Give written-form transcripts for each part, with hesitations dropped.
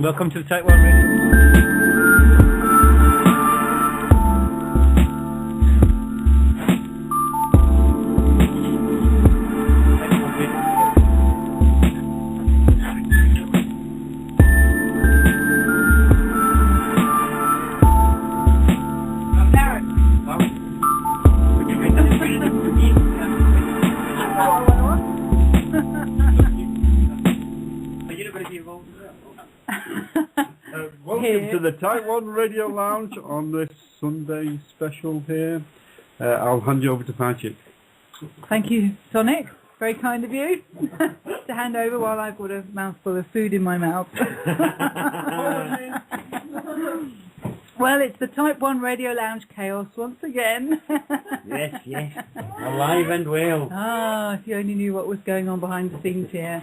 Welcome to the Type 1 Radio. Welcome to the Type 1 Radio Lounge on this Sunday special here. I'll hand you over to Patrick. Thank you, Sonic. Very kind of you to hand over while I've got a mouthful of food in my mouth. Well, it's the Type 1 Radio Lounge chaos once again. Yes. Alive and well. Ah, if you only knew what was going on behind the scenes here.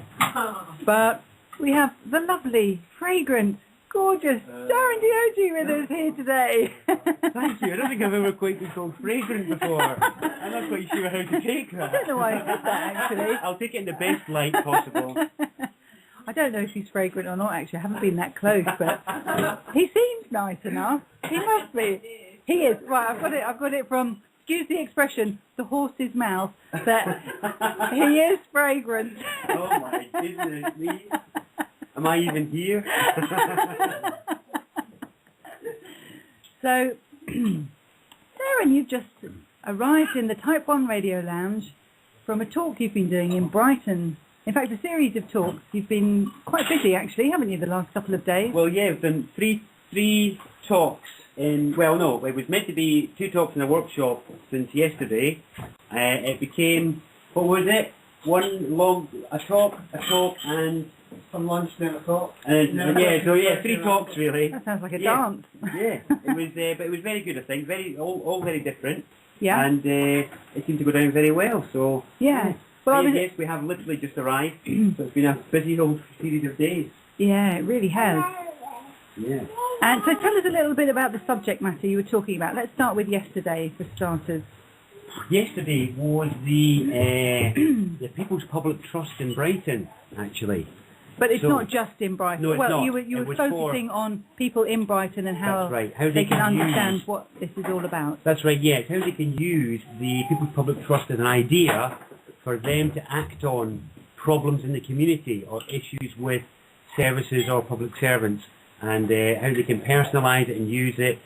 But we have the lovely, fragrant, gorgeous Darren Deojee with us here today. Thank you. I don't think I've ever quite been called fragrant before. I'm not quite sure how to take that. I don't know why I said that, actually. I'll take it in the best light possible. I don't know if he's fragrant or not, actually. I haven't been that close, but he seems nice enough. He must be. He is. Right, I've got it from, excuse the expression, the horse's mouth, that he is fragrant. Oh my goodness me. Am I even here? So, Darren, you've just arrived in the Type 1 Radio Lounge from a talk you've been doing in Brighton. In fact, a series of talks. You've been quite busy, actually, haven't you, the last couple of days? Well, yeah, we've done three talks in, well, no, it was meant to be 2 talks in a workshop since yesterday. It became, what was it? A talk, and some lunch, then a talk. And yeah, 3 talks really. That sounds like a dance. Yeah, it was, but it was very good, I think. All very different. Yeah. And it seemed to go down very well. So yeah. Well, yes, we have literally just arrived. So it's been a busy old series of days. Yeah, it really has. Yeah. And so tell us a little bit about the subject matter you were talking about. Let's start with yesterday, for starters. Yesterday was the People's Public Trust in Brighton, actually. But it's not just in Brighton. No, it's well, not. you were focusing on people in Brighton and how, how they can understand what this is all about. That's right, yes. How they can use the People's Public Trust as an idea for them to act on problems in the community or issues with services or public servants, and how they can personalise it and use it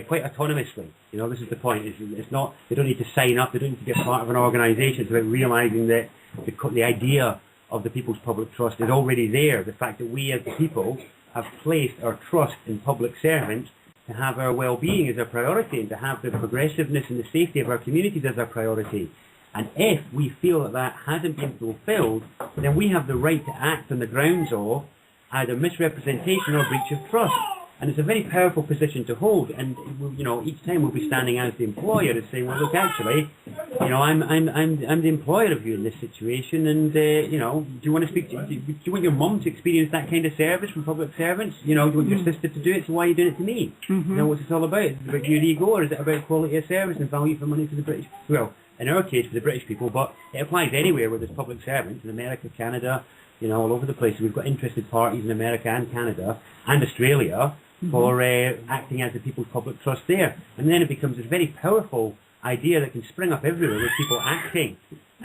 quite autonomously. You know, this is the point. It's not, they don't need to sign up, they don't need to be a part of an organisation. It's about realising that the idea of the People's Public Trust is already there. The fact that we as the people have placed our trust in public servants to have our well-being as our priority and to have the progressiveness and the safety of our communities as our priority. And if we feel that that hasn't been fulfilled, then we have the right to act on the grounds of either misrepresentation or breach of trust. And it's a very powerful position to hold. And you know, each time we'll be standing as the employer and saying, well, look, actually, you know, I'm the employer of you in this situation. And you know, do you want to speak? Do you want your mum to experience that kind of service from public servants? You know, do you want your sister to do it? So why are you doing it to me? You know, what's it all about? Is it about your ego, or is it about quality of service and value for money for the British? Well, in our case, for the British people, but it applies anywhere where there's public servants in America, Canada, you know, all over the place. We've got interested parties in America and Canada and Australia for acting as the People's Public Trust there. And then it becomes this very powerful idea that can spring up everywhere with people acting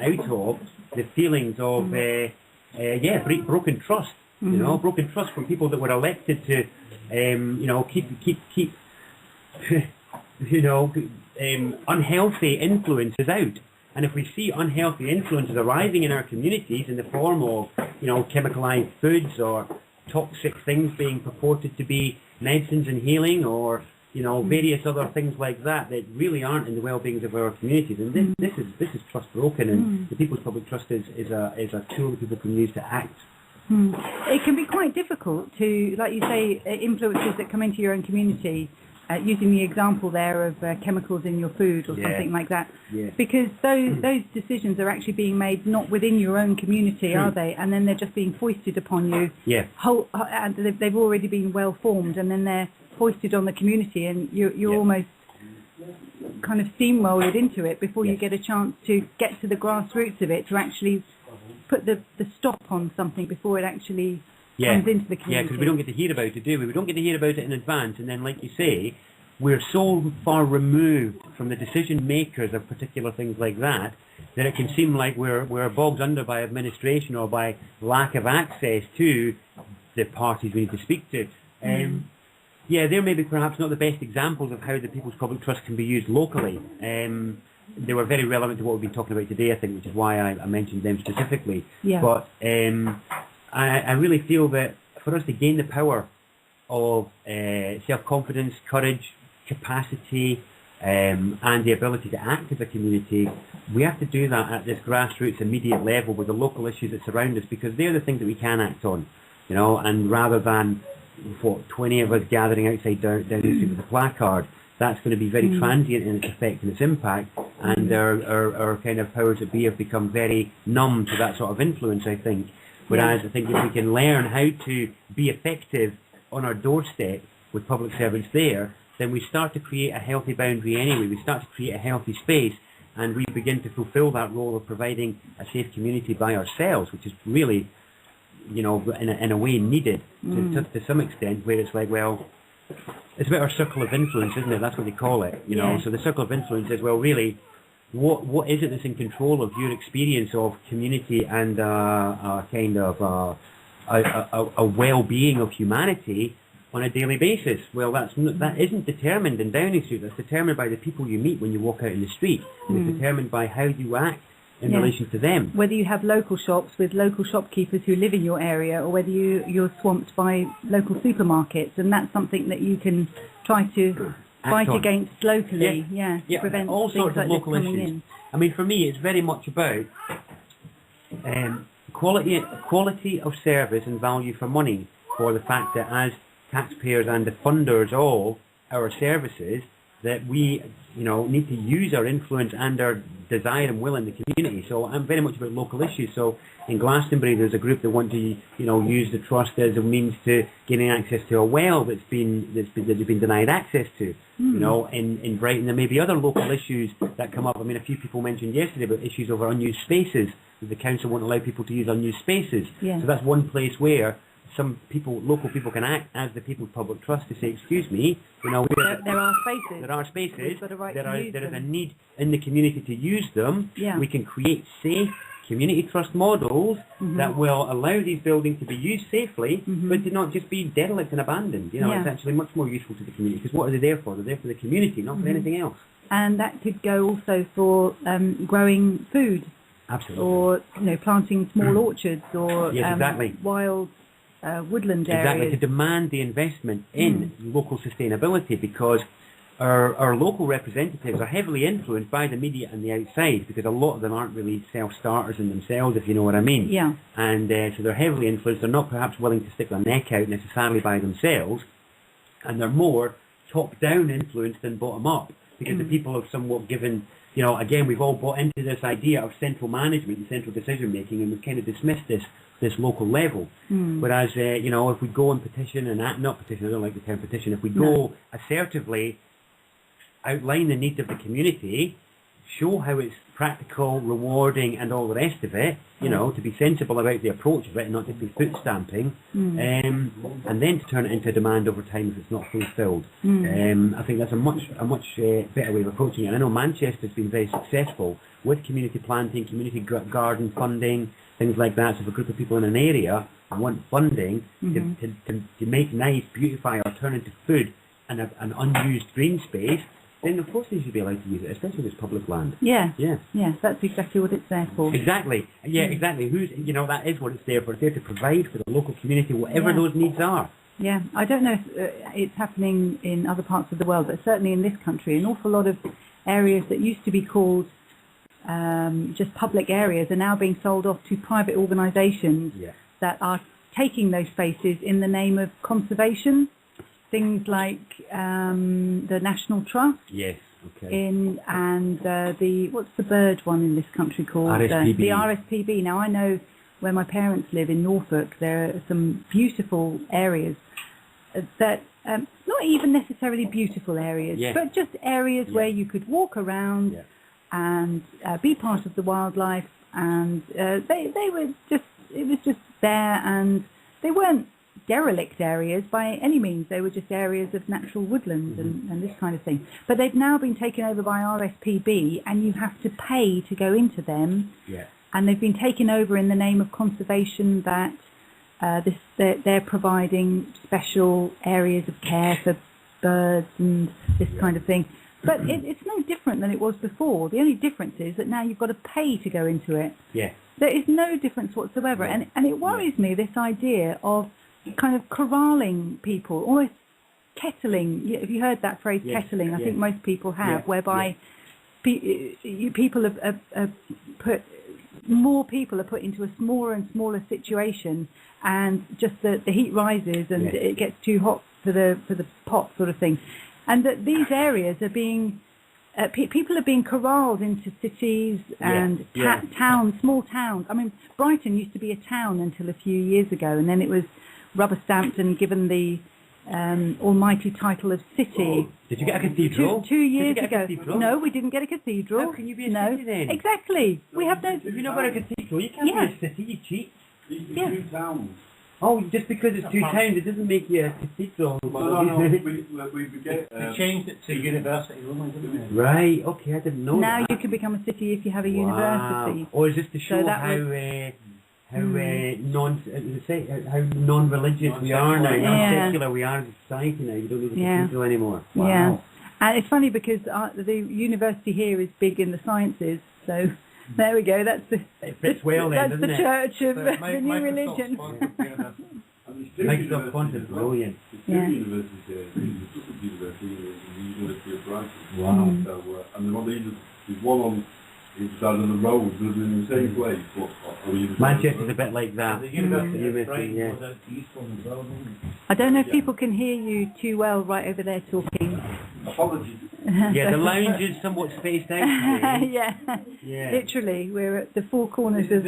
out of the feelings of, broken trust. You know, broken trust from people that were elected to, you know, keep you know, unhealthy influences out. And if we see unhealthy influences arising in our communities in the form of, you know, chemicalized foods or toxic things being purported to be medicines and healing, or, you know, various other things like that that really aren't in the well-being of our communities, and this is trust broken, and the People's Public Trust is a tool that people can use to act. It can be quite difficult to, like you say, influences that come into your own community. Using the example there of chemicals in your food or something like that, because those decisions are actually being made not within your own community, are they? And then they're just being foisted upon you. And they've already been well formed, and then they're foisted on the community, and you're almost kind of steamrolled into it before you get a chance to get to the grassroots of it, to actually put the stop on something before it actually comes into the community. Yeah, because we don't get to hear about it, do we? We don't get to hear about it in advance, and then, like you say, we're so far removed from the decision makers of particular things like that it can seem like we're bogged under by administration or by lack of access to the parties we need to speak to. Yeah, there may be perhaps not the best examples of how the People's Public Trust can be used locally. They were very relevant to what we've been talking about today, I think, which is why I mentioned them specifically. Yeah. But I really feel that for us to gain the power of self-confidence, courage, capacity, and the ability to act as a community, we have to do that at this grassroots, immediate level with the local issues that surround us, because they're the things that we can act on, you know, and rather than 20 of us gathering outside Downing Street with a placard, that's going to be very transient in its effect and its impact, and our kind of powers that be have become very numb to that sort of influence, I think. Whereas I think if we can learn how to be effective on our doorstep with public servants there, then we start to create a healthy boundary anyway. We start to create a healthy space, and we begin to fulfill that role of providing a safe community by ourselves, which is really, you know, in a way needed to some extent, where it's like, well, it's about our circle of influence, isn't it? That's what they call it, you know. So the circle of influence is, well, really, what is it that's in control of your experience of community and a kind of a well-being of humanity on a daily basis? Well, that isn't determined in Downing Street. That's determined by the people you meet when you walk out in the street. It's determined by how you act in relation to them. Whether you have local shops with local shopkeepers who live in your area, or whether you're swamped by local supermarkets, and that's something that you can try to fight against locally, to prevent all sorts of local issues. In. I mean, for me, it's very much about quality of service and value for money, for the fact that as taxpayers and the funders of our services, that we, you know, need to use our influence and our desire and will in the community. So I'm very much about local issues. So in Glastonbury, there's a group that want to, you know, use the trust as a means to gaining access to a well that they've been denied access to. You know, in Brighton, there may be other local issues that come up. I mean, a few people mentioned yesterday about issues over unused spaces. The council won't allow people to use unused spaces. So that's one place where some people, local people, can act as the People's Public Trust to say, excuse me, you know, there are spaces. There are spaces. There is a need in the community to use them. We can create safe community trust models that will allow these buildings to be used safely, but to not just be derelict and abandoned. You know, it's actually much more useful to the community, because what are they there for? They're there for the community, not for anything else. And that could go also for growing food. Absolutely. Or, you know, planting small orchards, or wild woodland areas. Exactly, to demand the investment in local sustainability, because our local representatives are heavily influenced by the media and the outside, because a lot of them aren't really self-starters in themselves, if you know what I mean. And so they're heavily influenced. They're not perhaps willing to stick their neck out necessarily by themselves, and they're more top-down influenced than bottom-up, because the people have somewhat given, you know, again, we've all bought into this idea of central management and central decision-making, and we've kind of dismissed this local level. Whereas, you know, if we go and petition and not petition, I don't like the term petition, if we go assertively, outline the needs of the community, show how it's practical, rewarding, and all the rest of it, you know, to be sensible about the approach of it and not just be foot stamping, and then to turn it into demand over time if it's not fulfilled. I think that's a much better way of approaching it. And I know Manchester's been very successful with community planting, community garden funding, things like that. So if a group of people in an area want funding to make nice, beautify, or turn into food and an unused green space, then of course they should be allowed to use it, especially if it's public land. Yeah, that's exactly what it's there for. Exactly. Exactly. You know, that is what it's there for. It's there to provide for the local community whatever those needs are. Yeah, I don't know if it's happening in other parts of the world, but certainly in this country, an awful lot of areas that used to be called just public areas are now being sold off to private organisations that are taking those spaces in the name of conservation. Things like the National Trust. Yes. Okay. And what's the bird one in this country called? RSPB. The RSPB. Now I know where my parents live in Norfolk, there are some beautiful areas that not even necessarily beautiful areas, but just areas where you could walk around and be part of the wildlife, and they were just, it was just there, and they weren't derelict areas by any means. They were just areas of natural woodland and this kind of thing. But they've now been taken over by RSPB, and you have to pay to go into them. Yeah. And they've been taken over in the name of conservation, that they're providing special areas of care for birds and this kind of thing. But it's no different than it was before. The only difference is that now you've got to pay to go into it. Yeah. There is no difference whatsoever. And it worries me, this idea of kind of corralling people, almost kettling. Have you heard that phrase, kettling? I think most people have, whereby people have put... More people are put into a smaller and smaller situation, and just the heat rises and it gets too hot for the pot sort of thing. And that these areas are being... people are being corralled into cities and towns, small towns. I mean, Brighton used to be a town until a few years ago, and then it was rubber stamped and given the almighty title of city. Did you get a cathedral? Two years ago. No, we didn't get a cathedral. How can you be a city then? Exactly. We have no... If you've not got a cathedral, you can't be a city, you cheat. Yeah. Two towns. Oh, just because it's two towns, it doesn't make you a cathedral. No, we get... They changed it to university, didn't they? Right, okay, I didn't know Now that. you can become a city if you have a university. Or is this to show how non-religious we are now, non-secular we are as a society now? You don't need a cathedral anymore. Wow. Yeah. And it's funny because the university here is big in the sciences, so there we go. That's the it fits well then, that's doesn't the it? church of the new religion. Microsoft Font is brilliant. There's two universities here. There's the University of Brighton. Wow. So, and there's one on either side of the road, in the same place. Manchester's a bit like that. The University of Brighton yeah. was out east one as well, wasn't it? I don't know if people can hear you too well right over there talking. Apologies. Yeah, the lounge is somewhat spaced out today. Yeah, literally, we're at the four corners of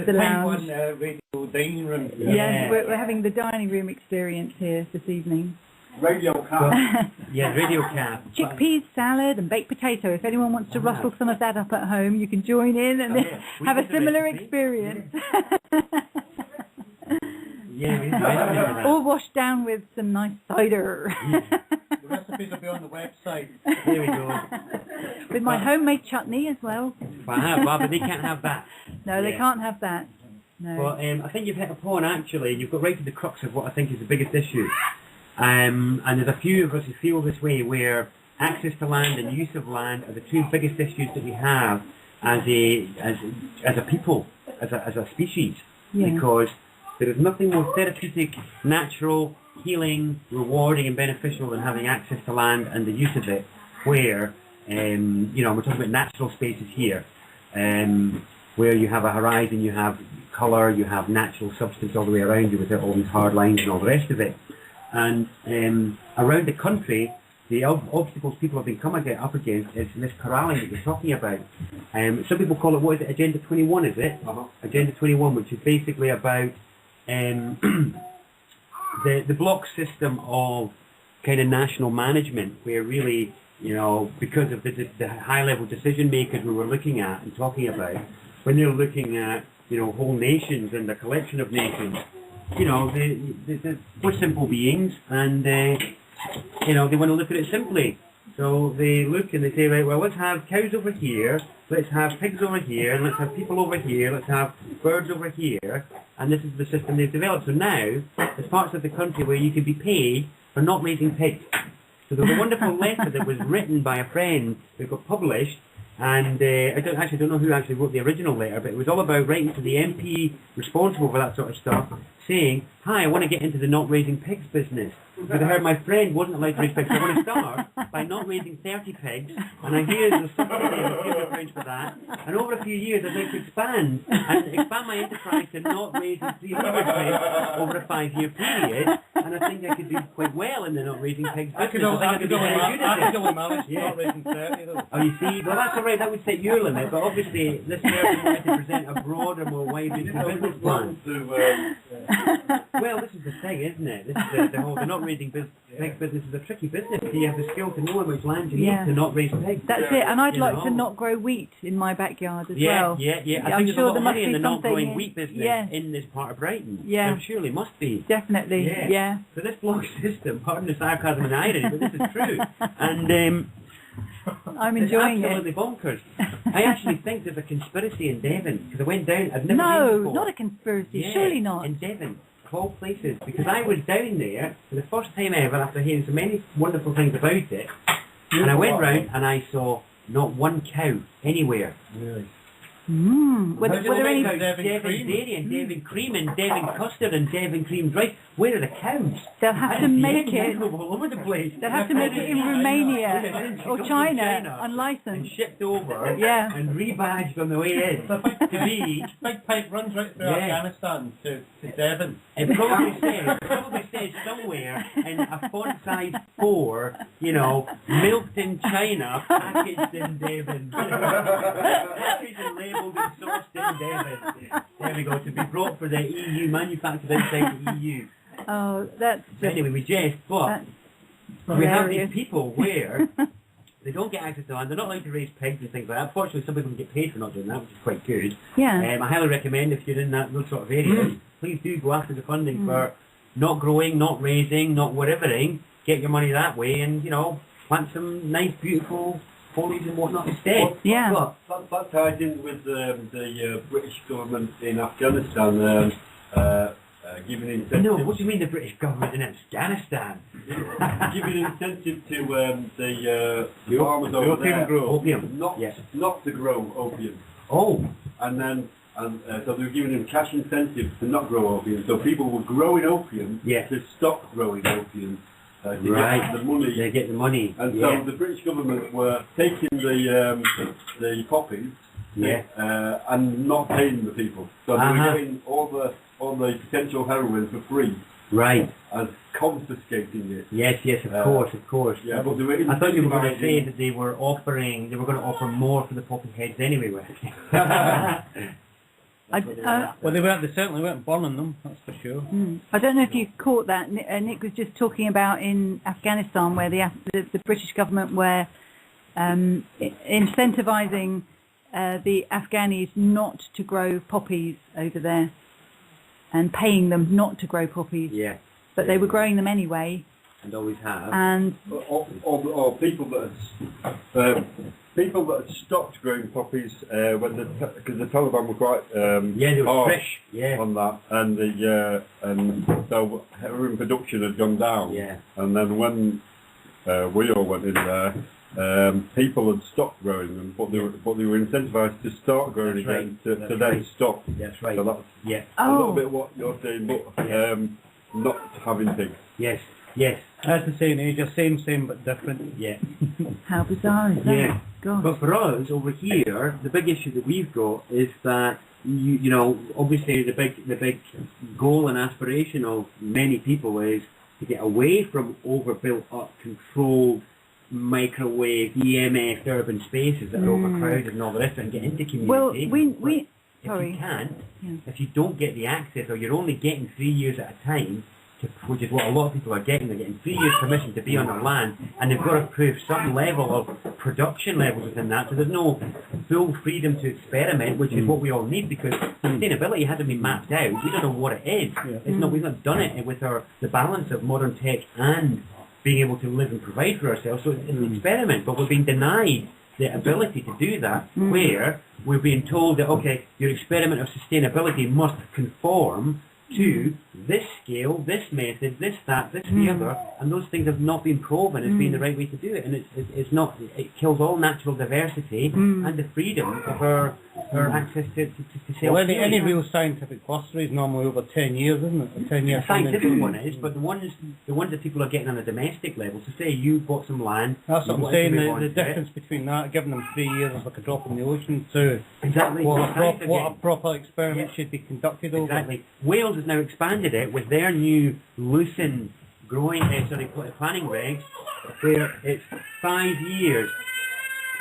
the lounge. Radio dining room. Yeah, we're having the dining room experience here this evening. Radio Cap. Yeah, Radio Cap. Chickpeas salad and baked potato. If anyone wants to rustle some of that up at home, you can join in and have a similar experience. Yeah, all washed down with some nice cider. The recipes will be on the website. There we go. With my homemade chutney as well. But they can't have that. No, they can't have that. No. Well, I think you've hit upon, actually, you've got right to the crux of what I think is the biggest issue. And there's a few of us who feel this way, where access to land and use of land are the two biggest issues that we have as a people, as a species. Yeah. Because there is nothing more therapeutic, natural, healing, rewarding and beneficial than having access to land and the use of it, where, we're talking about natural spaces here, where you have a horizon, you have colour, you have natural substance all the way around you without all these hard lines and all the rest of it. And around the country, the obstacles people have been coming up against is this corralling that you're talking about. Some people call it, what is it, Agenda 21, is it? Agenda 21, which is basically about the block system of kind of national management, where really, because of the high-level decision makers we were looking at and talking about, when they're looking at, whole nations and the collection of nations, we're simple beings, and they want to look at it simply. So they look and they say, right, well, let's have cows over here, let's have pigs over here, and let's have people over here, let's have birds over here, and this is the system they've developed. So now, there's parts of the country where you can be paid for not raising pigs. So there was a wonderful letter that was written by a friend that got published, and I don't know who actually wrote the original letter, but it was all about writing to the MP responsible for that sort of stuff, saying, hi, I want to get into the not raising pigs business, because I heard my friend wasn't allowed to raise pigs, so I want to start by not raising 30 pigs, and I hear there's something there for that, and over a few years I'd like to expand my enterprise to not raising 300 pigs over a 5-year period, and I think I could do quite well in the not raising pigs business. I could only manage not raising 30 though. Oh, you see? Well, that's alright, that would set your limit, but obviously this person wanted to present a broader, more wide-reaching business plan. Well, this is the thing, isn't it? This is the whole, they're not raising pig business is a tricky business. You have the skill to know how much land you need to not raise pigs. That's it, and I'd like to not grow wheat in my backyard as well. Yeah. I I'm think sure there's a lot of money in the not growing in, wheat business in this part of Brighton. Yeah. There surely must be. Definitely, yeah. So this block system, pardon the sarcasm and irony, but this is true. And I'm enjoying it's absolutely bonkers. I actually think there's a conspiracy in Devon, because I went down, I've never been before. Not a conspiracy, surely not. In Devon, of all places, because I was down there for the first time ever after hearing so many wonderful things about it, and I went round and I saw not one cow anywhere. Really? Were there any Devon dairy and Devon cream and Devon custard and Devon cream rice? Where are the cows? They'll have to make it. All over the place. They'll have to make it in Romania or China, unlicensed, and shipped over, and rebadged on the way in to be. Big pipe runs right through Afghanistan to Devon. It probably says somewhere in a font size 4, milked in China, packaged in Devon. Packaged and labelled and sourced in Devon. There we go, to be brought for the EU, manufactured outside the EU. Oh, that's just... Anyway, we jest, but we have these people where they don't get access to land, they're not allowed to raise pigs and things like that. Fortunately, some people can get paid for not doing that, which is quite good. Yeah. I highly recommend if you're in those sort of areas, please do go after the funding for not growing, not raising, not whatevering. Get your money that way and, plant some nice, beautiful foliage and whatnot instead. That ties in with the British government in Afghanistan giving incentive. No, what do you mean the British government in Afghanistan? Giving incentive to the farmers over there. Opium. Not to grow opium. Oh. So they were giving them cash incentives to not grow opium. So people were growing opium to stop growing opium. To get the money. They get the money. And so the British government were taking the poppies and not paying the people. So they were getting all the potential heroin for free. Right. As confiscating it. Yes, of course. Yeah, but they were I thought you were going to say that they were going to offer more for the poppy heads anyway. Well, they certainly weren't burning them, that's for sure. I don't know if you caught that. Nick was just talking about in Afghanistan where the British government were incentivising the Afghanis not to grow poppies over there and paying them not to grow poppies. Yeah. But they were growing them anyway. And always have. And or people that had stopped growing poppies when because the Taliban were quite they were harsh strict, on that, and so heroin production had gone down. Yeah. And then when we all went in there, people had stopped growing them, but they were incentivised to start growing again to then stop. That's right. So that's a little bit what you're saying, but not having pigs. Yes. That's the same age, same but different. Yeah. How bizarre is that? Yeah. God. But for us over here, the big issue that we've got is that obviously the big goal and aspiration of many people is to get away from overbuilt up, controlled microwave, EMF urban spaces that are overcrowded and all the rest, and get into community. Well, if you can't, if you don't get the access, or you're only getting 3 years at a time, which is what a lot of people are getting. They're getting 3 years permission to be on their land, and they've got to prove some level of production levels within that. So there's no full freedom to experiment, which is what we all need, because sustainability hasn't been mapped out. We don't know what it is. We've not done it with the balance of modern tech and being able to live and provide for ourselves. So it's an experiment, but we're being denied the ability to do that, where we're being told that, okay, your experiment of sustainability must conform to this scale, this method, this, that, this, the other, and those things have not been proven as being the right way to do it, and it's not. It kills all natural diversity and the freedom of our access to self. Well, any real scientific cluster is normally over 10 years, isn't it? A 10-year scientific one is, but the ones that people are getting on a domestic level. So say you bought some land. That's what I'm saying. The difference between that, giving them 3 years, is like a drop in the ocean. So exactly what a proper experiment should be be over. Exactly. Wales has now expanded it with their new loosened growing planning regs, where it's 5 years.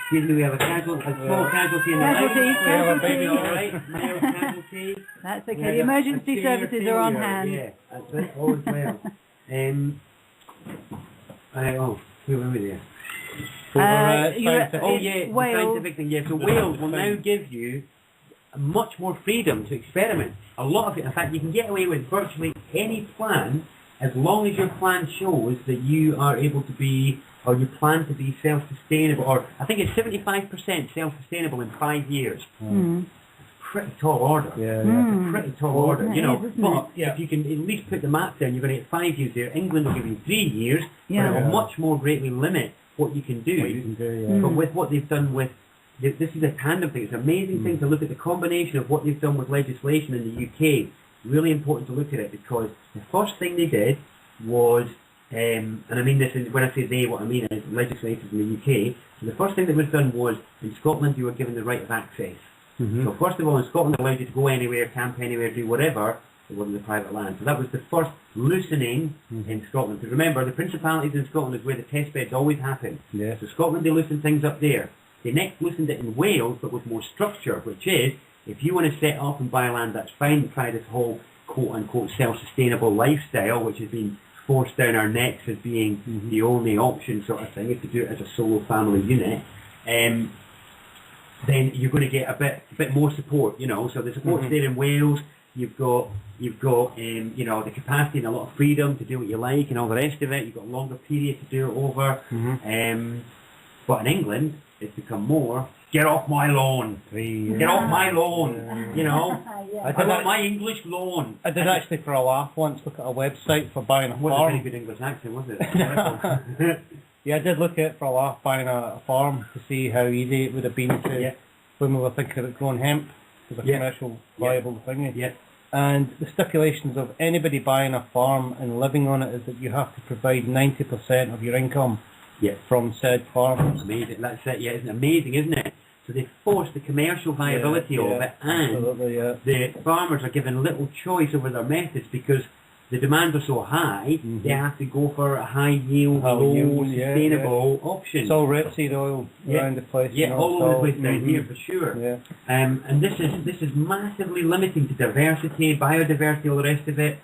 Excuse me, we have a small casualty in the Casualty. All right, male casualty. That's okay. The emergency services are on hand. Yeah, that's it. All is well. Where were we there? Wales. The scientific thing. Yeah, so Wales will now give you much more freedom to experiment. A lot of it, in fact, you can get away with virtually any plan as long as your plan shows that you are able to be, or you plan to be self-sustainable, or I think it's 75% self-sustainable in 5 years. Pretty tall order. It's a pretty tall order, you know. But if you can at least put the map down, you're going to get 5 years there. England will give you 3 years, but it will much more greatly limit what you can do. But with what they've done with, this is a tandem thing. It's an amazing thing to look at the combination of what they've done with legislation in the UK. Really important to look at it, because the first thing they did was, and I mean this is, when I say they, what I mean is legislators in the UK. So the first thing that was done was, in Scotland you were given the right of access. So first of all, in Scotland it allowed you to go anywhere, camp anywhere, do whatever. It wasn't the private land. So that was the first loosening in Scotland. Because remember, the principalities in Scotland is where the test beds always happen. So Scotland, they loosened things up there. They next loosened it in Wales, but with more structure, which is, if you want to set up and buy land, that's fine. Try this whole quote-unquote self-sustainable lifestyle, which has been forced down our necks as being the only option sort of thing, if you do it as a solo family unit. Then you're going to get a bit more support, you know. So the support's there in Wales. You've got you know, the capacity and a lot of freedom to do what you like and all the rest of it. You've got a longer period to do it over. But in England, it's become more, get off my lawn. Get off my lawn. You know, I want my English lawn. I did actually, for a laugh, once look at a website for buying a farm. Wasn't a very good English accent, was it? Yeah, I did look at it for a laugh, buying a farm, to see how easy it would have been to, when we were thinking about growing hemp as a commercial viable thing. And the stipulations of anybody buying a farm and living on it is that you have to provide 90% of your income from said farm. Amazing, that's it. Yeah, it's amazing, isn't it? So they force the commercial viability of it, and the farmers are given little choice over their methods, because the demands are so high, they have to go for a high yield, low sustainable option. It's all rapeseed oil around the place. Yeah, all over the place down here for sure. And this is massively limiting to diversity, biodiversity, all the rest of it.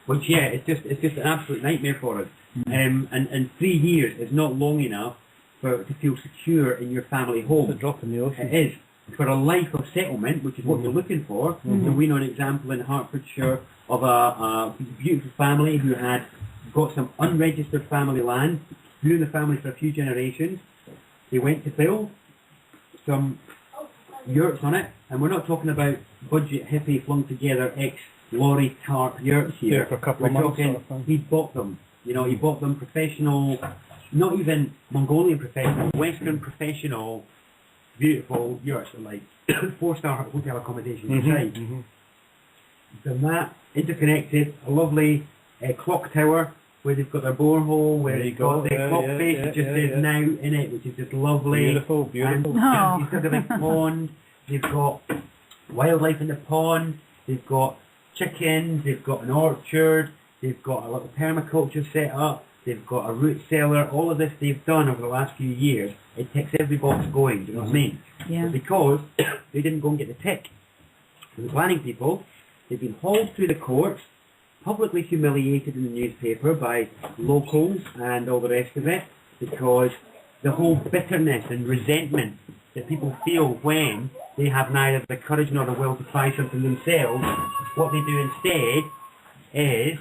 Which it's just an absolute nightmare for us. And 3 years is not long enough to feel secure in your family home. It's a drop in the ocean. It is. For a life of settlement, which is what you're looking for. So we know an example in Hertfordshire of a beautiful family who had got some unregistered family land, grew in the family for a few generations. They went to build some yurts on it, and we're not talking about budget hippie flung together ex-lorry tarp yurts here. For a couple of months. He bought them. You know, he bought them professional, not even Mongolian professional, Western professional, beautiful yurts, like 4-star hotel accommodation inside. Done that, interconnected, a lovely clock tower where they've got their borehole, where they've got their clock face that just says now in it, which is just lovely. Beautiful. And you've got a big pond, they've got wildlife in the pond, they've got chickens, they've got an orchard, they've got a little permaculture set up, they've got a root cellar. All of this they've done over the last few years. It ticks every box going, do you know what I mean? But because they didn't go and get the tick. The planning people, they've been hauled through the courts, publicly humiliated in the newspaper by locals and all the rest of it, because the whole bitterness and resentment that people feel when they have neither the courage nor the will to try something themselves, what they do instead is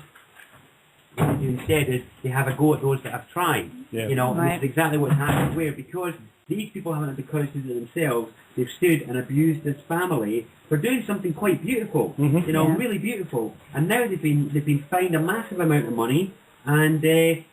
they have a go at those that have tried. You know, this is exactly what's happened, where because these people haven't had the courage to do it themselves, they've stood and abused this family for doing something quite beautiful, you know, really beautiful. And now they've been fined a massive amount of money, and they're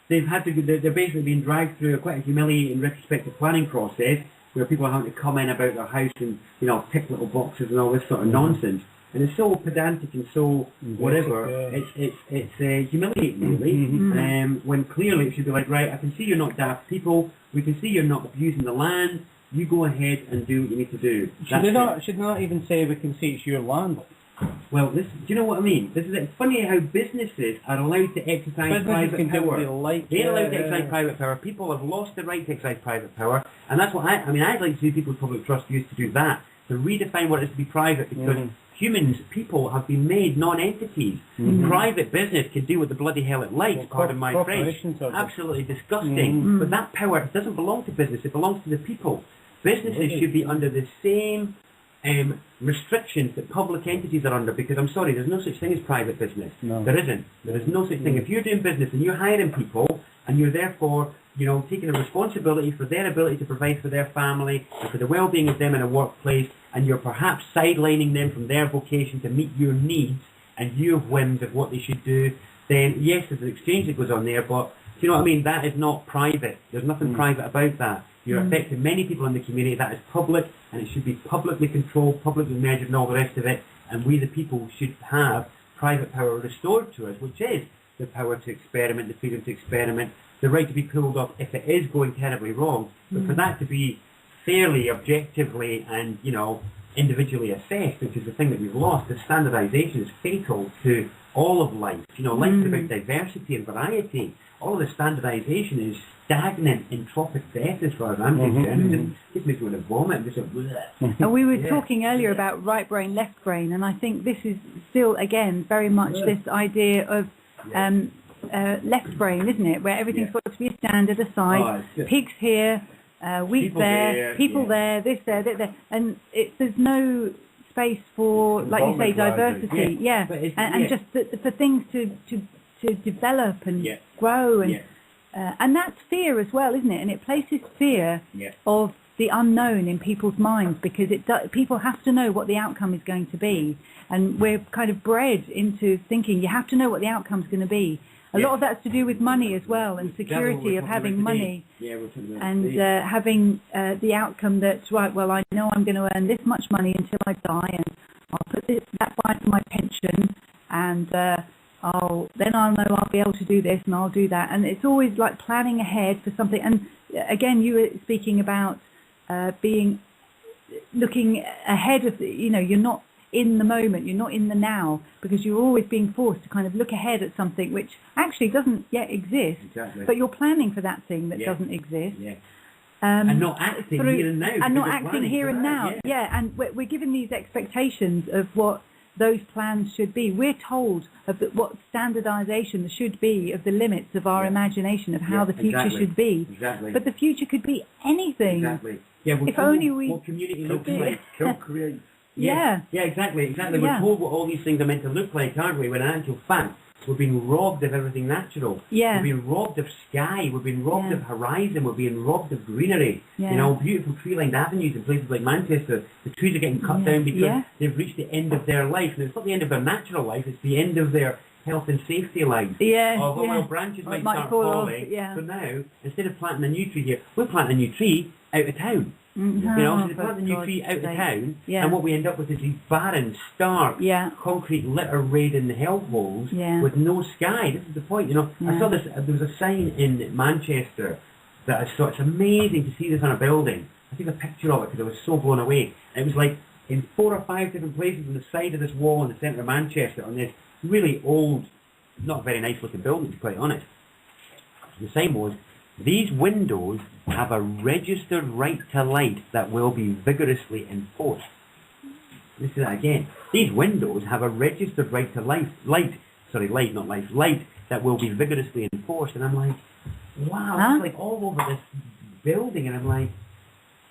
basically being dragged through quite a humiliating retrospective planning process, where people are having to come in about their house and, you know, tick little boxes and all this sort of nonsense. And it's so pedantic and so whatever, it's humiliating really, when clearly it should be like, right, I can see you're not daft people, we can see you're not abusing the land, you go ahead and do what you need to do. Should they not even say we can see it's your land? Well, do you know what I mean? This is it's funny how businesses are allowed to exercise private power. They're allowed to exercise private power. People have lost the right to exercise private power, and that's what I mean. I'd like to see people's public trust used to do that, to redefine what it is to be private, because people have been made non-entities. Private business can do what the bloody hell it likes, pardon my French. Absolutely disgusting. But that power doesn't belong to business, it belongs to the people. Businesses should be under the same restrictions that public entities are under, because I'm sorry, there's no such thing as private business. No. There isn't. There is no such thing. If you're doing business and you're hiring people and you're therefore, you know, taking a responsibility for their ability to provide for their family and for the well-being of them in a workplace, and you're perhaps sidelining them from their vocation to meet your needs and your whims of what they should do, then yes, there's an exchange that goes on there, but do you know what I mean? That is not private. There's nothing private about that. You're affecting many people in the community. That is public, and it should be publicly controlled, publicly measured, and all the rest of it. And we, the people, should have private power restored to us, which is the power to experiment, the freedom to experiment, the right to be pulled off if it is going terribly wrong. But for that to be fairly, objectively, and individually assessed, which is the thing that we've lost, the standardisation is fatal to all of life. Life is about diversity and variety. All of the standardisation is stagnant, entropic death as far as I'm concerned. It just makes me want to vomit. And we were talking earlier about right brain, left brain, and I think this is still, again, very much this idea of left brain, isn't it? Where everything's got to be a standard aside. Pigs here, wheat there, people there, this there, that there. And there's no space for, like you say, diversity. And just for things to develop and grow, and that's fear as well, isn't it? And it places fear of the unknown in people's minds, because people have to know what the outcome is going to be, and we're kind of bred into thinking you have to know what the outcome's going to be. A lot of that's to do with money as well, and security of having money, and having the outcome that's right. Well, I know I'm going to earn this much money until I die, and I'll put that by for my pension, and then I'll know I'll be able to do this and I'll do that. And it's always like planning ahead for something. And again, you were speaking about looking ahead of you're not in the moment, you're not in the now, because you're always being forced to kind of look ahead at something which actually doesn't yet exist, but you're planning for that thing that doesn't exist. And not acting here and now. And not acting here and now. And we're given these expectations of what those plans should be. We're told of what standardisation should be, of the limits of our imagination of how the future should be. But the future could be anything. If only what community looks like. Co-create. Exactly. We're told what all these things are meant to look like, aren't we? When in actual fact, we're being robbed of everything natural. We're being robbed of sky. We're being robbed of horizon. We're being robbed of greenery. Beautiful tree-lined avenues in places like Manchester. The trees are getting cut down because they've reached the end of their life. And it's not the end of their natural life. It's the end of their health and safety life. Although branches might start falling. So now, instead of planting a new tree here, we're planting a new tree out of town. So they plant a new tree out of town, and what we end up with is these barren, stark, concrete litter-laden hellholes with no sky. This is the point, I saw this, there was a sign in Manchester that I saw. It's amazing to see this on a building. I took a picture of it because I was so blown away. It was like in 4 or 5 different places on the side of this wall in the centre of Manchester, on this really old, not very nice looking building, to be quite honest. The sign was, these windows have a registered right to light that will be vigorously enforced. Listen to that again. These windows have a registered right to light that will be vigorously enforced. And I'm like, wow, it's like all over this building. And I'm like,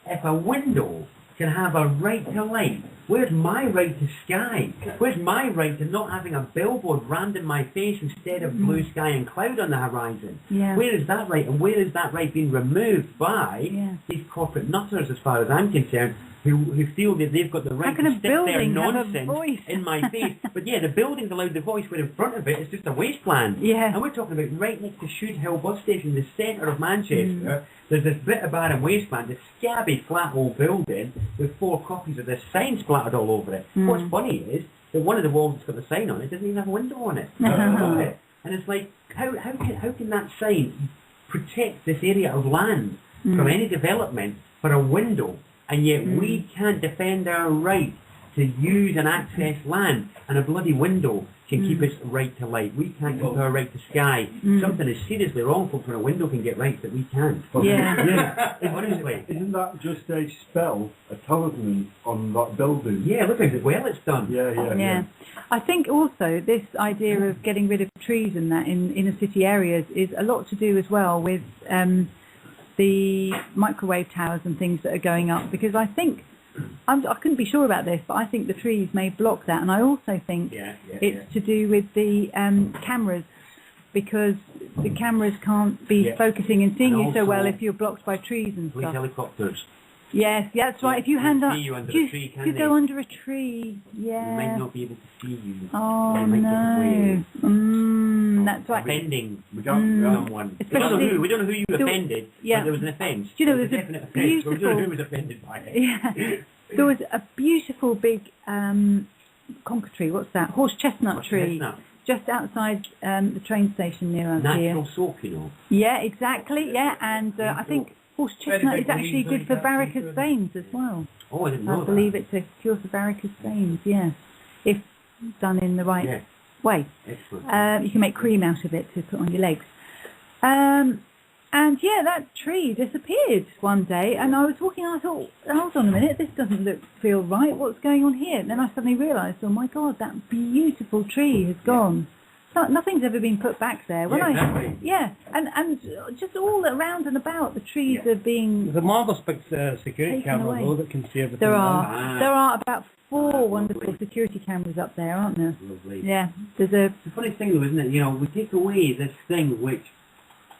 if a window can have a right to light, where's my right to sky? Where's my right to not having a billboard rammed in my face instead of blue sky and cloud on the horizon? Where is that right? And where is that right being removed by these corporate nutters, as far as I'm concerned, who feel that they've got the right to stick their nonsense in my face? But the building's allowed the voice, where in front of it it's just a wasteland. And we're talking about right next to Shoot Hill bus station, the centre of Manchester. There's this bit of barren wasteland, this scabby flat old building with 4 copies of this sign splattered all over it. What's funny is that one of the walls that's got the sign on it doesn't even have a window on it. And it's like, how can that sign protect this area of land from any development for a window, and yet we can't defend our right to use and access land, and a bloody window can keep us right to light. We can't keep our right to sky. Something is seriously wrong, folks, when a window can get rights that we can't. Yeah. Honestly. Isn't that just a spell, a talisman on that building? Yeah, look how well it's done. Yeah. I think also this idea of getting rid of trees and that in inner city areas is a lot to do as well with the microwave towers and things that are going up, because I think, I couldn't be sure about this, but I think the trees may block that, and I also think it's to do with the cameras, because the cameras can't be focusing and seeing you so well if you're blocked by trees and Police stuff. helicopters. Yes, that's right. If you hand up, you under a tree, you go under a tree. They might not be able to see you. Oh They might no. That's right. Offending someone. Especially we don't know who you offended, but there was an offence. Do you know, there was a there's a definite offence, but we don't know beautiful- who was offended by it. Yeah. There was a beautiful big conker tree. What's that? Horse chestnut tree. Chestnut. Just outside the train station near us here. Natural soap, you know. Yeah, exactly. Yeah, and I think horse chestnut is actually good for varicose veins as well. Oh, I didn't know I believe it's a cure for varicose veins. Yes, if done in the right way. Excellent. You can make cream out of it to put on your legs. And yeah, that tree disappeared one day, and I was walking and I thought, hold on a minute, this doesn't feel right, what's going on here? And then I suddenly realised, oh my God, that beautiful tree has gone. Nothing's ever been put back there. When exactly. And just all around and about, the trees are being There's a marvellous big security taken camera away. though that can see everything. There are about 4 wonderful security cameras up there, aren't there? Lovely. Yeah, there's a... It's a funny thing though, isn't it? You know, we take away this thing which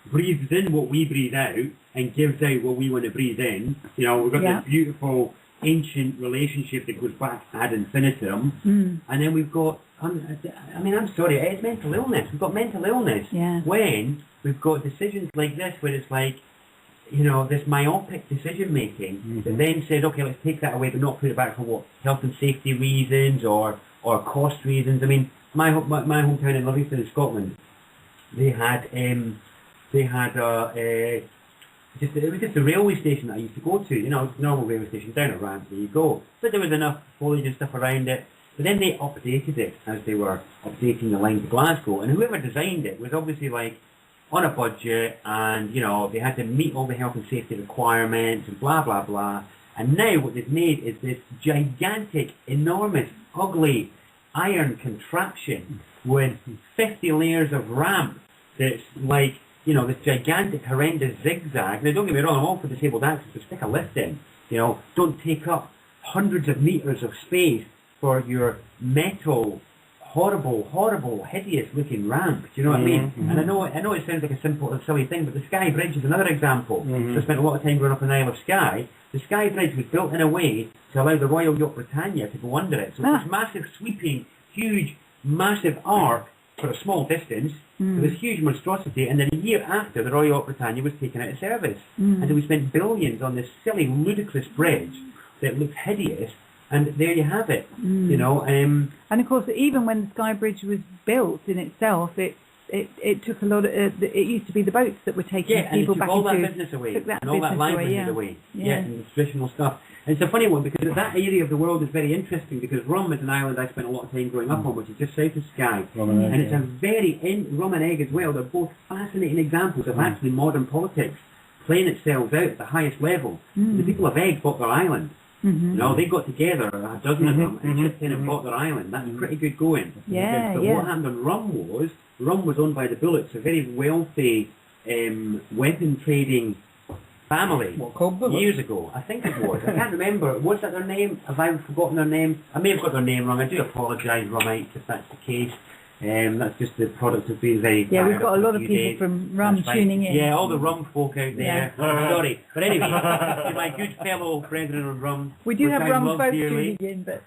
breathes in what we breathe out and gives out what we want to breathe in. You know, we've got this beautiful ancient relationship that goes back ad infinitum, and then we've got, I mean, I'm sorry, it's mental illness. We've got mental illness when we've got decisions like this where it's like, you know, this myopic decision making that then said, okay, let's take that away but not put it back for what? Health and safety reasons or cost reasons. I mean, my hometown in Livingston in Scotland, it was just a railway station that I used to go to, you know, normal railway station down at Ramsey, there you go. But there was enough foliage and stuff around it. But then they updated it as they were updating the line to Glasgow, and whoever designed it was obviously like on a budget, and you know, they had to meet all the health and safety requirements and blah blah blah. And now what they've made is this gigantic, enormous, ugly iron contraption with 50 layers of ramp that's like, you know, this gigantic, horrendous zigzag. Now, don't get me wrong, I'm all for disabled access, so stick a lift in. You know, don't take up hundreds of metres of space for your metal, horrible, hideous-looking ramp. Do you know what I mean? And I know it sounds like a simple and silly thing, but the Skye Bridge is another example. So I spent a lot of time growing up in the Isle of Skye. The Skye Bridge was built in a way to allow the Royal Yacht Britannia to go under it. So it's this massive, sweeping, huge, massive arc for a small distance, with this huge monstrosity, and then a year after, the Royal Yacht Britannia was taken out of service. And then we spent billions on this silly, ludicrous bridge that looks hideous, and there you have it, you know. And of course, even when the Skye Bridge was built in itself, it took a lot of, it used to be the boats that were taking people back into... all that business away, and all that livelihood away, and the traditional stuff. And it's a funny one, because that area of the world is very interesting, because Rum is an island I spent a lot of time growing up on, which is just south of Skye. And it's a very, Rum and Egg as well, they're both fascinating examples of actually modern politics playing itself out at the highest level. The people of Egg bought their island. You know, they got together, a dozen of them, and chipped in and bought their island. That's pretty good going. But what happened on Rum was owned by the Bullets, a very wealthy weapon trading family. What, called Bullets? Years ago, I think it was. I can't remember. Was that their name? Have I forgotten their name? I may have got their name wrong. I do apologise, Rumites, if that's the case. That's just the product of being very... Yeah, we've got a lot of people from Rum tuning in. Yeah, all the Rum folk out there. Sorry. But anyway, to my good fellow brethren of Rum, we do have Rum folk dearly, tuning in, but...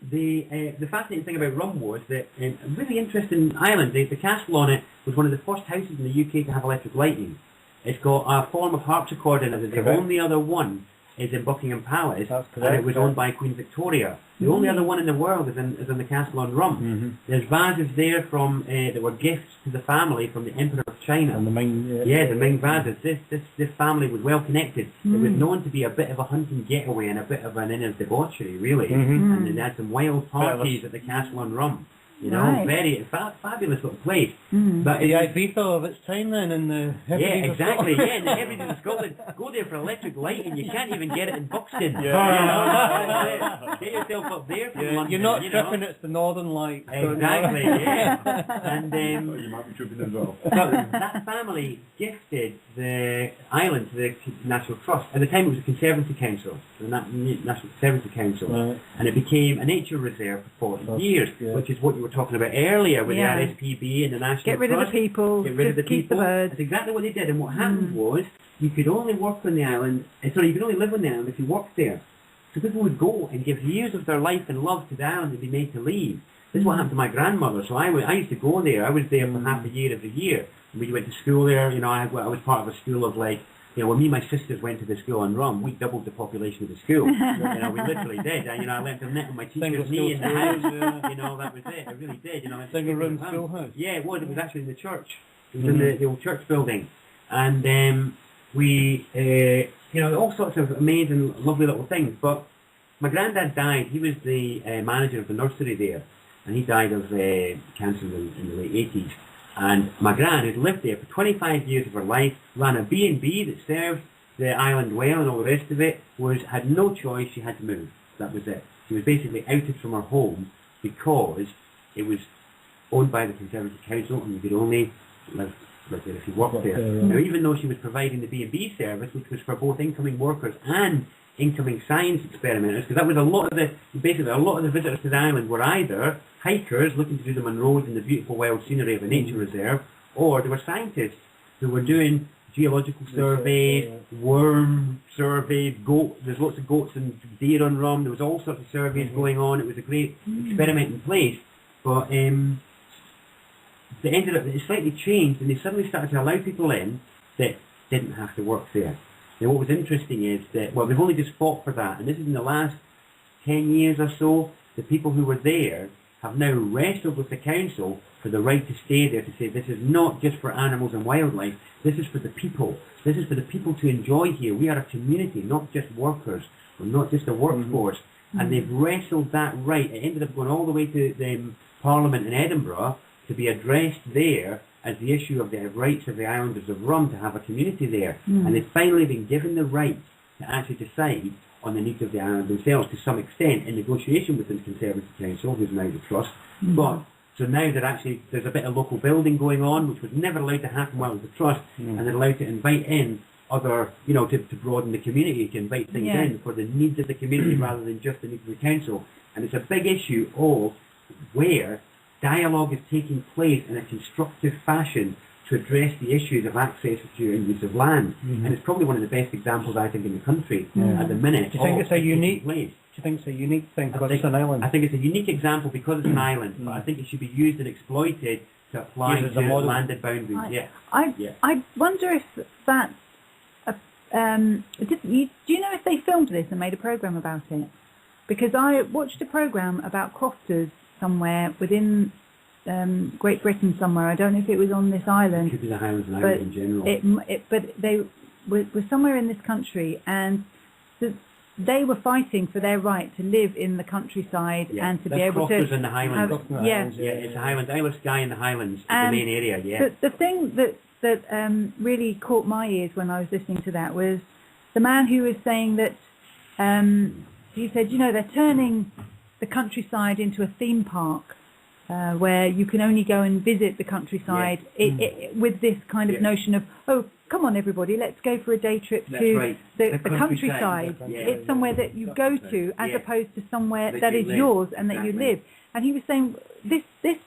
the fascinating thing about Rum was that a really interesting island, the castle on it was one of the first houses in the UK to have electric lighting. It's got a form of harpsichord in it, it's the only other one is in Buckingham Palace, That's and correct, it was owned by Queen Victoria. The only other one in the world is in the castle on Rum. There's vases there from that were gifts to the family from the Emperor of China. And the Ming, the Ming vases. This family was well connected. It was known to be a bit of a hunting getaway and a bit of an inner debauchery, really. And they had some wild parties at the castle on Rum. You know, very fabulous little place. But the Ibiza of its time then, in the Hebrides exactly. In the Hebrides of Scotland, go there for electric light, and you can't even get it in Buxton. Get yourself up there from London. You're not tripping; it's the Northern Lights. Exactly. And you might be tripping as well. that family gifted the island to the National Trust. At the time, it was a Conservancy Council, the National Conservancy Council, and it became a nature reserve for 40 years, which is what you were talking about earlier with the RSPB and the National Trust. Get rid of the people. Get rid of the keep people. The birds. That's exactly what they did. And what happened was, you could only work on the island. You could only live on the island if you worked there. So people would go and give years of their life and love to the island and be made to leave. This is what happened to my grandmother. So I used to go there. I was there for half a year every year. We went to school there. You know, I was part of a school of like. You know, when me and my sisters went to the school on Rum, we doubled the population of the school. You know, we literally did. You know, I left a net on my teacher's knee in the house. You know, that was it. I really did. You know, single room schoolhouse. Yeah, it was. It was actually in the church. It was in the old church building, and we, you know, all sorts of amazing, lovely little things. But my granddad died. He was the manager of the nursery there, and he died of cancer in the late 80s. And my gran, who'd lived there for 25 years of her life, ran a B&B that served the island well and all the rest of it, had no choice, she had to move. That was it. She was basically outed from her home because it was owned by the Conservancy Council and you could only live there if you worked there. Now, even though she was providing the B&B service, which was for both incoming workers and incoming science experimenters, because that was a lot of the visitors to the island were either hikers looking to do the Munros and the beautiful wild scenery of a nature reserve, or they were scientists who were doing geological surveys, worm surveys, there's lots of goats and deer on Rum, there was all sorts of surveys going on. It was a great experimenting place, but they ended up, it slightly changed and they suddenly started to allow people in that didn't have to work there. Now what was interesting is that, well, they've only just fought for that, and this is in the last 10 years or so, the people who were there have now wrestled with the council for the right to stay there, to say this is not just for animals and wildlife, this is for the people. This is for the people to enjoy here. We are a community, not just workers. We're not just a workforce. And they've wrestled that right. It ended up going all the way to the Parliament in Edinburgh to be addressed there as the issue of the rights of the islanders of Rum to have a community there. And they've finally been given the right to actually decide on the needs of the island themselves to some extent in negotiation with the Conservancy Council, who's now the Trust. But so now there's a bit of local building going on, which was never allowed to happen while it was the Trust, and they're allowed to invite in other, you know, to broaden the community, to invite things in for the needs of the community rather than just the needs of the council. And it's a big issue of where dialogue is taking place in a constructive fashion to address the issues of access to and use of land. And it's probably one of the best examples, I think, in the country at the minute. Do you think it's a unique place? Do you think it's a unique thing because it's an island? I think it's a unique example because it's an island, but I think it should be used and exploited to apply to landed boundaries. I wonder if that's do you know if they filmed this and made a programme about it? Because I watched a programme about crofters somewhere within Great Britain somewhere. I don't know if it was on this island. It could be the Highlands and Islands in general. But they were somewhere in this country, and they were fighting for their right to live in the countryside and to be able to. Crofters in the Highlands. It's the Highlands. Isle of Skye in the Highlands is the main area. The thing that really caught my ears when I was listening to that was the man who was saying that he said, you know, they're turning the countryside into a theme park where you can only go and visit the countryside with this kind of notion of, oh, come on everybody, let's go for a day trip to the countryside. It's somewhere that you go to as opposed to somewhere that is yours and that you live. And he was saying, this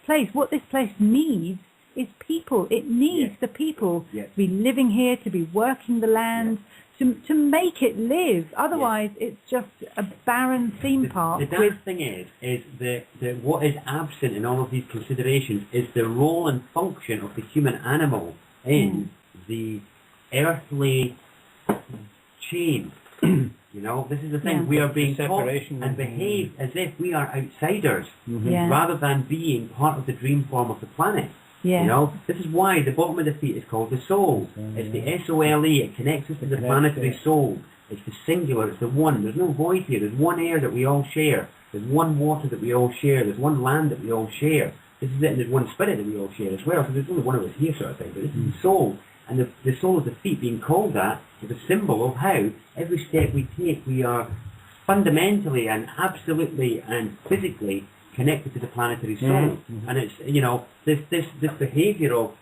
place, what this place needs is people. It needs the people to be living here, to be working the land, to make it live. Otherwise, it's just a barren theme park. The damn thing is that what is absent in all of these considerations is the role and function of the human animal in the earthly chain. You know, this is the thing. Yeah. We are being taught Separation. and behave as if we are outsiders, Yeah. rather than being part of the dream form of the planet. Yeah. You know, this is why the bottom of the feet is called the soul. It's the S-O-L-E. It connects us to the planetary soul. It's the singular. It's the one. There's no void here. There's one air that we all share. There's one water that we all share. There's one land that we all share. This is it. And there's one spirit that we all share as well. So there's only one of us here, sort of thing. But this is the soul. And the sole of the feet being called that is a symbol of how every step we take, we are fundamentally and absolutely and physically connected to the planetary soul. And it's, you know, this behaviour of,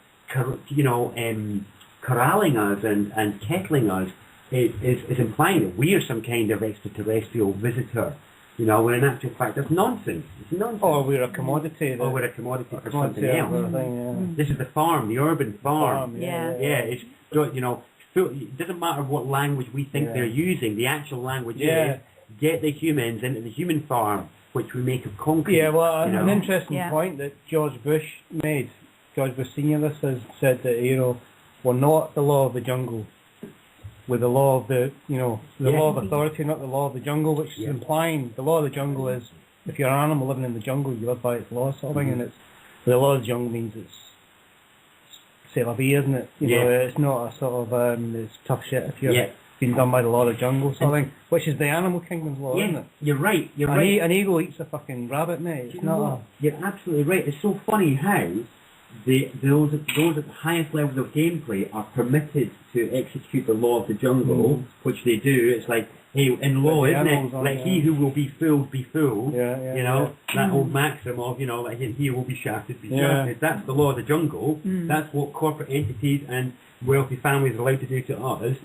corralling us and kettling us is implying that we are some kind of extraterrestrial visitor. You know, when in actual fact that's nonsense. It's nonsense. Or we're a commodity. Or we're a commodity for something else. This is the farm, the urban farm. Yeah. It's, you know, it doesn't matter what language we think they're using. The actual language is get the humans into the human farm, which we make of concrete. Yeah, well, you know? an interesting point that George Bush made. George Bush Senior has said that, you know, we're not the law of the jungle. We're the law of the, you know, the law of authority, not the law of the jungle, which is implying the law of the jungle is if you're an animal living in the jungle, you live by its law, sort of thing, and it's the law of the jungle means it's c'est la vie, isn't it? You know, it's not a sort of it's tough shit if you're being done by the law of the jungle, sort of thing, which is the animal kingdom's law, isn't it? You're right. You're right. An eagle eats a fucking rabbit, mate. It's not. You're absolutely right. It's so funny how those at the highest levels of gameplay are permitted to execute the law of the jungle, which they do. It's like, hey, in law, isn't it? Like, he who will be fooled, be fooled. You know, that old maxim of, you know, like, he who will be shafted, be shafted. That's the law of the jungle. That's what corporate entities and wealthy families are allowed to do to us.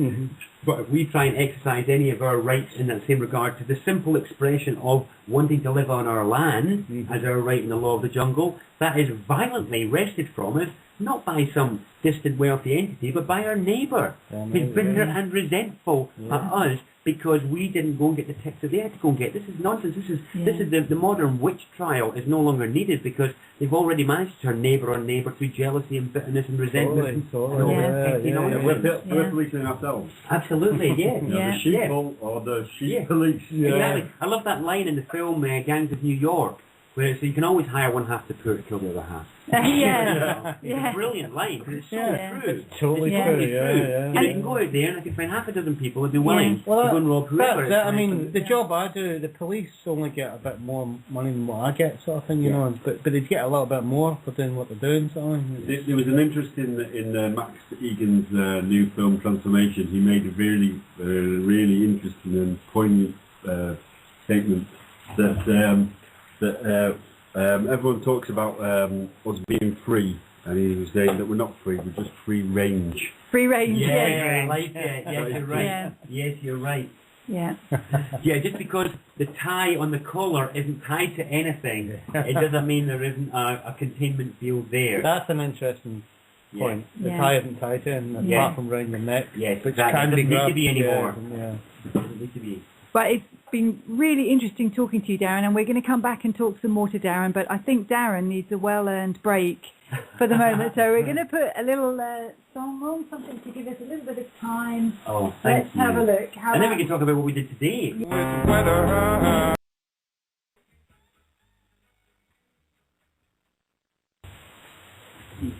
But if we try and exercise any of our rights in that same regard to the simple expression of wanting to live on our land as our right in the law of the jungle, that is violently wrested from us, not by some distant wealthy entity, but by our neighbour, who's bitter and resentful at us because we didn't go and get the tips that they had to go and get. This is nonsense. This is the modern witch trial is no longer needed because they've already managed to turn neighbour on neighbour through jealousy and bitterness and resentment. We're policing ourselves. Absolutely, The sheep or the sheep police. Exactly. I love that line in the film Gangs of New York, where so you can always hire one half the poor to kill the other half. It's a brilliant line, because it's so true. It's totally true. You know, you can go out there and I can find half a dozen people who'd be willing to go and rob whoever. I mean, the job I do, the police only get a bit more money than what I get, sort of thing, you know, but they get a little bit more for doing what they're doing, sort of thing. There was an interest in Max Egan's new film Transformation. He made a really interesting and poignant statement that everyone talks about us being free, and he was saying that we're not free, we're just free range. Free range, I like it. Yes, you're right. Yes, you're right. Just because the tie on the collar isn't tied to anything, it doesn't mean there isn't a containment field there. That's an interesting point. The tie isn't tied to anything, apart from around your neck. Yes, which exactly. can It be doesn't need to be grabbed, anymore. It doesn't need to be. But it's been really interesting talking to you, Darren, and we're going to come back and talk some more to Darren, but I think Darren needs a well-earned break for the moment, so we're going to put a little song on, something to give us a little bit of time. Oh, thank you. Let's have a look. And then we can talk about what we did today.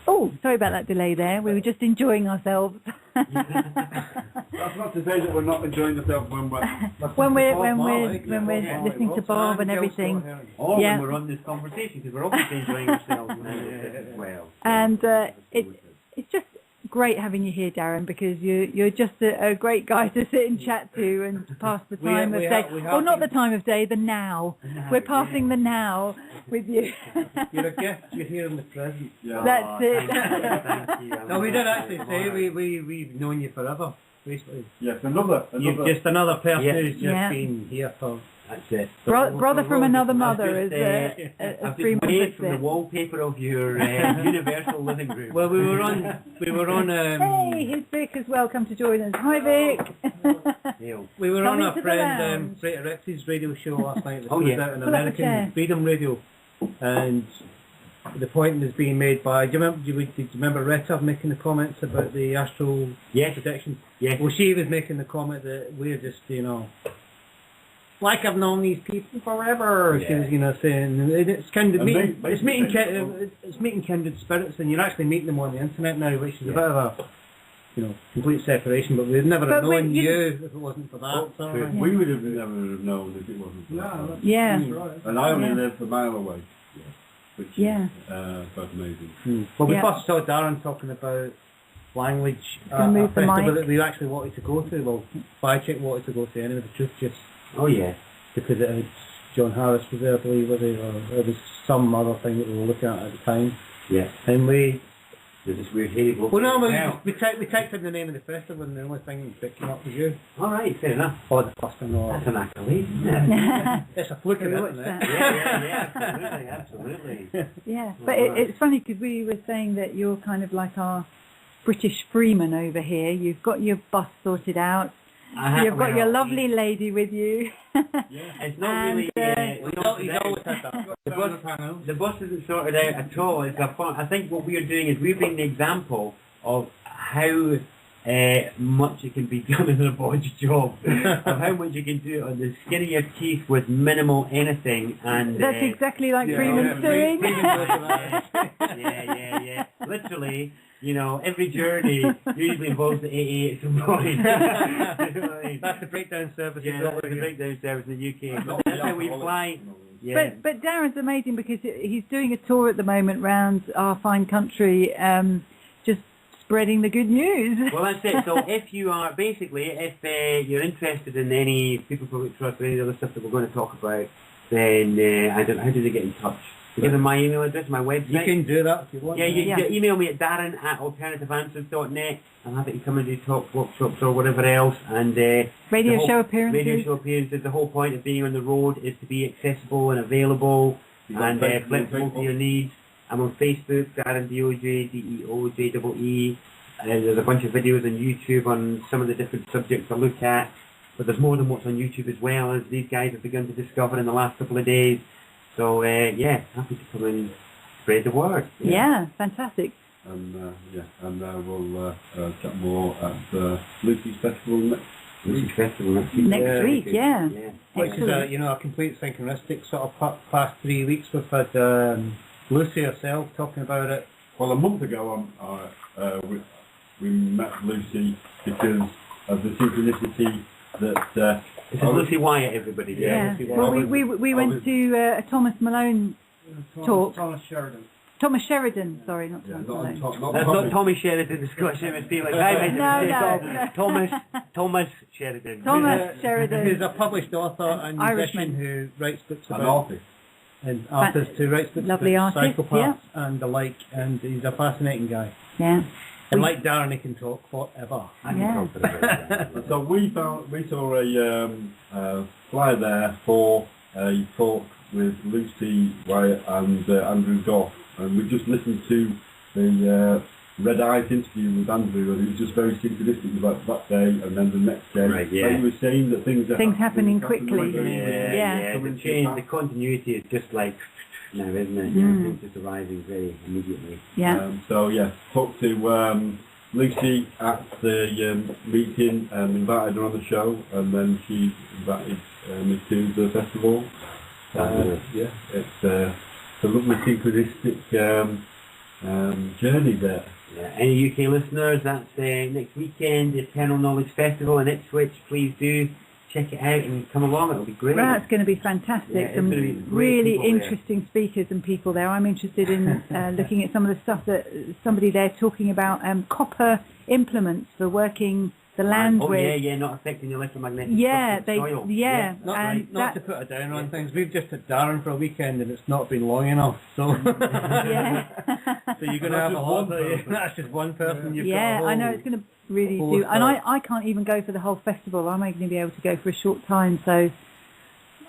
Oh, sorry about that delay there. We were just enjoying ourselves. That's not to say that we're not enjoying ourselves when we're listening to Bob and everything. Or when we're on this conversation, because we're obviously enjoying ourselves as well. And it's just great having you here, Darren, because you're just a great guy to sit and chat to and pass the time of day. Well, not the time of day, the now. We're passing the now with you. You're a gift. You're here in the present. That's it. Thank you. No, we did actually say we've known you forever, basically. Yes, another. You're just another person who's just been here for. That's it. Brother from another mother is a 3 months made from the wallpaper of your universal living room. Well, we were on. Hey, here's Vic as well. Come to join us. Hi, Vic. We were on our friend Frater X's radio show last night. It was out in American Freedom Radio, and the point that's being made by, did you remember Retta making the comments about the astral projection? Yes. Well, she was making the comment that we're just, like I've known these people forever. She was, saying it's kind of it's meeting kindred spirits, and you're actually meeting them on the internet now, which is a bit of a complete separation. But we'd never have known you if it wasn't for that. We would have never have known if it wasn't for that. Yeah. Right. And I only live a mile away. Which is quite amazing. Well, we first saw Darren talking about language a festival that we actually wanted to go to. Well, Bycheck wanted to go to anyway. The truth just because it had John Harris was there, I believe, was he? Or there was some other thing that we were looking at the time. Yeah. And there's this weird hate. Well, no, we typed in the name of the festival, and the only thing that came up was you. All right, fair enough. Or the first thing. That's an accolade, isn't it? It's a fluke, isn't it? Yeah, absolutely. Yeah, but it's funny because we were saying that you're kind of like our British Freeman over here. You've got your bus sorted out. You've got your lovely lady with you. It's not really. He's always had that. The bus isn't sorted out at all. It's a fun. I think what we are doing is we're bringing the example of how much it can be done in a bodge job, of how much you can do it on the skin of your teeth with minimal anything, and that's exactly like Freeman's doing. Yeah. Literally. Every journey usually involves the AA at some point. That's the breakdown service. Yeah, that's the breakdown service in the UK. That's how we fly. Yeah. But Darren's amazing because he's doing a tour at the moment round our fine country, just spreading the good news. Well, that's it. So if you are, if you're interested in any People Public Trust or any other stuff that we're going to talk about, then I don't know, how do they get in touch? Give them my email address, my website. You can do that if you want. Yeah, you email me at darren@alternativeanswers.net. I'm happy to come and do talks, workshops or whatever else. And radio show appearances. The whole point of being on the road is to be accessible and available and flexible to your needs. I'm on Facebook, Darren Deojee, Deojee. There's a bunch of videos on YouTube on some of the different subjects I look at. But there's more than what's on YouTube as well, as these guys have begun to discover in the last couple of days. So, happy to come and spread the word. Yeah, fantastic. And we'll chat more at Lucy's Festival next week. Next week, yeah. Which is a complete synchronistic sort of past 3 weeks. We've had Lucy herself talking about it. Well, a month ago, we met Lucy because of the synchronicity that... This is Lucy Wyatt, everybody. Yeah. Well, we went to a Thomas Malone talk. Thomas Sheridan, sorry, not Thomas Malone. That's not Tommy Sheridan, the Scottish MSP. No. Thomas Sheridan. Thomas Sheridan. Who's a published author and musician who writes books about... An artist. An artist who writes books about psychopaths and the like, and he's a fascinating guy. Yeah. And like Darren, he can talk forever. I can talk forever. So we saw a flyer there for a talk with Lucy Wyatt and Andrew Goff, and we just listened to the Red Eyes interview with Andrew, and it was just very synchronistic about that day and then the next day. Right, yeah. He was saying that things happening quickly. Yeah. The change, the continuity is just like now, isn't it? Yeah, it's just arriving very immediately. Yeah. Talked to Lucy at the meeting and invited her on the show, and then she invited me to the festival. It's a lovely synchronistic journey there. Yeah. Any UK listeners, that's next weekend, the Eternal Knowledge Festival in Ipswich. Please do check it out and come along. It'll be great. Well, it's going to be fantastic. Some really interesting speakers and people there. I'm interested in looking at some of the stuff that somebody there talking about copper implements for working the land with. Not affecting the electromagnetic soil. Not to put a down on things. We've just had Darren for a weekend and it's not been long enough. So so you're going to have a lot of... That's just one person. You've got I know it's going to really do. And I can't even go for the whole festival. I'm only going to be able to go for a short time. So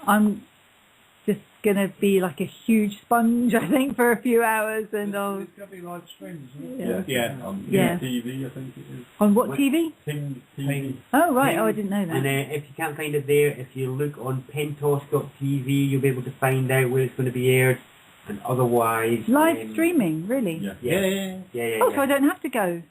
I'm just going to be like a huge sponge, I think, for a few hours. And it's going to be live streams, isn't it? Yeah. On TV, I think it is. On what TV? TV. Oh, right. Oh, I didn't know that. And if you can't find it there, if you look on pentos.tv, you'll be able to find out where it's going to be aired. and otherwise... Live streaming, really? Yeah. Oh, so I don't have to go.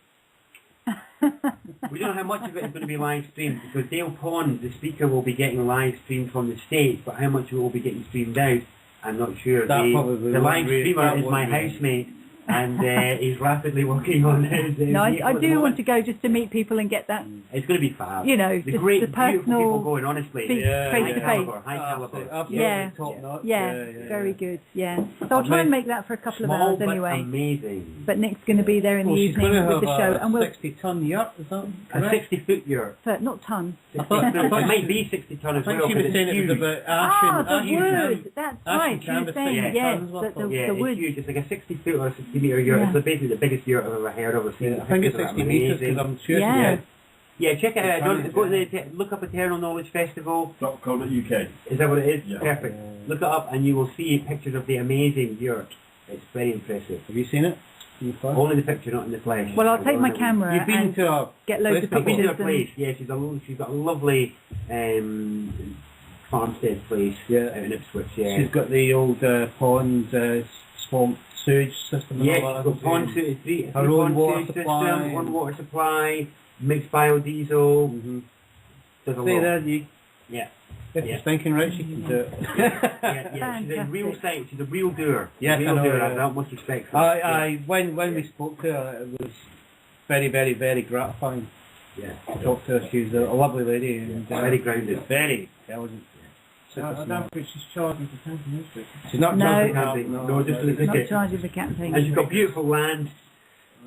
We don't know how much of it is going to be live streamed, because Dale Pond, the speaker, will be getting live streamed from the States, but how much it will be getting streamed out, I'm not sure. The live streamer is my housemate, and he's rapidly working on his... No, I do want to go just to meet people and get that... It's going to be fab. You know, the just great, the personal... beautiful people going, honestly. Face to face. High caliber. Yeah. Top notch. Yeah, very good. Yeah. So I'll try and make that for a couple of hours anyway. Amazing. But Nick's going to be there in the evening with the show, and we'll 60-ton yurt, is that a 60-foot yurt. not ton. It might be 60 ton as well. I think she was saying it was about ashen. The wood. That's right. She was saying the wood. It's huge. It's like a 60-foot or 60-metre yurt. It's basically the biggest yurt I've ever heard of. I think it's 60 metres because I'm sure. Yeah, check it out. Go to look up Eternal Knowledge Festival. .co.uk. Is that what it is? Yeah. Perfect. Look it up and you will see pictures of the amazing yurt. It's very impressive. Have you seen it? Only the picture, not in the flesh. Well, I'll take my camera. You've been to a get loads of I've been pictures. to her place. Yeah, she's got a lovely farmstead place out in Ipswich. Yeah. She's got the old pond swamp sewage system. Yeah, and all she's that. got pond sewage, her own water system, supply, one water supply, mixed biodiesel. There's a lot. there, you. Yeah. If you're thinking right, she can do it. Yeah. She's a real sight. She's a real doer. Yes, real I know. Doer. I have that much respect for her. When we spoke to her, it was very, very, very gratifying. Yeah. To talk to her. She's a lovely lady and very grounded. Very intelligent. I don't think she's charging for camping, is she? She's not charging for camping. No, just for the Not ticket. charging for camping. And she's got beautiful land.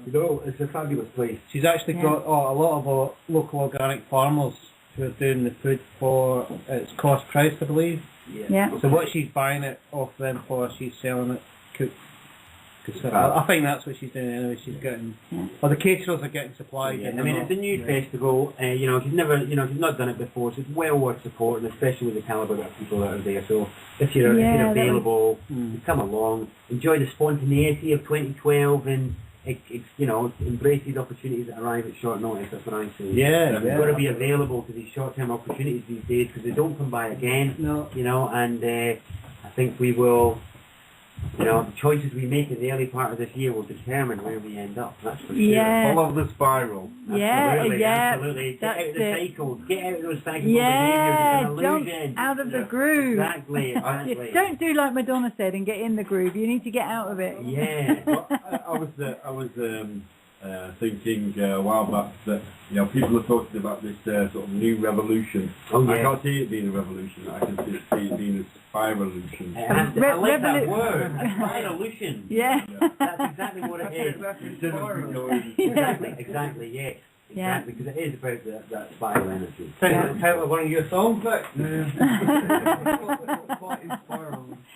You know, it's a fabulous place. She's actually got a lot of local organic farmers who are doing the food for its cost price, I believe. Yeah. So what she's buying it off them for, she's selling it cooked. I think that's what she's doing anyway. She's getting, or the caterers are getting supplied. Yeah. I mean, it's a new festival. You know, she's not done it before, so it's well worth supporting, especially with the calibre of people that are there. So if you're available, come along, enjoy the spontaneity of 2012, and embrace these opportunities that arrive at short notice. That's what I say. You've got to be available to these short-term opportunities these days, because they don't come by again. No. You know, and I think we will. You know, the choices we make in the early part of this year will determine where we end up. That's for sure. Yeah. Follow the spiral. Absolutely. Get out of the cycles. Get out of those cycles. Jump out of the groove. Exactly. Don't do like Madonna said and get in the groove. You need to get out of it. Yeah. Well, I was thinking a while back that people are talking about this sort of new revolution. Oh, yeah. I can't see it being a revolution. I can see it being a spy-revolution. I like that word. Spy-revolution. Yeah. That's exactly what it is. Exactly. Yeah. Exactly, because it is about that spiral energy. Title of one of your songs, Vic?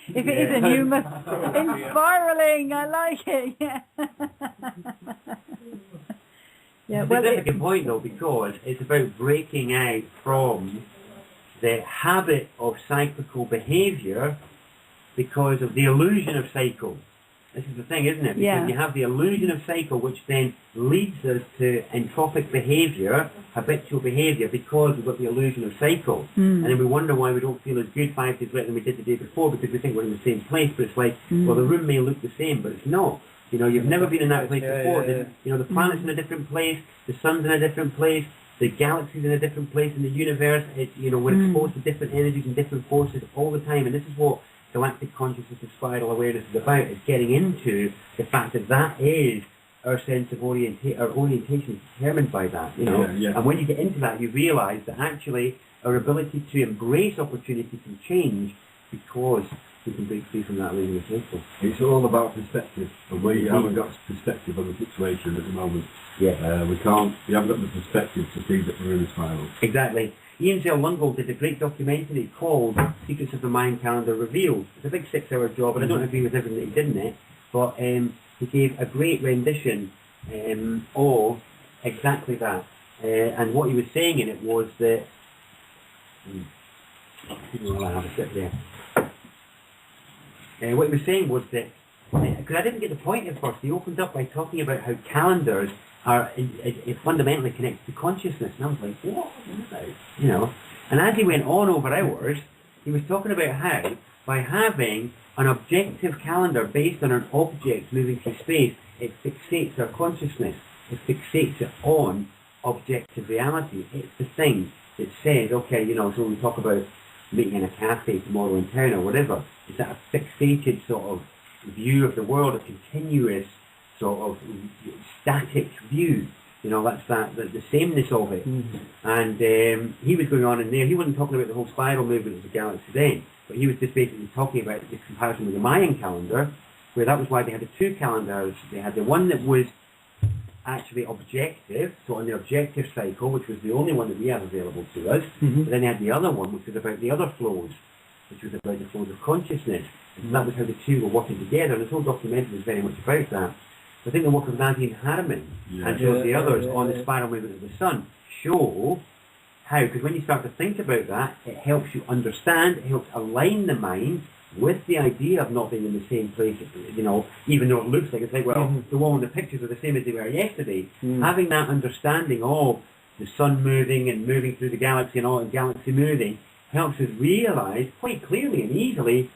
If it isn't, you must spiraling. I like it. Yeah. It's a significant point though, because it's about breaking out from the habit of cyclical behaviour because of the illusion of cycle. This is the thing, isn't it? Because you have the illusion of cycle, which then leads us to entropic behaviour, habitual behaviour, because we've got the illusion of cycle. And then we wonder why we don't feel as good 5 days later than we did the day before, because we think we're in the same place. But it's like, well, the room may look the same, but it's not. You know, you've never been in that place before. You know, the planet's in a different place, the sun's in a different place, the galaxy's in a different place in the universe. We're exposed to different energies and different forces all the time, and this is what galactic consciousness and spiral awareness is about. Is getting into the fact that is our sense of our orientation is determined by that. You know, and when you get into that, you realise that actually our ability to embrace opportunity can change because we can break free from that illusion of cycle. It's all about perspective, and we haven't got perspective on the situation at the moment. We haven't got the perspective to see that we're in a spiral. Exactly. Ian Zell-Lungold did a great documentary called Secrets of the Mind Calendar Revealed. It's a big 6-hour job, and I don't agree with everything that he did in it, but he gave a great rendition of exactly that. And what he was saying in it was that... I'll have a sip there. What he was saying was that, because I didn't get the point at first, he opened up by talking about how calendars are fundamentally connected to consciousness, and I was like, what? You know, and as he went on over hours, he was talking about how by having an objective calendar based on an object moving through space, it fixates our consciousness. It fixates it on objective reality. It's the thing that says, okay, you know, so we talk about meeting in a cafe tomorrow in town or whatever. Is that a fixated sort of view of the world, a continuous sort of static view? You know, that's the sameness of it. And he was going on in there. He wasn't talking about the whole spiral movement of the galaxy then, but he was just basically talking about the comparison with the Mayan calendar, where that was why they had the two calendars. They had the one that was actually objective, so on the objective cycle, which was the only one that we have available to us. But then they had the other one, which was about the other flows, which was about the flows of consciousness. And that was how the two were working together. And this whole documentary was very much about that. I think the work of Nadine Harriman and some of the others on the spiral movement of the sun show how, because when you start to think about that, it helps you understand, it helps align the mind with the idea of not being in the same place, you know, even though it looks like it's like, well, the wall and the pictures are the same as they were yesterday. Having that understanding of the sun moving and moving through the galaxy and all, and galaxy moving, helps us realise quite clearly and easily,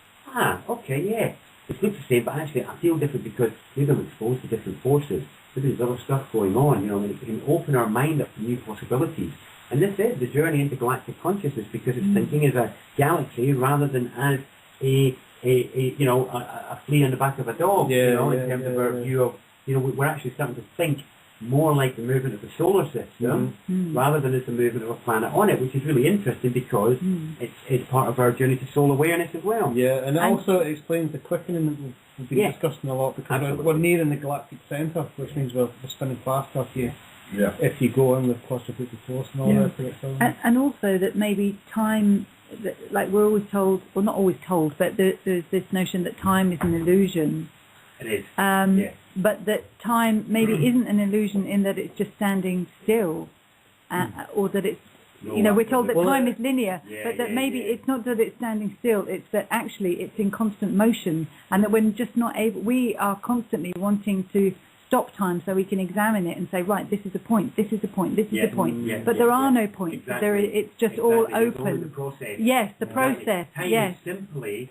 okay, yeah, it looks the same, but actually I feel different because maybe I'm exposed to different forces. Maybe there's other stuff going on, you know, and it can open our mind up to new possibilities. And this is the journey into galactic consciousness, because it's thinking as a galaxy rather than as a flea on the back of a dog, in terms of our view of, you know, we're actually starting to think more like the movement of the solar system rather than as the movement of a planet on it, which is really interesting because it's part of our journey to soul awareness as well. Yeah, and also it explains the quickening that we've been discussing a lot, because we're near in the galactic centre, which means we're spinning faster if you go in with claustrophobic force and all that. And also that maybe time, like we're always told, well not always told, but there's this notion that time is an illusion. It is. But that time maybe isn't an illusion in that it's just standing still, or that it's, you know, we're told that time is linear, but that maybe it's not that it's standing still, it's that actually it's in constant motion, and that we're just not able, we are constantly wanting to stop time so we can examine it and say, right, this is a point, this is a point, this is a point. But there are no points. There is, it's just all open. The process. Yes, the process. Time is simply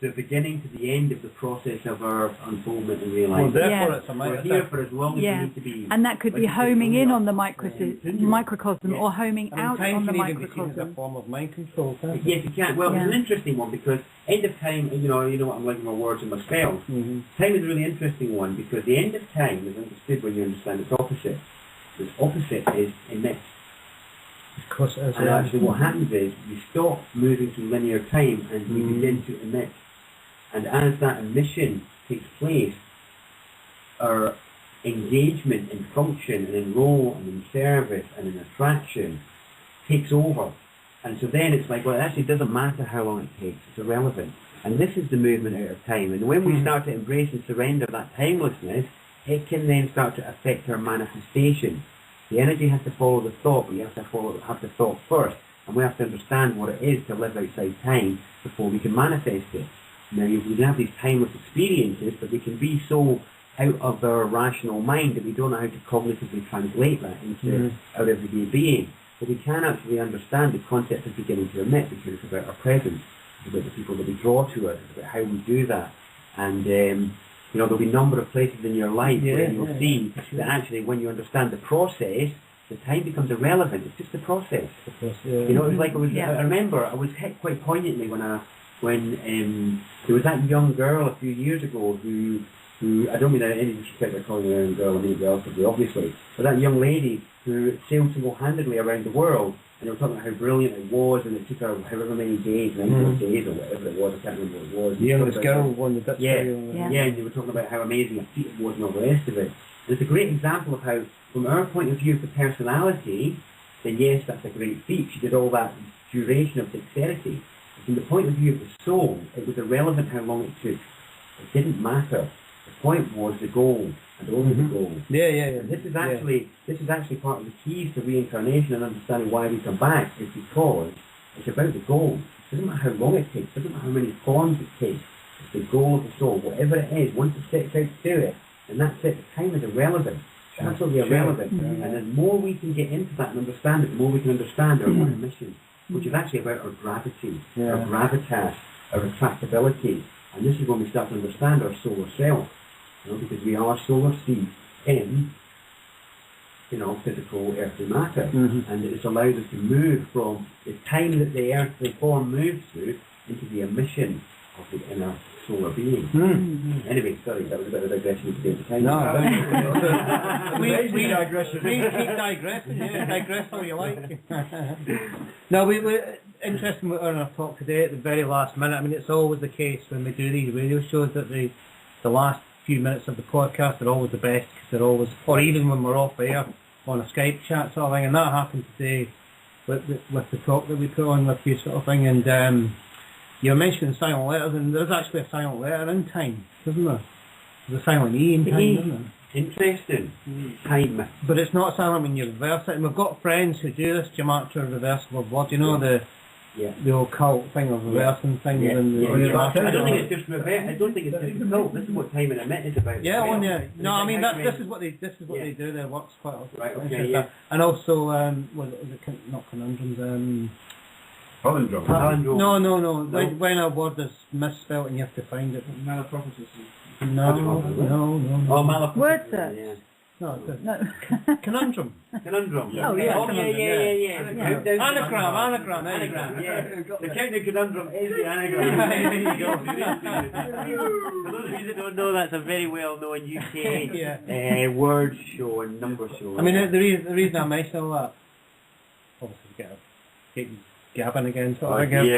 the beginning to the end of the process of our unfoldment and realization. Well, therefore it's a we're here for as long as we need to be. And that could be homing in on the microcosm or homing out on the microcosm. Time can even be seen as a form of mind control, can't it? Yes, it can. Well, it's an interesting one, because end of time, you know what I'm like with my words and my spells. Time is a really interesting one, because the end of time is understood when you understand its opposite. Its opposite is emit. Of course it is. And actually what happens is we stop moving through linear time and we begin to emit. And as that emission takes place, our engagement in function and in role and in service and in attraction takes over. And so then it's like, well, it actually doesn't matter how long it takes, it's irrelevant. And this is the movement out of time. And when we start to embrace and surrender that timelessness, it can then start to affect our manifestation. The energy has to follow the thought, but you have to have the thought first. And we have to understand what it is to live outside time before we can manifest it. Now, we can have these timeless experiences, but they can be so out of our rational mind that we don't know how to cognitively translate that into our everyday being. But we can actually understand the concept of beginning to emit, because it's about our presence, it's about the people that we draw to us, it's about how we do that. And you know, there'll be a number of places in your life where you'll see that actually when you understand the process, the time becomes irrelevant. It's just the process. You know, it's like I remember I was hit quite poignantly when there was that young girl a few years ago who I don't mean that in any disrespect by calling her a young girl or anybody else, obviously, but that young lady who sailed single-handedly around the world, and they were talking about how brilliant it was, and it took her however many days, 94 days or whatever it was, I can't remember what it was. The youngest girl won the Dutch and they were talking about how amazing a feat it was and all the rest of it. And it's a great example of how, from our point of view of the personality, then yes, that's a great feat. She did all that duration of dexterity. But from the point of view of the soul, it was irrelevant how long it took. It didn't matter. The point was the goal, and only the goal. And this is actually part of the keys to reincarnation and understanding why we come back, is because it's about the goal. It doesn't matter how long it takes, it doesn't matter how many forms it takes. It's the goal of the soul, whatever it is. Once it sets out to do it, and that's it. The time is irrelevant. It's absolutely irrelevant. And the more we can get into that and understand it, the more we can understand our one mission, which is actually about our gravity, our gravitas, our attractability. And this is when we start to understand our solar self, because we are solar seeds in, physical earthly matter. And it's allowed us to move from the time that the earthly form moves through into the emission of the inner solar being. Anyway, sorry, that was a bit of a digression to the time. No, we digressing. We keep digressing, digress all you like. No, we're interested in our talk today at the very last minute. I mean, it's always the case when we do these radio shows that the last few minutes of the podcast are always the best, because they're always, or even when we're off air on a Skype chat sort of thing, and that happened today with the talk that we put on with you sort of thing. And you mentioned silent letters, and there's actually a silent letter in time, isn't there? There's a silent E in time, isn't there? Interesting. Time. But it's not silent when you reverse it, and we've got friends who do this gematria reversible blood, the occult thing of reversing things. And I don't think it's just reverse. I don't think it's just occult. This is what time and emit is about. No, I mean this is what they do. Their work's quite right. Okay. And also, was it not conundrums? Palindrome. No. When a word is misspelled and you have to find it. Malaproposis. No. Oh, malaproposis. Word search. Yeah. No. Conundrum. Conundrum. Oh, yeah. Anagram. Yeah. The county conundrum is the anagram. There you go. For those of you that don't know, that's a very well-known UK word show and number show. I mean, the reason I mention all that, obviously, get gabbing again, sort of thing.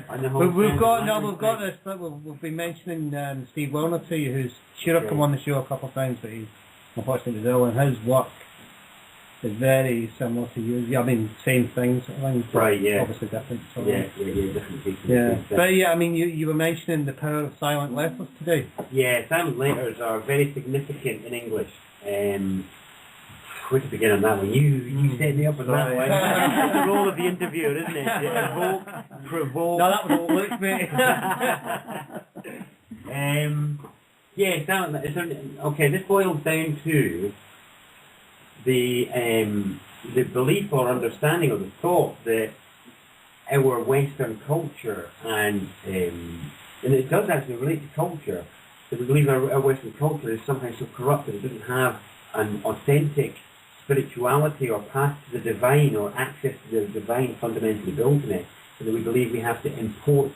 But we've got this. We've been mentioning Steve Werner to you, who's should have come on the show a couple of times, but he's unfortunately ill, and his work is very similar to yours. I mean, same things, sort of thing, but obviously different. Different pieces. Yeah, but I mean, you were mentioning the power of silent letters today. Yeah, silent letters are very significant in English. Where to begin on that one? You set me up with that one. That's the role of the interviewer, isn't it? To evoke, provoke. No, that was all Luke, mate. Silent letters. Okay, this boils down to the belief or understanding or the thought that our Western culture and it does actually relate to culture, that we believe our Western culture is somehow so corrupt that it doesn't have an authentic spirituality or path to the divine or access to the divine fundamentally built in it, so that we believe we have to import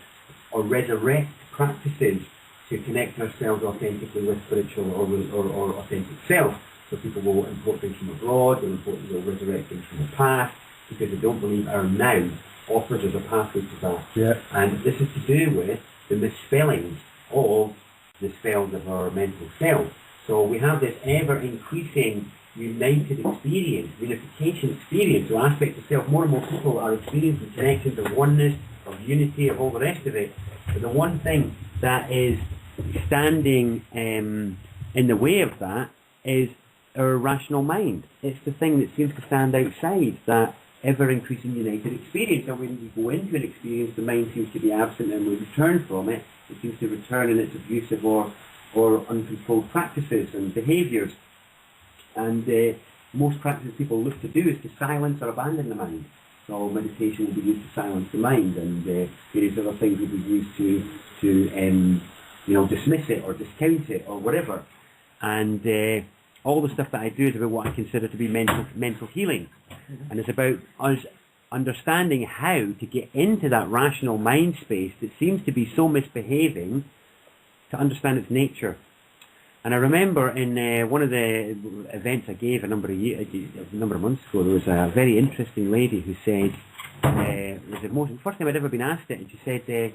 or resurrect practices to connect ourselves authentically with spiritual or authentic self. So people will import things from abroad, they'll resurrect things from the past, because they don't believe our now offers us a pathway to that. Yeah. And this is to do with the misspellings of the spells of our mental self. So we have this ever-increasing united experience, unification experience, so aspects of self. More and more people are experiencing connections of oneness, of unity, of all the rest of it. But the one thing that is standing in the way of that is our rational mind. It's the thing that seems to stand outside that ever-increasing united experience. So when we go into an experience, the mind seems to be absent, and we return from it, it seems to return in its abusive or uncontrolled practices and behaviours. And most practices people look to do is to silence or abandon the mind. So meditation will be used to silence the mind, and various other things will be used to dismiss it or discount it or whatever. And all the stuff that I do is about what I consider to be mental healing. And it's about us understanding how to get into that rational mind space that seems to be so misbehaving, to understand its nature. And I remember in one of the events I gave a number of months ago, there was a very interesting lady who said, it was the first time I'd ever been asked it, and she said,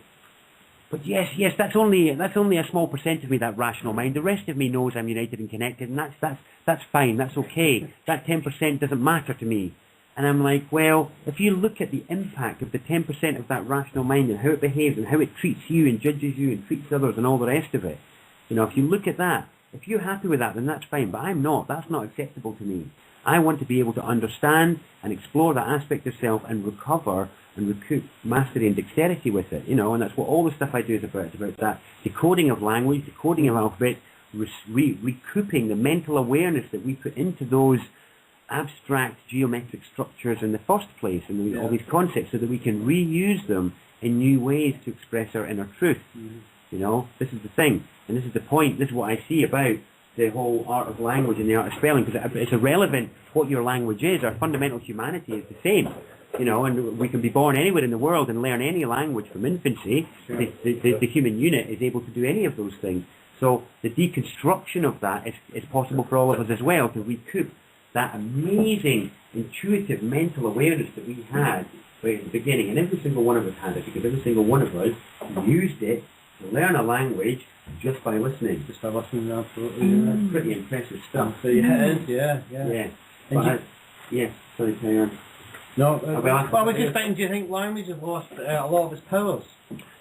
but yes, that's only a small percent of me, that rational mind. The rest of me knows I'm united and connected, and that's fine, that's okay. That 10% doesn't matter to me. And I'm like, well, if you look at the impact of the 10% of that rational mind and how it behaves and how it treats you and judges you and treats others and all the rest of it, if you look at that, if you're happy with that, then that's fine, but I'm not. That's not acceptable to me. I want to be able to understand and explore that aspect of self and recover and recoup mastery and dexterity with it, and that's what all the stuff I do is about. It's about that decoding of language, decoding of alphabet, recouping the mental awareness that we put into those abstract geometric structures in the first place, and all these concepts, so that we can reuse them in new ways to express our inner truth. You know, this is the thing, and this is the point. This is what I see about the whole art of language and the art of spelling, because it's irrelevant what your language is. Our fundamental humanity is the same. You know, and we can be born anywhere in the world and learn any language from infancy. Sure. The human unit is able to do any of those things. So the deconstruction of that is possible for all of us as well, to recoup that amazing, intuitive mental awareness that we had right at the beginning. And every single one of us had it, because every single one of us used it to learn a language just by listening. Just by listening, absolutely. That's pretty impressive stuff. So yeah, it is, yeah. Yeah. Sorry, carry on. No, I was just thinking, do you think language has lost a lot of its powers?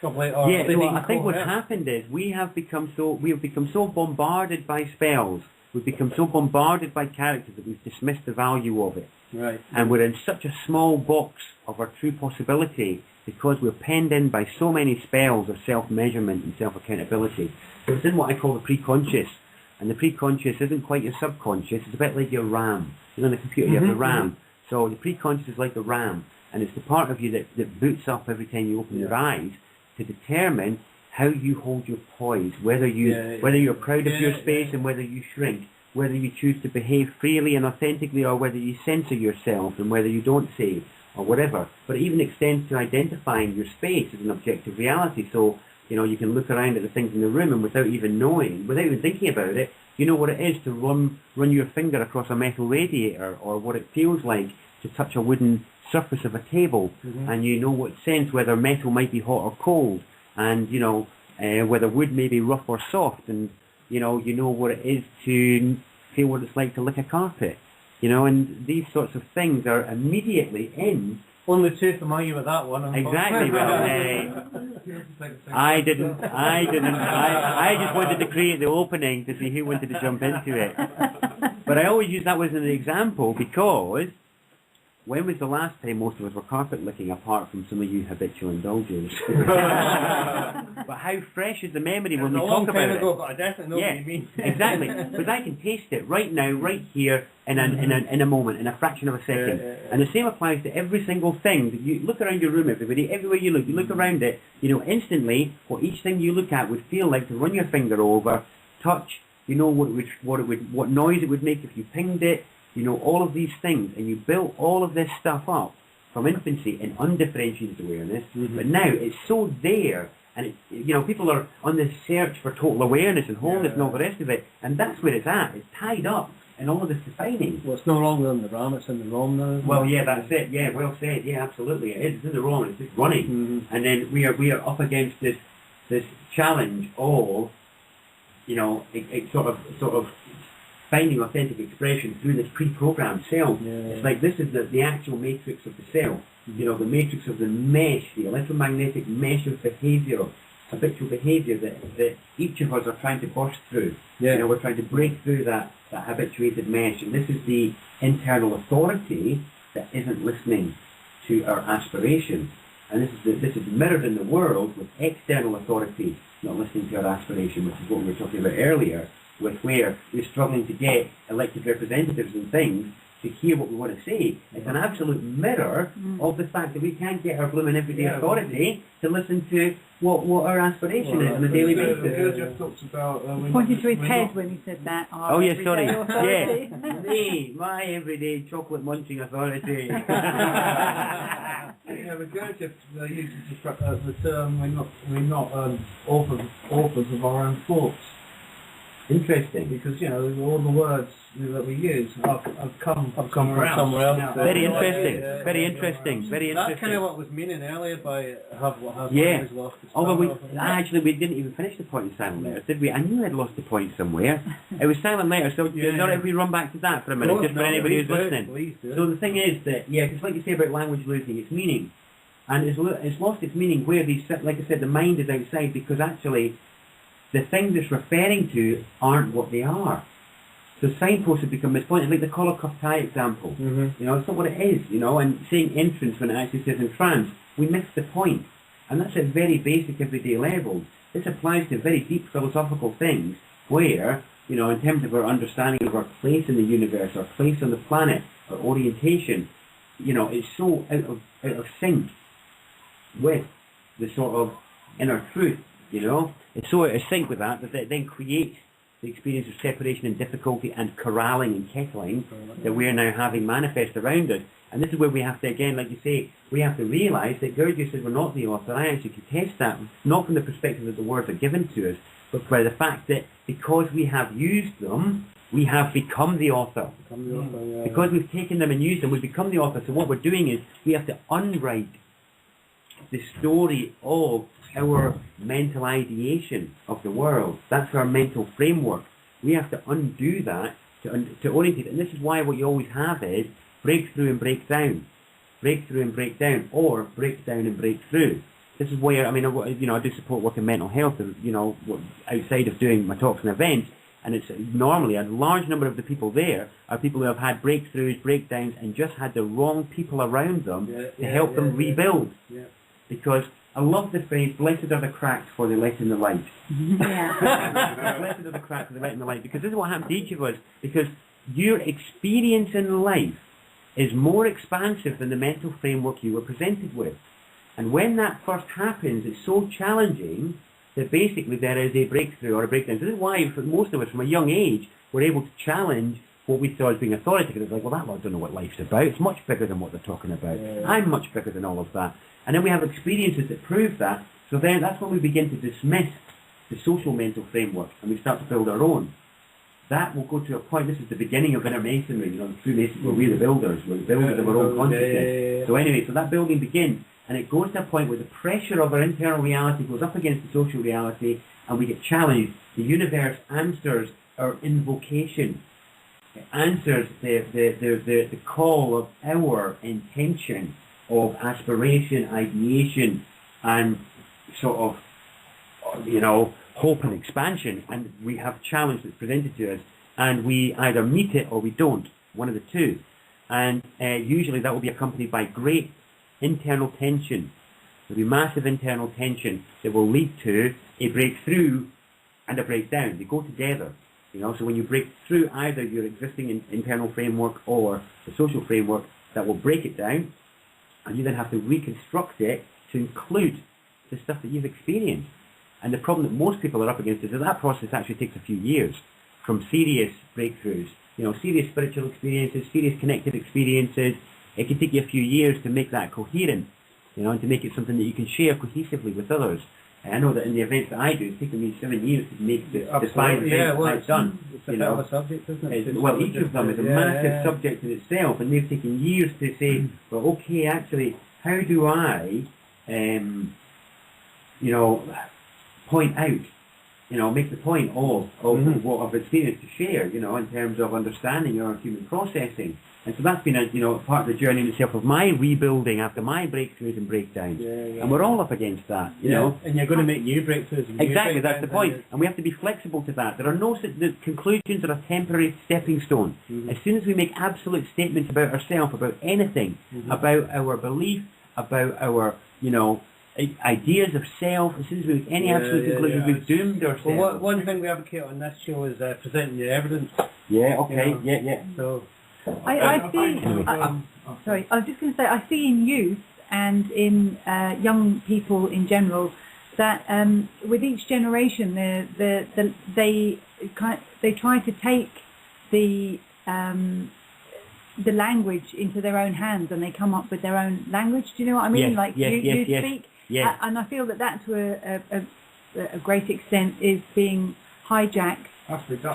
I think what's happened is we have become so bombarded by spells, we've become so bombarded by characters that we've dismissed the value of it. Right. And we're in such a small box of our true possibility because we're penned in by so many spells of self-measurement and self-accountability. So it's in what I call the pre-conscious. And the pre-conscious isn't quite your subconscious, it's a bit like your RAM. You know, in the computer you have the RAM. So the pre-conscious is like the RAM, and it's the part of you that boots up every time you open your eyes to determine how you hold your poise, whether you're proud of your space and whether you shrink, whether you choose to behave freely and authentically or whether you censor yourself and whether you don't say or whatever. But it even extends to identifying your space as an objective reality. So, you know, you can look around at the things in the room and without even knowing, without even thinking about it, you know what it is to run your finger across a metal radiator, or what it feels like to touch a wooden surface of a table, and you know what sense whether metal might be hot or cold, and you know whether wood may be rough or soft, and you know what it is to feel what it's like to lick a carpet, you know, and these sorts of things are immediately in. Only too familiar with that one. Exactly. Well, I didn't. I just wanted to create the opening to see who wanted to jump into it. But I always use that as an example because when was the last time most of us were carpet licking, apart from some of you habitual indulgers? But how fresh is the memory when we talk about it? But I definitely know what you mean. Exactly. Because I can taste it right now, right here, in a moment, in a fraction of a second. And the same applies to every single thing. That you look around your room, everybody, everywhere you look around it, you know, instantly what each thing you look at would feel like to run your finger over, touch, you know what noise it would make if you pinged it, you know, all of these things, and you built all of this stuff up from infancy in undifferentiated awareness, but now it's so there, and it, you know, people are on this search for total awareness and wholeness and all the rest of it, and that's where it's at. It's tied up in all of this defining. Well, it's no longer in the RAM, it's in the ROM now. Well, yeah, that's it. Yeah, well said. Yeah, absolutely. It is. It's in the ROM. It's just running, and then we are up against this challenge of, you know, it sort of finding authentic expression through this pre-programmed self. It's like this is the actual matrix of the self. You know, the matrix of the mesh, the electromagnetic mesh of behaviour, habitual behaviour that each of us are trying to burst through. You know, we're trying to break through that habituated mesh, and this is the internal authority that isn't listening to our aspirations. And this is mirrored in the world with external authority not listening to our aspiration, which is what we were talking about earlier, with where we're struggling to get elected representatives and things to hear what we want to say. It's an absolute mirror of the fact that we can't get our blooming everyday authority to listen to what our aspiration is on a daily basis. Just talks about, pointed to his head when he said that. Oh yeah, sorry. Yeah, me, my everyday chocolate munching authority. Yeah, we're going to use the term. We're not authors of our own thoughts. Interesting. Because, you know, all the words that we use have come from somewhere else. Very interesting. Very interesting. That's kind of what was meaning earlier by have lost its although we didn't even finish the point in silent letters, did we? I knew I'd lost the point somewhere. It was silent letters, so not if we run back to that for a minute, just for anybody who's listening. So the thing is that, it's like you say about language losing its meaning. And it's lost its meaning where these, like I said, the mind is outside, because actually the things it's referring to aren't what they are. So signposts have become mispointed, like the collar cuff tie example. You know, it's not what it is, you know, and saying entrance when it actually says entrance, we miss the point. And that's at very basic everyday levels. This applies to very deep philosophical things where, you know, in terms of our understanding of our place in the universe, our place on the planet, our orientation, you know, it's so out of sync with the sort of inner truth, you know. it's so out of sync with that it then creates the experience of separation and difficulty and corralling and kettling that we're now having manifest around us. And this is where we have to, again, like you say, we have to realise that Doejee says we're not the author. I actually contest that, not from the perspective that the words are given to us, but by the fact that because we have used them, we have become the author. Because we've taken them and used them, we've become the author. So what we're doing is we have to unwrite the story of our mental ideation of the world. That's our mental framework. We have to undo that to orientate it. And this is why what you always have is breakthrough and breakdown, breakthrough and breakdown, or breakdown and breakthrough. This is where, I mean, I do support work in mental health, outside of doing my talks and events, and it's normally a large number of the people there are people who have had breakthroughs, breakdowns, and just had the wrong people around them to help them rebuild. Because I love the phrase, blessed are the cracks for they let in the light. Blessed are the cracks for they let in the light. Because this is what happened to each of us. Because your experience in life is more expansive than the mental framework you were presented with. And when that first happens, it's so challenging that basically there is a breakthrough or a breakdown. So this is why for most of us from a young age, we're able to challenge what we thought as being authoritative. It's like, well, that lot don't know what life's about. It's much bigger than what they're talking about. I'm much bigger than all of that. And then we have experiences that prove that. So then that's when we begin to dismiss the social mental framework and we start to build our own. That will go to a point, this is the beginning of inner masonry, through masonry, where we're the builders, we're the builders of our own consciousness. So anyway, so that building begins, and it goes to a point where the pressure of our internal reality goes up against the social reality, and we get challenged. The universe answers our invocation. It answers the call of our intention of aspiration, ideation, and sort of, hope and expansion, and we have challenge that's presented to us, and we either meet it or we don't, one of the two. And usually that will be accompanied by great internal tension. There will be massive internal tension that will lead to a breakthrough and a breakdown. They go together. So when you break through either your existing internal framework or the social framework, that will break it down, and you then have to reconstruct it to include the stuff that you've experienced. And the problem that most people are up against is that process actually takes a few years from serious breakthroughs, serious spiritual experiences, serious connected experiences. It can take you a few years to make that coherent, and to make it something that you can share cohesively with others. And I know that in the events that I do, it's taken me 7 years to make the 5 events I've done. It's a bit of a subject, isn't it? Well, each of them is a massive subject in itself, and they've taken years to say, well, okay, actually, how do I, point out, make the point of what I've experienced to share, in terms of understanding our human processing. And so that's been a part of the journey in itself of my rebuilding after my breakthroughs and breakdowns. And we're all up against that, And you're going to make new breakthroughs. And exactly, that's the point. And we have to be flexible to that. There are no the conclusions are a temporary stepping stone. As soon as we make absolute statements about ourselves, about anything, about our belief, about our, ideas of self, as soon as we make any absolute conclusions, we've doomed ourselves. Well, one thing we advocate on this show is presenting your evidence. So I see. Sorry, I was just going to say, I see in youth and in young people in general that with each generation, they try to take the language into their own hands, and they come up with their own language. Do you know what I mean? You speak. Yes. And I feel that to a great extent is being hijacked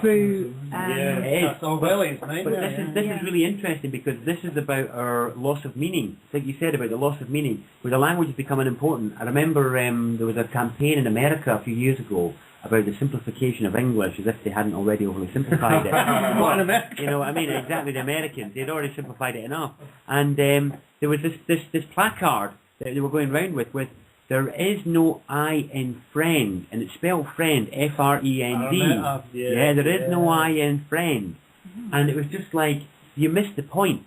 through. That's all brilliant, mate. But this is really interesting, because this is about our loss of meaning. It's like you said about the loss of meaning, where the language is becoming important. I remember there was a campaign in America a few years ago about the simplification of English, as if they hadn't already overly simplified it. What in America? Exactly, the Americans, they'd already simplified it enough. And there was this placard that they were going round with there is no I in friend, and it's spelled friend, F-R-E-N-D. There is no I in friend. And it was just like, you missed the point.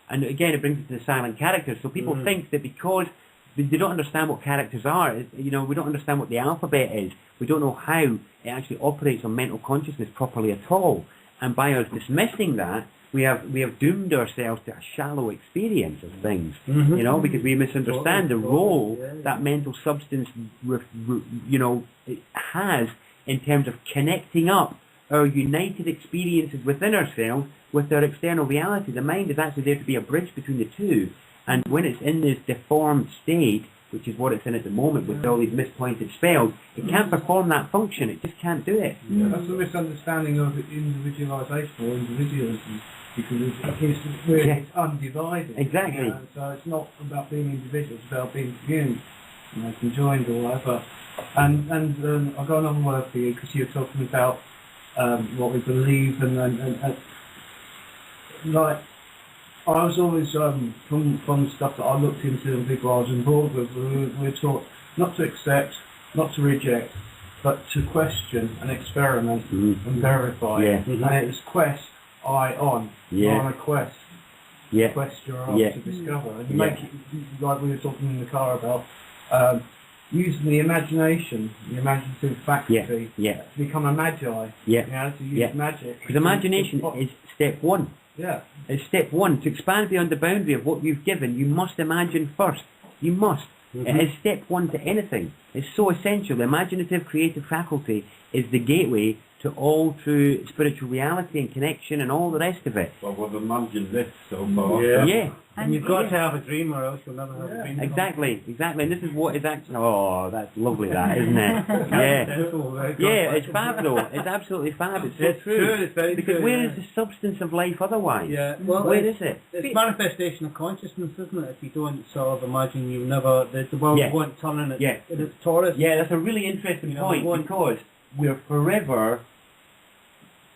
And again, it brings it to the silent characters. So people think that because they don't understand what characters are, we don't understand what the alphabet is, we don't know how it actually operates on mental consciousness properly at all. And by us dismissing that, we have doomed ourselves to a shallow experience of things, you know, because we misunderstand the role that mental substance, you know, it has in terms of connecting up our united experiences within ourselves with our external reality. The mind is actually there to be a bridge between the two, and when it's in this deformed state, which is what it's in at the moment with all these mispointed spells, it can't perform that function. It just can't do it. Yeah, that's a misunderstanding of individualisation or individualism, because it's really it's undivided. Exactly. You know? So it's not about being individual, it's about being communal, you know, conjoined or whatever. And I've got another word for you, because you're talking about what we believe and like, I was always, from stuff that I looked into and people I was involved with, we were taught not to accept, not to reject, but to question and experiment and verify. Yeah. And it was quest, eye on. You're on a quest. Quest you're on to discover. And you make it, like we were talking in the car about, using the imagination, the imaginative faculty, to become a magi. You know, to use magic. Because imagination is step one. Yeah. It's step one. To expand beyond the boundary of what you've given, you must imagine first. You must. It is step one to anything. It's so essential. The imaginative creative faculty is the gateway to all true spiritual reality and connection and all the rest of it. Well, we've imagined this so far. And you've got to have a dream, or else you'll never have a dream. Exactly. And this is what is actually... Oh, that's lovely, that, isn't it? It's fab, though. It's absolutely fab. It's so true. It's very because true, where is the substance of life otherwise? Well, where is it? It's manifestation of consciousness, isn't it? If you don't sort of imagine, you'll never... The world won't turn in its torus. Yeah, that's a really interesting point, because we're forever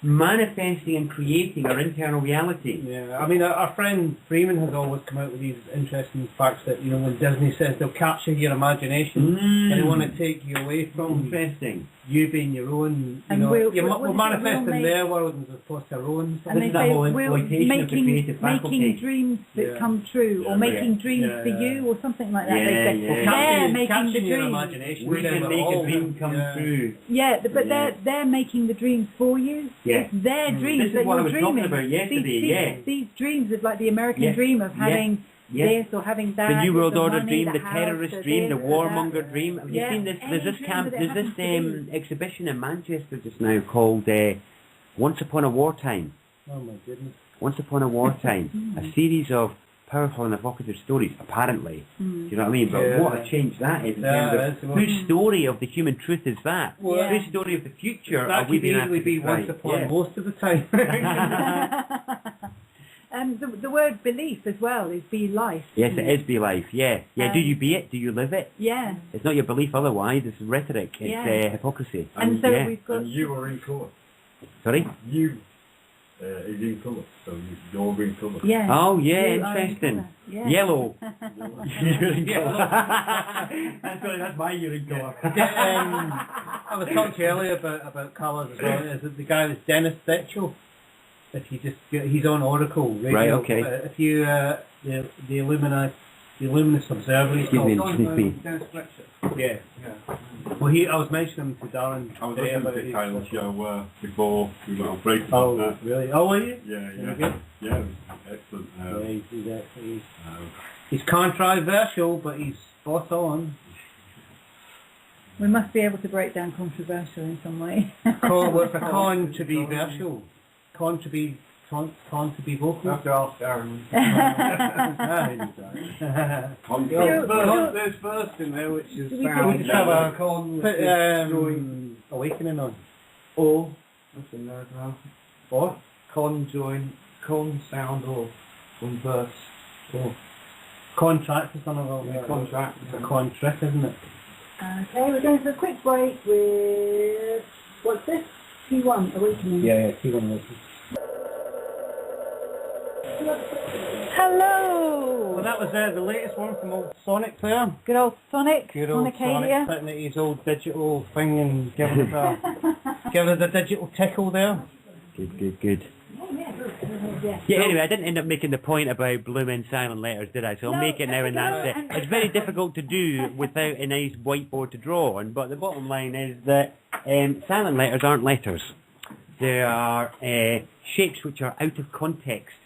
manifesting and creating our internal reality. Yeah, I mean, our friend Freeman has always come out with these interesting facts that, you know, when Disney says they'll capture your imagination and they want to take you away from you being your own, you know, we're manifesting their world as opposed to our own. And they say making dreams that come true, or making dreams for you, or something like that. They're making the dream. Imagination. We can make a dream come true. Yeah, but they're making the dreams for you. It's their dreams that you're dreaming. This is what I was talking about yesterday, These dreams of like the American dream of having this or having that. The New World Order money, dream, the terrorist dream, the warmonger dream. Have you seen this? There's this exhibition in Manchester just now called Once Upon a Wartime. Oh my goodness. Once Upon a Wartime. A series of powerful and evocative stories, apparently. Do you know what I mean? But what a change that is in terms of whose story of the human truth is that? Whose story of the future are we being asked to be once upon most of the time. The word belief as well is be life. Yes, it is be life, do you be it? Do you live it? Yeah. It's not your belief otherwise, it's rhetoric, it's hypocrisy. And so we've got... And you are in colour. Sorry? You is in colour, so you're in colour. Yeah. Oh, yeah, interesting. Yellow. You're in colour. That's my you're in colour. I was talking to you earlier about colours as well. Is it the guy that's Dennis Detchell? If you just he's on Oracle Radio. Right, okay. If you the Luminous Observer, he's called Dennis Fletcher. Yeah. Well, I was mentioning him to Darren. I was listening to Kyle's show before we went on break. Oh, really? Oh, were you? Yeah, it was excellent. He's controversial, but he's spot on. We must be able to break down controversial in some way. What's a controversial? Con to be vocal. Have to ask Darren. There's verse in there which is found. Just have a awakening on. Or that's in there as well. Or conjoin, sound or verse or contract is another contract. It's a contract, isn't it? Okay, we're going for a quick break with what's this? T1 Awakening. Yeah, T1 Awakening. Hello! Well, that was the latest one from old Sonic there. Good old Sonic. Good old Sonic sitting at his old digital thing and giving us a digital tickle there. Good. Yeah, anyway, I didn't end up making the point about blooming silent letters, did I? So I'll make it now, and that's it. It's very difficult to do without a nice whiteboard to draw on, but the bottom line is that silent letters aren't letters. There are shapes which are out of context.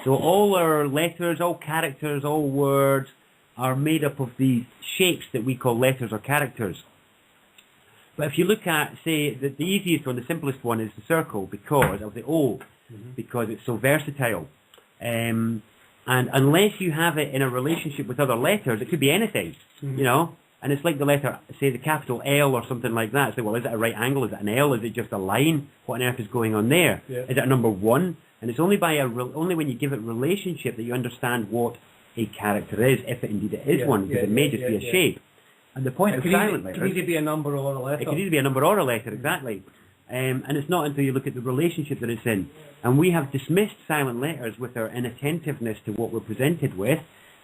So all our letters, all characters, all words are made up of these shapes that we call letters or characters. But if you look at, say, the easiest one, the simplest one is the circle, because of the O, because it's so versatile. And unless you have it in a relationship with other letters, it could be anything, you know. And it's like the letter, say, the capital L or something like that. So, well, is it a right angle? Is it an L? Is it just a line? What on earth is going on there? Yeah. Is it a number 1? And it's only by only when you give it relationship that you understand what a character is, if it indeed it is one, because it may just be a shape. And the point of silent letters... It can either be a number or a letter. It can either be a number or a letter, exactly. And it's not until you look at the relationship that it's in. And we have dismissed silent letters with our inattentiveness to what we're presented with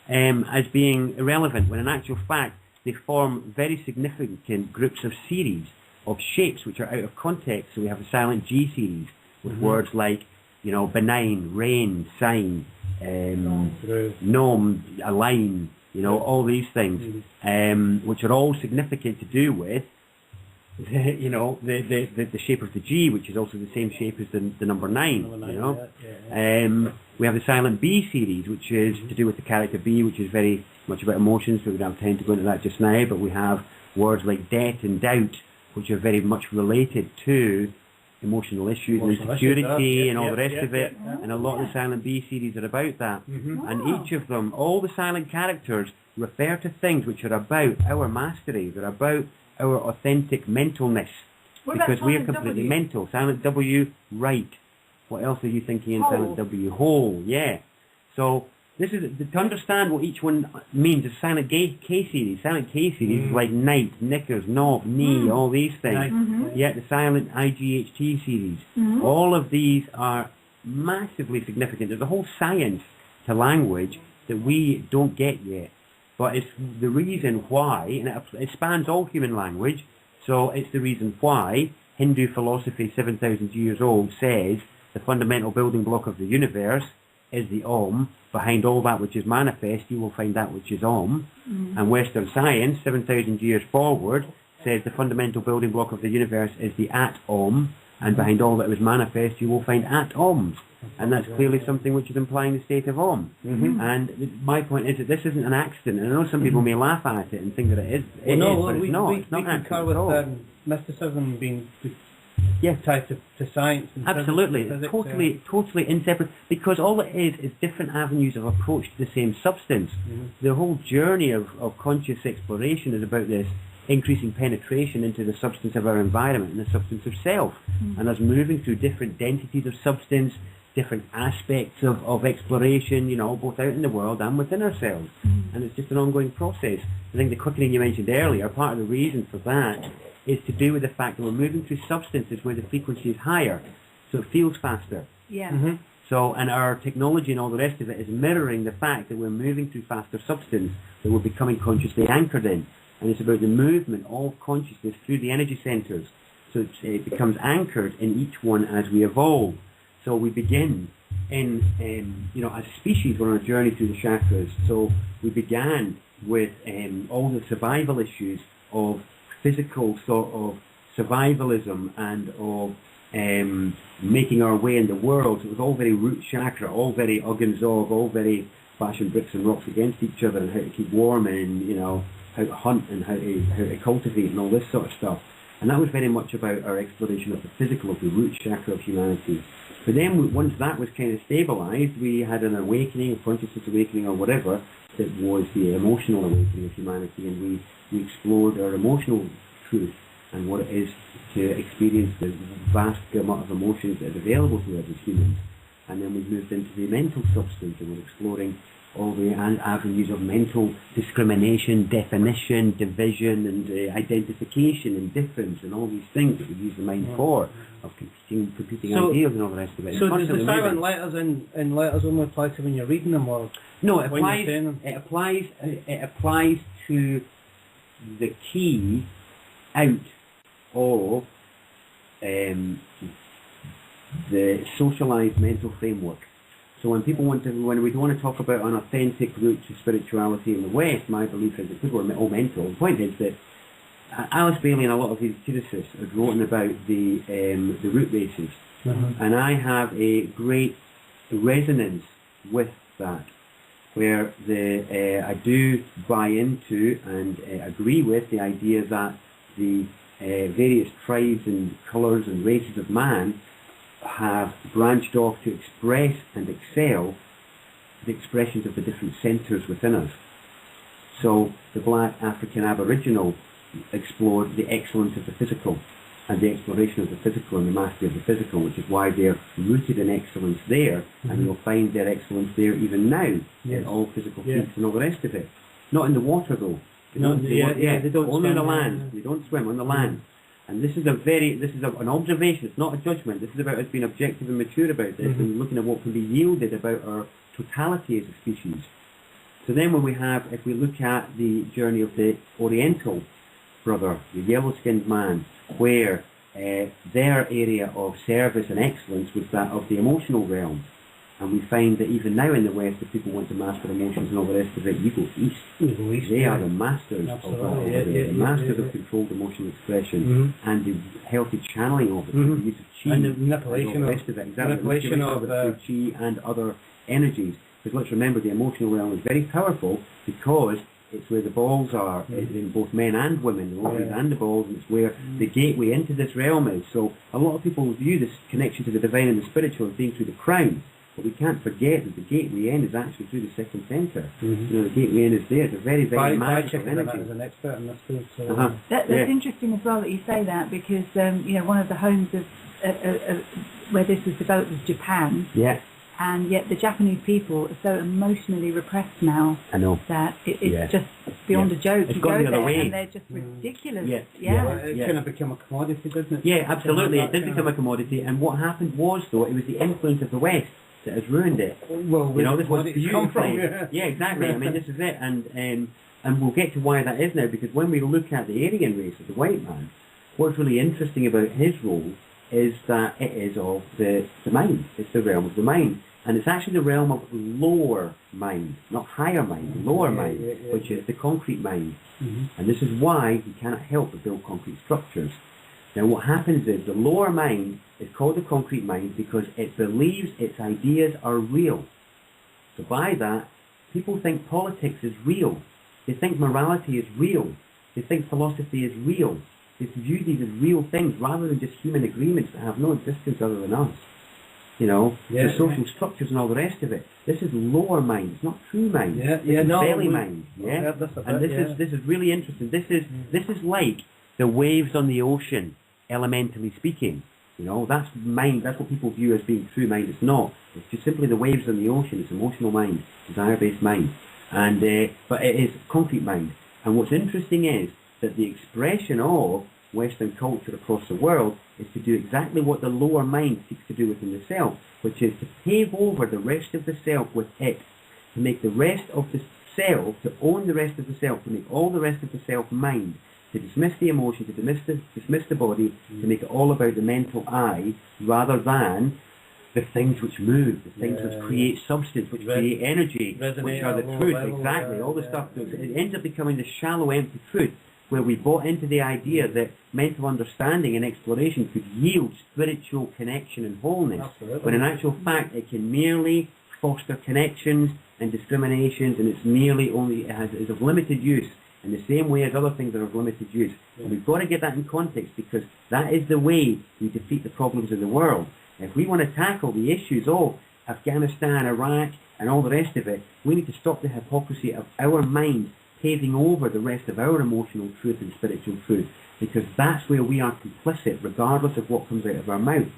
as being irrelevant, when in actual fact they form very significant groups of series of shapes which are out of context. So we have a silent G series with words like, you know, benign, rain, sign, gnome, a line, you know, all these things, which are all significant to do with, you know, the shape of the G, which is also the same shape as the number 9, you know. We have the silent B series, which is to do with the character B, which is very much about emotions, but we don't have time to go into that just now. But we have words like debt and doubt, which are very much related to emotional issues and insecurity and all the rest of it. And a lot of the silent B series are about that. And each of them, all the silent characters, refer to things which are about our mastery. They're about our authentic mentalness. Because we are completely mental. Silent W, right. What else are you thinking in silent W? Whole, yeah. So this is to understand what each one means. The silent K series. Silent K series is like night, knickers, knob, knee, all these things. Yeah, the silent IGHT series. All of these are massively significant. There's a whole science to language that we don't get yet. But it's the reason why, and it spans all human language, so it's the reason why Hindu philosophy, 7,000 years old, says the fundamental building block of the universe is the Om. Behind all that which is manifest, you will find that which is Om. And Western science, 7,000 years forward, says the fundamental building block of the universe is the At-Om. And behind all that is manifest, you will find Atoms. And that's clearly something which is implying the state of Om. And my point is that this isn't an accident. And I know some people may laugh at it and think that it is, but it's not. It's not accident at all. Mysticism being tied to science. And absolutely, it's totally inseparable. Because all it is different avenues of approach to the same substance. The whole journey of conscious exploration is about this increasing penetration into the substance of our environment and the substance of self, and us moving through different densities of substance, different aspects of exploration, you know, both out in the world and within ourselves. And it's just an ongoing process. I think the quickening you mentioned earlier, part of the reason for that is to do with the fact that we're moving through substances where the frequency is higher, so it feels faster. So, and our technology and all the rest of it is mirroring the fact that we're moving through faster substance that we're becoming consciously anchored in. And it's about the movement of consciousness through the energy centers. So it becomes anchored in each one as we evolve. So we begin in, you know, as a species, we're on a journey through the chakras. So we began with all the survival issues of physical sort of survivalism and of making our way in the world. So it was all very root chakra, all very ugg and zog, all very bashing bricks and rocks against each other, and how to keep warm and, you know, how to hunt and how to cultivate and all this sort of stuff. And that was very much about our exploration of the physical, of the root chakra of humanity. But then once that was kind of stabilized, we had an awakening, a consciousness awakening or whatever, that was the emotional awakening of humanity, and we explored our emotional truth and what it is to experience the vast gamut of emotions that are available to us as humans. And then we moved into the mental substance, and we're exploring all the avenues of mental discrimination, definition, division, and identification and difference, and all these things that we use the mind for, of competing ideas and all the rest of it. So does the silent letters in letters only apply to when you're reading them, or no? It applies to the key out of the socialized mental framework. So when we want to talk about an authentic route to spirituality in the West, my belief is that people are all mental. The point is that Alice Bailey and a lot of his theorists have written about the root races, and I have a great resonance with that, where I do buy into and agree with the idea that the various tribes and colours and races of man have branched off to express and excel the expressions of the different centres within us. So the black African Aboriginal explored the excellence of the physical and the exploration of the physical and the mastery of the physical, which is why they're rooted in excellence there, and you'll find their excellence there even now in all physical feats and all the rest of it. Not in the water though. They don't only on the land. They don't swim on the land. And this is an observation. It's not a judgment. This is about us being objective and mature about this and looking at what can be yielded about our totality as a species. So then if we look at the journey of the Oriental brother, the yellow-skinned man, where their area of service and excellence was that of the emotional realm. And we find that even now in the West, if people want to master emotions and all the rest of it, you go east. They are the masters of that. The masters of controlled emotional expression and the healthy channeling of it, the use of chi and the manipulation and all the rest of it. Exactly. Manipulation of chi and other energies. Because let's remember, the emotional realm is very powerful because it's where the balls are in both men and women, the ovaries and the balls, and it's where the gateway into this realm is. So a lot of people view this connection to the divine and the spiritual as being through the crown, but we can't forget that the gateway in is actually through the second centre. You know, the gateway in is there. It's a very, very magical energy. As an expert in this field, so that's interesting as well that you say that, because you know, one of the homes of where this was developed was Japan. Yeah. And yet the Japanese people are so emotionally repressed now that it's just beyond a joke. It's you gone go the other there way. and they're just ridiculous. It kind of became a commodity, doesn't it? Yeah, absolutely. It did become a commodity. And what happened was, though, it was the influence of the West that has ruined it. Well, you know, this was beautifully. Yeah, exactly. I mean, this is it. And we'll get to why that is now, because when we look at the Aryan race of the white man, what's really interesting about his role is that it is of the mind. It's the realm of the mind. And it's actually the realm of lower mind, not higher mind, lower mind, which is the concrete mind. And this is why he cannot help but build concrete structures. Now what happens is the lower mind is called the concrete mind because it believes its ideas are real. So by that, people think politics is real. They think morality is real. They think philosophy is real. They view these as real things rather than just human agreements that have no existence other than us. You know, the social structures and all the rest of it. This is lower mind. It's not true mind. This is belly mind. And this is really interesting. This is like the waves on the ocean, elementally speaking. You know, that's mind. That's what people view as being true mind. It's not. It's just simply the waves on the ocean. It's emotional mind, desire-based mind, and but it is concrete mind. And what's interesting is that the expression of Western culture across the world is to do exactly what the lower mind seeks to do within the self, which is to pave over the rest of the self with it, to make the rest of the self, to own the rest of the self, to make all the rest of the self mind, to dismiss the emotion, to dismiss the body, to make it all about the mental I, rather than the things which move, the things which create substance, which create energy, which are the truth, exactly, all the stuff. It ends up becoming the shallow, empty truth, where we bought into the idea that mental understanding and exploration could yield spiritual connection and wholeness, when in actual fact it can merely foster connections and discriminations, and it's merely is of limited use in the same way as other things are of limited use. And we've got to get that in context, because that is the way we defeat the problems of the world. If we want to tackle the issues of Afghanistan, Iraq, and all the rest of it, we need to stop the hypocrisy of our mind paving over the rest of our emotional truth and spiritual truth, because that's where we are complicit, regardless of what comes out of our mouth.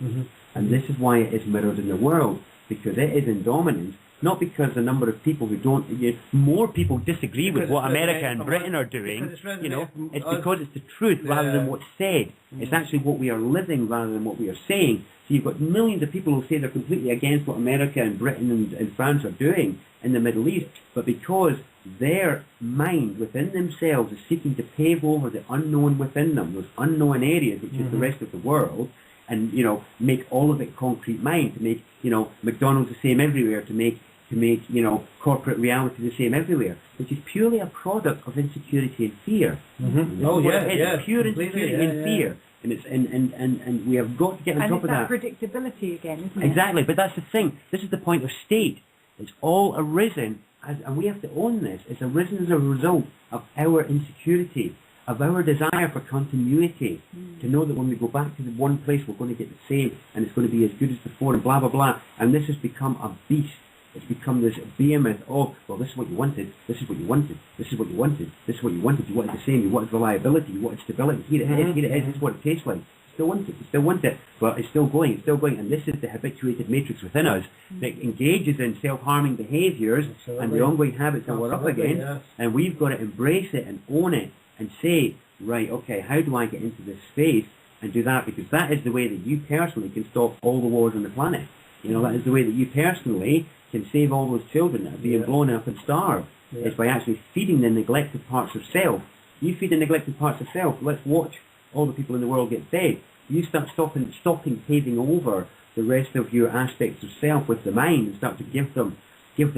And this is why it is mirrored in the world, because it is in dominance, not because the number of people who don't, more people disagree with what America and Britain are doing, you know, it's because it's the truth rather than what's said. It's actually what we are living rather than what we are saying. So you've got millions of people who say they're completely against what America and Britain and France are doing in the Middle East, but because their mind within themselves is seeking to pave over the unknown within them, those unknown areas, which is the rest of the world, and, you know, make all of it concrete mind, to make, you know, McDonald's the same everywhere, to make to make, you know, corporate reality the same everywhere, which is purely a product of insecurity and fear. Mm-hmm. Oh yeah, it's pure insecurity and fear. And it's and we have got to get on top of that. And it's that predictability again, isn't it? Exactly, but that's the thing. This is the point of state. It's all arisen, and we have to own this. It's arisen as a result of our insecurity, of our desire for continuity, to know that when we go back to the one place, we're going to get the same, and it's going to be as good as before, and blah, blah, blah. And this has become a beast. It's become this behemoth of, well, this is what you wanted, this is what you wanted, this is what you wanted, this is what you wanted. You wanted the same, you wanted reliability, you wanted stability. Here it is, this is what it tastes like. Still want it, still want it, but it's still going, and this is the habituated matrix within us that engages in self-harming behaviours and the ongoing habits that we're up against, and we've got to embrace it and own it and say, right, okay, how do I get into this space and do that? Because that is the way that you personally can stop all the wars on the planet. You know, that is the way that you personally can save all those children that are being blown up and starved. It's by actually feeding the neglected parts of self. You feed the neglected parts of self, let's watch all the people in the world get fed. You start stopping paving over the rest of your aspects of self with the mind and start to give them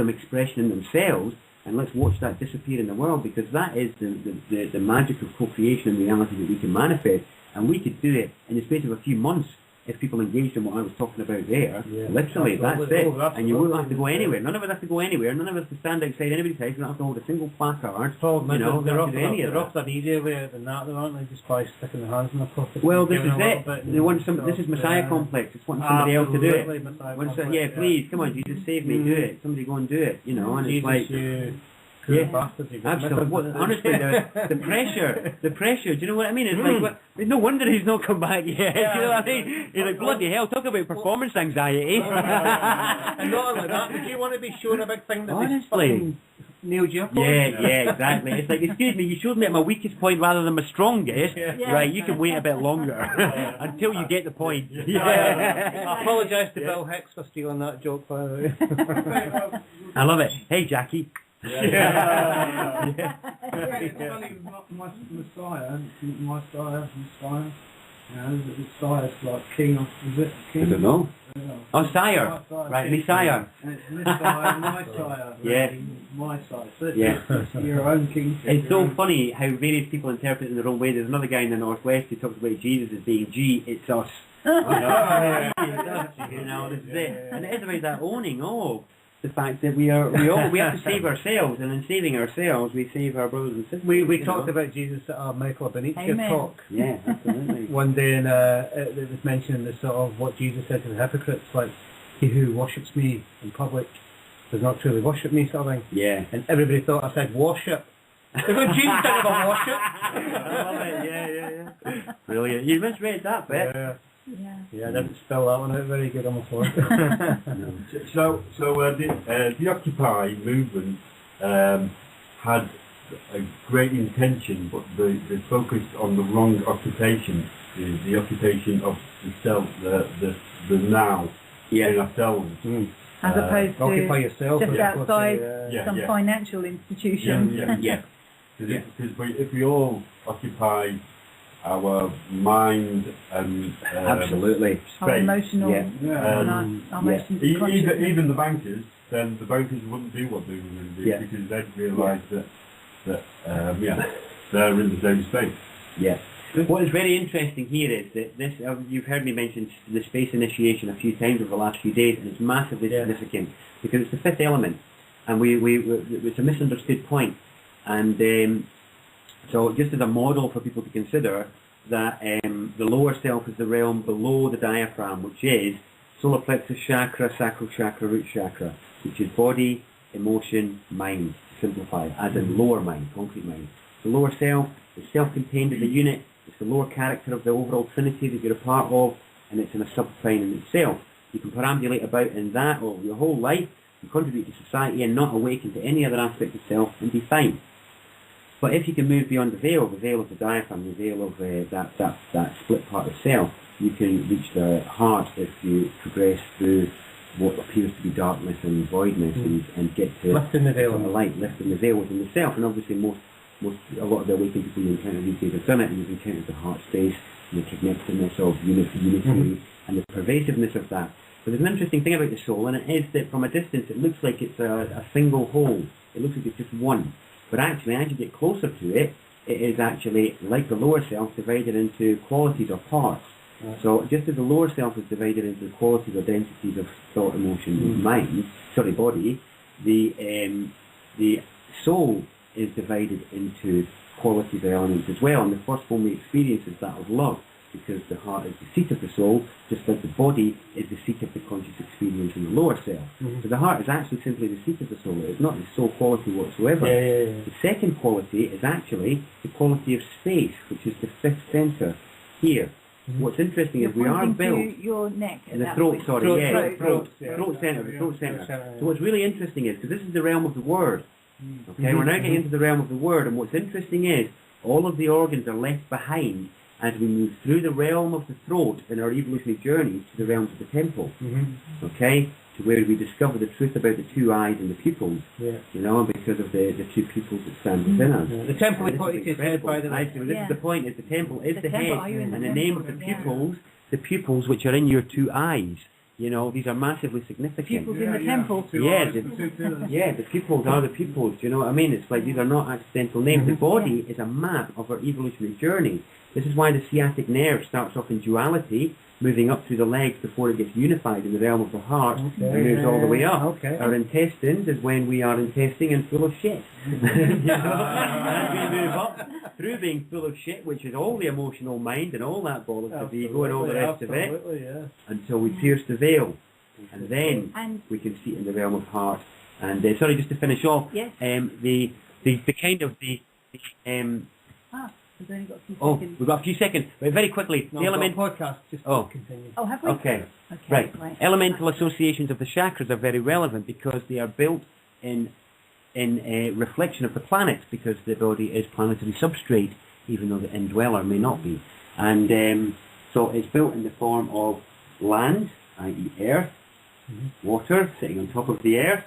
expression in themselves, and let's watch that disappear in the world, because that is the magic of co-creation and reality that we can manifest, and we could do it in the space of a few months if people engaged in what I was talking about there. Literally, that's it. And you won't have to go anywhere. None of us have to go anywhere. None of us have to stand outside anybody's house. We don't have to hold a single placard. You know, they're often an easier way than that, aren't they? Just by sticking their hands in their pockets. Well, this is it. They want this is Messiah complex. It's wanting somebody else to do it. Please, come on, Jesus, save me, do it. Somebody go and do it. You know, and it's like... absolutely. Honestly, the pressure. Do you know what I mean? It's like, no wonder he's not come back yet. Do you know what I mean? He's like, bloody hell, talk about performance anxiety. And not only that, would you want to be showing a big thing that honestly nailed you up on? Yeah, exactly. It's like, excuse me, you showed me at my weakest point rather than my strongest. Right, you can wait a bit longer until you get the point. I apologise to Bill Hicks for stealing that joke, by the way. I love it. Hey, Jackie. Messiah. You know, Messiah's like king of, is it king? I don't know. Oh, sire. Right, Messiah. And it's Messiah, my sire. Yeah. My sire. So it's your own kingship. It's so funny how various people interpret it in their own way. There's another guy in the Northwest who talks about Jesus as being G, it's us. You know, this is it. And it is about that owning the fact that we have to save ourselves, and in saving ourselves, we save our brothers and sisters. We talked about Jesus at our Michael Benicia talk. Yeah, absolutely. One day, and it was mentioning the sort of what Jesus said to the hypocrites, like, he who worships me in public does not truly worship me, sort of thing. Yeah. And everybody thought I said worship. Because Jesus didn't even worship. I love it. Yeah. Brilliant. You misread that bit. Yeah, I didn't spell that one out very good, I'm afraid. So the Occupy movement had a great intention, but they focused on the wrong occupation, the occupation of the self, the now, in ourselves. As opposed to occupy yourself, just outside some financial institution. Because if we all occupy our mind and absolutely space, our emotional, our emotions, even the bankers, then the bankers wouldn't do what they were going to do because they'd realise that they're in the same space. Yeah. What is very interesting here is that this, you've heard me mention the space initiation a few times over the last few days, and it's massively significant because it's the fifth element, and it's a misunderstood point. And so just as a model for people to consider, that the lower self is the realm below the diaphragm, which is solar plexus chakra, sacral chakra, root chakra, which is body, emotion, mind, to simplify, as in lower mind, concrete mind. The lower self is self-contained as a unit. It's the lower character of the overall trinity that you're a part of, and it's in a sub-plane in itself. You can perambulate about in that all your whole life, and contribute to society and not awaken to any other aspect of self and be fine. But if you can move beyond the veil of the diaphragm, the veil of that split part of self, you can reach the heart if you progress through what appears to be darkness and voidness and get to lifting the veil, the light, lifting the veil within the self. And obviously a lot of the awakened people you encounter these days have done it, and you've encountered the heart space and the connectedness of unity and the pervasiveness of that. But there's an interesting thing about the soul, and it is that from a distance it looks like it's a single whole. It looks like it's just one. But actually, as you get closer to it, it is actually, like the lower self, divided into qualities or parts. Right. So just as the lower self is divided into qualities or densities of thought, emotion, body, the soul is divided into qualities or elements as well. And the first one we experience is that of love, because the heart is the seat of the soul, just like the body is the seat of the conscious experience in the lower self. So the heart is actually simply the seat of the soul. It's not the soul quality whatsoever. The second quality is actually the quality of space, which is the fifth center here. What's interesting is we are built your neck in the throat, throat center. So what's really interesting is, because this is the realm of the word, okay, we're now getting into the realm of the word, and what's interesting is all of the organs are left behind as we move through the realm of the throat in our evolutionary journey to the realms of the temple, okay, to where we discover the truth about the two eyes and the pupils, you know, because of the two pupils that stand within us. The temple is incredible. This is the point, is the temple is the head, and the name of the pupils which are in your two eyes, you know, these are massively significant. Pupils in the temple. The pupils are the pupils, do you know what I mean? It's like these are not accidental names. The body is a map of our evolutionary journey. This is why the sciatic nerve starts off in duality, moving up through the legs before it gets unified in the realm of the heart and moves all the way up. Our intestines is when we are intesting and full of shit. You know? And we move up through being full of shit, which is all the emotional mind and all that bollocks of the ego and all the rest of it, until we pierce the veil. And then we can see it in the realm of heart. And sorry, just to finish off, the kind of we've only got a few seconds. We've got a few seconds. But very quickly, the element podcast just continue. Oh, have we? Okay. Right. Elemental associations of the chakras are very relevant because they are built in a reflection of the planets, because the body is planetary substrate, even though the indweller may not be. And so it's built in the form of land, i.e. earth, water sitting on top of the earth,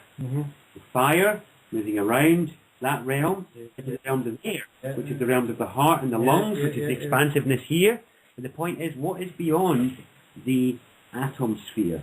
fire moving around that realm into the realms of the air, which is the realms of the heart and the lungs, which is the expansiveness here. And the point is, what is beyond the atom sphere?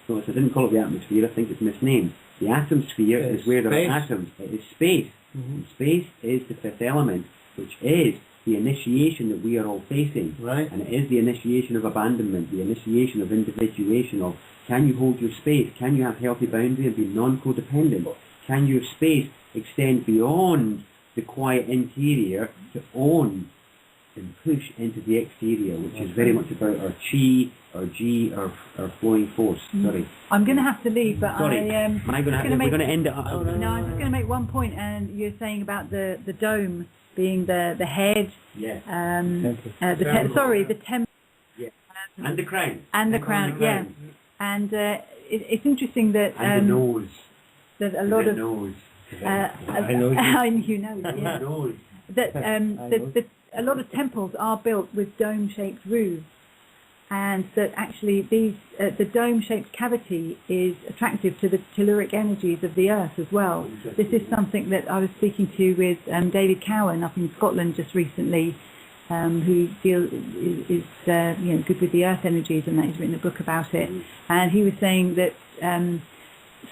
So I didn't call it the atmosphere, I think it's misnamed. The atom sphere is where there are atoms. It is space. And space is the fifth element, which is the initiation that we are all facing. And it is the initiation of abandonment, the initiation of individuation, of can you hold your space? Can you have healthy boundary and be non-codependent? Can your space extend beyond the quiet interior to own and push into the exterior, which is very much about our chi, our ji, our flowing force. Sorry. I'm going to have to leave, but we're going to end it up. No, I'm just going to make one point, and you're saying about the dome being the head. Yes. The temple. Yeah. And the crown. And the crown, yeah. And it's interesting that... and the nose. That a lot of... nose. I know you know. Yeah. Nose. That a lot of temples are built with dome-shaped roofs, and that actually the dome-shaped cavity is attractive to the telluric energies of the earth as well. This is something that I was speaking to with David Cowan up in Scotland just recently, who is good with the earth energies, and that he's written a book about it. And he was saying that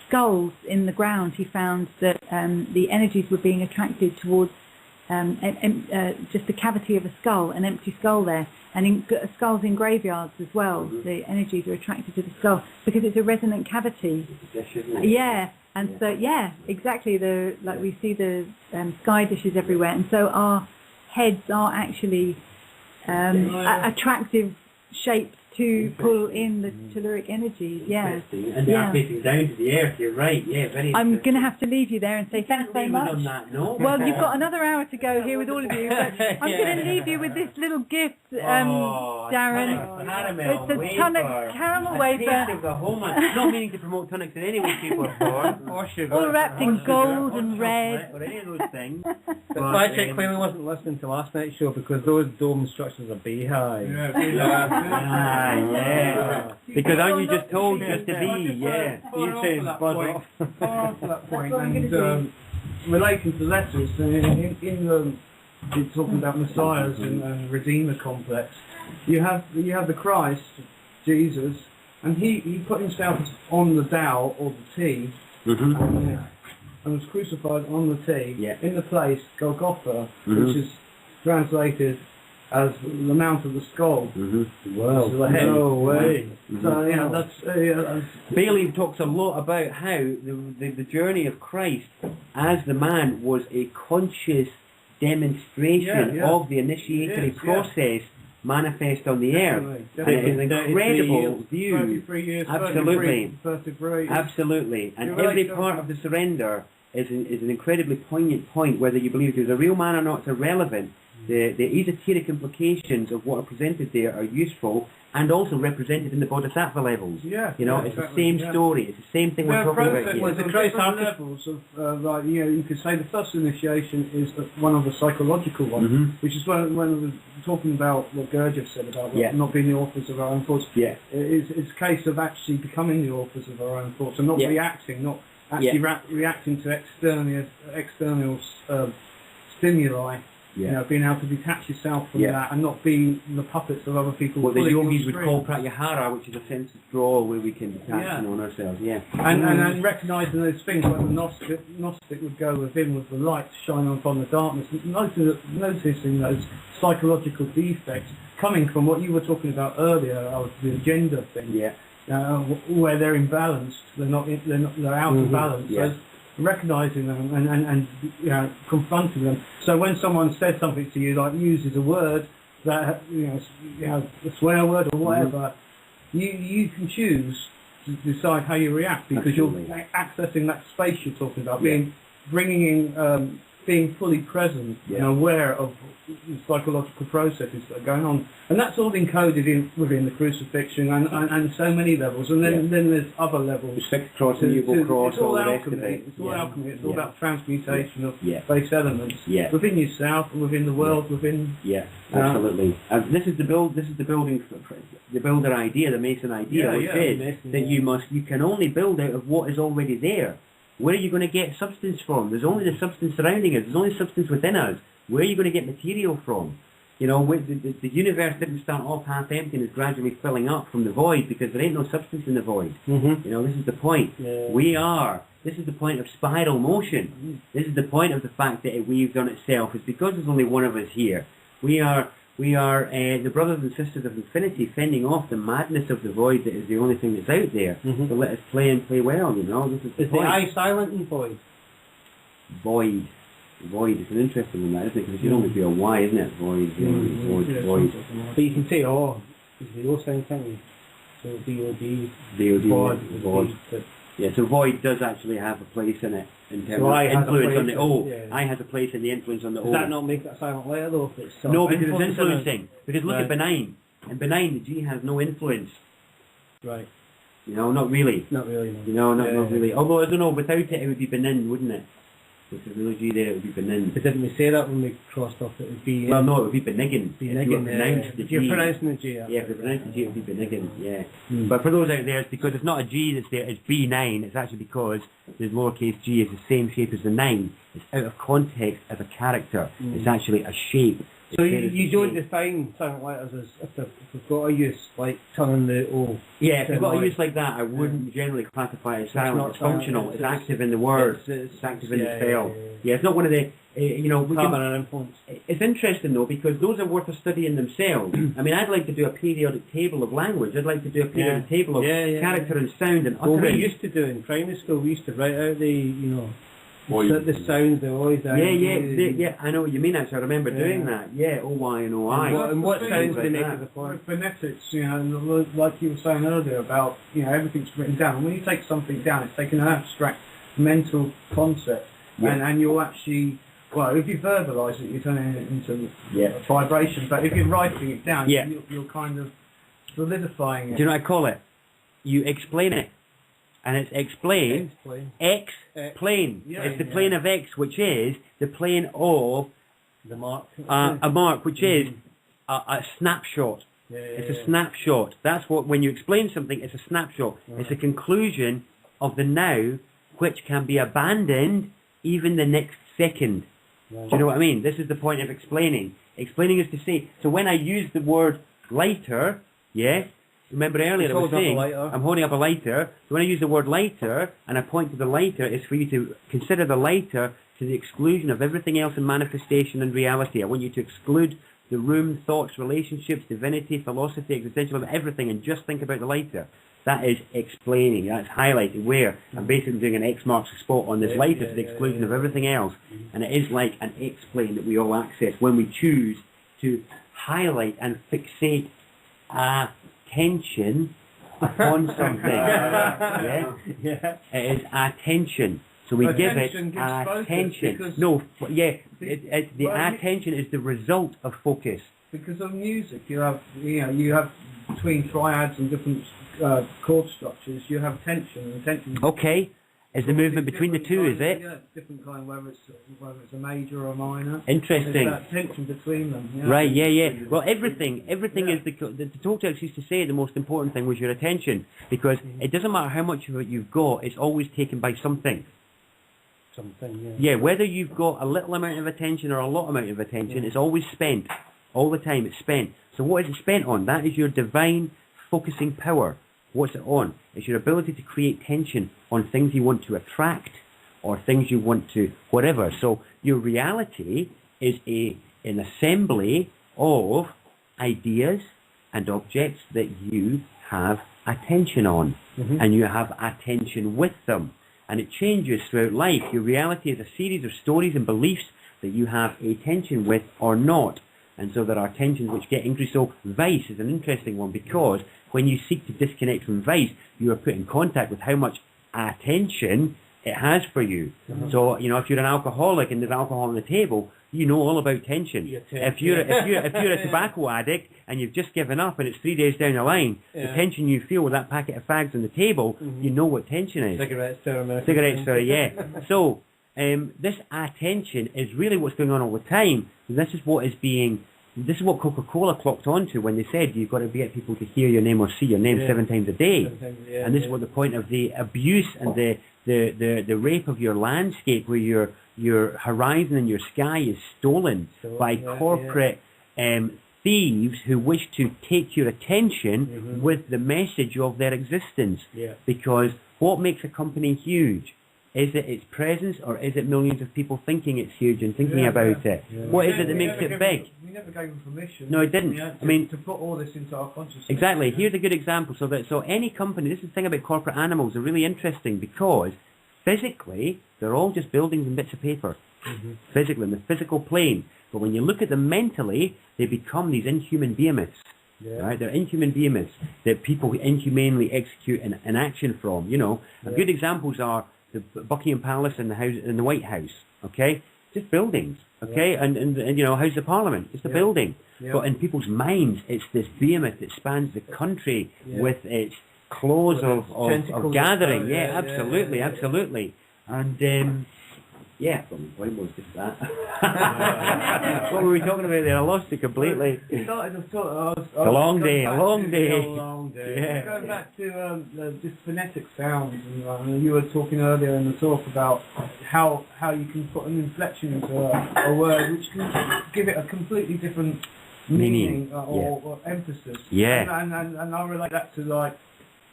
skulls in the ground, he found that the energies were being attracted towards just the cavity of a skull, an empty skull there, and skulls in graveyards as well. The energies are attracted to the skull because it's a resonant cavity. And so exactly. We see the sky dishes everywhere, and so our heads are actually attractive shapes to pull in the telluric energies, And they are facing down to the earth, you're right, very I'm going to have to leave you there and say thanks so much. Well, you've got another hour to go here with all of you, but I'm going to leave you with this little gift, Darren. Caramel it's a tonic caramel wafer. Not meaning to promote tonics in any way, shape or form, or sugar. All wrapped in gold and red. Or any of those things. But clearly wasn't listening to last night's show, because those dome structures are beehives. Because aren't you just told just to be, You say buzz off. To that point, and relating to letters, in talking about messiahs and redeemer complex, you have the Christ, Jesus, And he put himself on the dowel or the T, and was crucified on the T in the place Golgotha, which is translated as the Mount of the Skull. Wow. No way. So yeah, that's Bailey talks a lot about how the journey of Christ as the man was a conscious demonstration of the initiatory process manifest on the earth. And it is an incredible view. 33 years, Absolutely. 33. Absolutely. And every part of the surrender is an incredibly poignant point. Whether you believe he was a real man or not, it's irrelevant. The esoteric implications of what are presented there are useful and also represented in the Bodhisattva levels. Yeah, you know, it's the same story. It's the same thing we're talking about here. Well, the Christ levels of, like, you know, you could say the first initiation is one of the psychological ones, which is when we're talking about what Gurdjieff said about not being the authors of our own thoughts. It's a case of actually becoming the authors of our own thoughts and not reacting, not actually reacting to external stimuli. You know, being able to detach yourself from that and not being the puppets of other people. What the yogis would call pratyahara, which is a sense of draw where we can detach and on ourselves. And recognising those things, like the Gnostic would go within with the light shining upon the darkness, noticing those psychological defects coming from what you were talking about earlier, the gender thing. Where they're imbalanced, they're out of balance. So recognising them and you know, confronting them. So when someone says something to you, like uses a word that you know a swear word or whatever, you can choose to decide how you react because you're accessing that space you're talking about, being fully present and aware of the psychological processes that are going on, and that's all encoded within the crucifixion and so many levels. And then there's other levels. The fixed cross, and you will cross, it's all the rest alchemy. of it. It's all alchemy. It's all about transmutation of base elements within yourself, within the world, within. Absolutely. This is the builder idea, the Mason idea, which is that you can only build out of what is already there. Where are you going to get substance from? There's only the substance surrounding us. There's only substance within us. Where are you going to get material from? You know, the universe didn't start off half empty and is gradually filling up from the void because there ain't no substance in the void. You know, this is the point. This is the point of spiral motion. This is the point of the fact that it weaves on itself. It's because there's only one of us here. We are the brothers and sisters of infinity, fending off the madness of the void that is the only thing that's out there. So let us play and play well, you know. This is the point. The I silent in void? Void. It's an interesting one, that, isn't it? Because it should only be a Y, isn't it? Void. But you can say, it's the O sound, can't you? So VOD, void. Yeah, so void does actually have a place in it in terms of influence on the O. I has a place in the influence on the O. Does that not make it a silent letter though? If it's no, because it's influencing. Because look at benign. In benign, the G has no influence. Right. You know, not really. Not really, no. You know, not really. Although, I don't know, without it would be benign, wouldn't it? If there's no G there, it would be benign. But didn't we say that when we crossed off? It would be... Well, no, it would be benign. If you're pronouncing the G. If you're pronouncing the G, it would be benign, But for those out there, it's because it's not a G that's there, it's B9. It's actually because the lowercase g is the same shape as the 9. It's out of context as a character. It's actually a shape. So you don't define silent letters as if they've got a use, like turning the O. Yeah, if you've got a use like that, I wouldn't generally classify it as silent. It's functional. It's active in the word. It's active in the spell. Yeah, it's not one of the, you know... an influence. It's interesting, though, because those are worth a study in themselves. I mean, I'd like to do a periodic table of language. I'd like to do a periodic table of character and sound and utterance. Well, we used to do in primary school, we used to write out the, you know... The sounds, the O's, I know what you mean. Actually, I remember doing that. Yeah, O-Y and O-I. And what sounds do they make at the point? Phonetics, you know, like you were saying earlier about, you know, everything's written down. And when you take something down, it's taking an abstract mental concept, and you'll actually, well, if you verbalise it, you're turning it into a vibration. But if you're writing it down, you're kind of solidifying it. Do you know what I call it? You explain it. And it's explained X plane. It's the plane of X, which is the plane of the mark. A mark, which is a snapshot. It's a snapshot. That's what, when you explain something, it's a snapshot. It's a conclusion of the now, which can be abandoned even the next second. Do you know what I mean? This is the point of explaining. Explaining is to say, so when I use the word lighter, remember earlier I was saying, I'm holding up a lighter. So when I use the word lighter, and I point to the lighter, it's for you to consider the lighter to the exclusion of everything else in manifestation and reality. I want you to exclude the room, thoughts, relationships, divinity, philosophy, existentialism, everything, and just think about the lighter. That is explaining, that's highlighting where I'm basically doing an X marks the spot on this lighter to the exclusion of everything else. And it is like an X plane that we all access when we choose to highlight and fixate attention upon something. It is attention. So we give it attention. No, the attention is the result of focus. Because of music, you have between triads and different chord structures, you have tension, and tension. Okay, is the movement between the two? Is it? Yeah, different kind, whether it's a major or a minor. Interesting. There's that tension between them. Yeah. Right. Yeah. Well, everything is the Toltecs used to say the most important thing was your attention, because it doesn't matter how much of it you've got, it's always taken by something. Yeah, whether you've got a little amount of attention or a lot amount of attention, it's always spent. All the time it's spent. So what is it spent on? That is your divine focusing power. What's it on? It's your ability to create tension on things you want to attract or things you want to whatever. So your reality is an assembly of ideas and objects that you have attention on. And you have attention with them. And it changes throughout life. Your reality is a series of stories and beliefs that you have a tension with or not. And so there are tensions which get increased. So vice is an interesting one, because when you seek to disconnect from vice, you are put in contact with how much attention it has for you. So, if you're an alcoholic and there's alcohol on the table, you know all about tension. If you're a tobacco addict and you've just given up and it's 3 days down the line, the tension you feel with that packet of fags on the table, you know what tension is. Cigarettes, sorry, So this attention is really what's going on all the time. This is what Coca-Cola clocked onto when they said you've got to get people to hear your name or see your name 7 times a day. And this is what the point of the abuse and the rape of your landscape, where your horizon and your sky is stolen by corporate thieves who wish to take your attention with the message of their existence. Because what makes a company huge? Is it its presence, or is it millions of people thinking it's huge and thinking about it? What is it that makes it big? We never gave them permission. No, it didn't. To put all this into our consciousness. Exactly. Here's a good example. So any company, this is the thing about corporate animals, are really interesting, because physically they're all just buildings and bits of paper. Physically, in the physical plane. But when you look at them mentally, they become these inhuman behemoths. Right? They're inhuman behemoths that people inhumanely execute an action from. And good examples are the Buckingham Palace and the White House, okay? Just buildings, okay? And House of Parliament, just a building. But in people's minds, it's this behemoth that spans the country with its claws of gathering. Absolutely. And what was just that? What were we talking about there? I lost it completely. A long day. Yeah. Going back to just phonetic sounds, and you were talking earlier in the talk about how you can put an inflection into a word which can give it a completely different meaning or emphasis. And I relate that to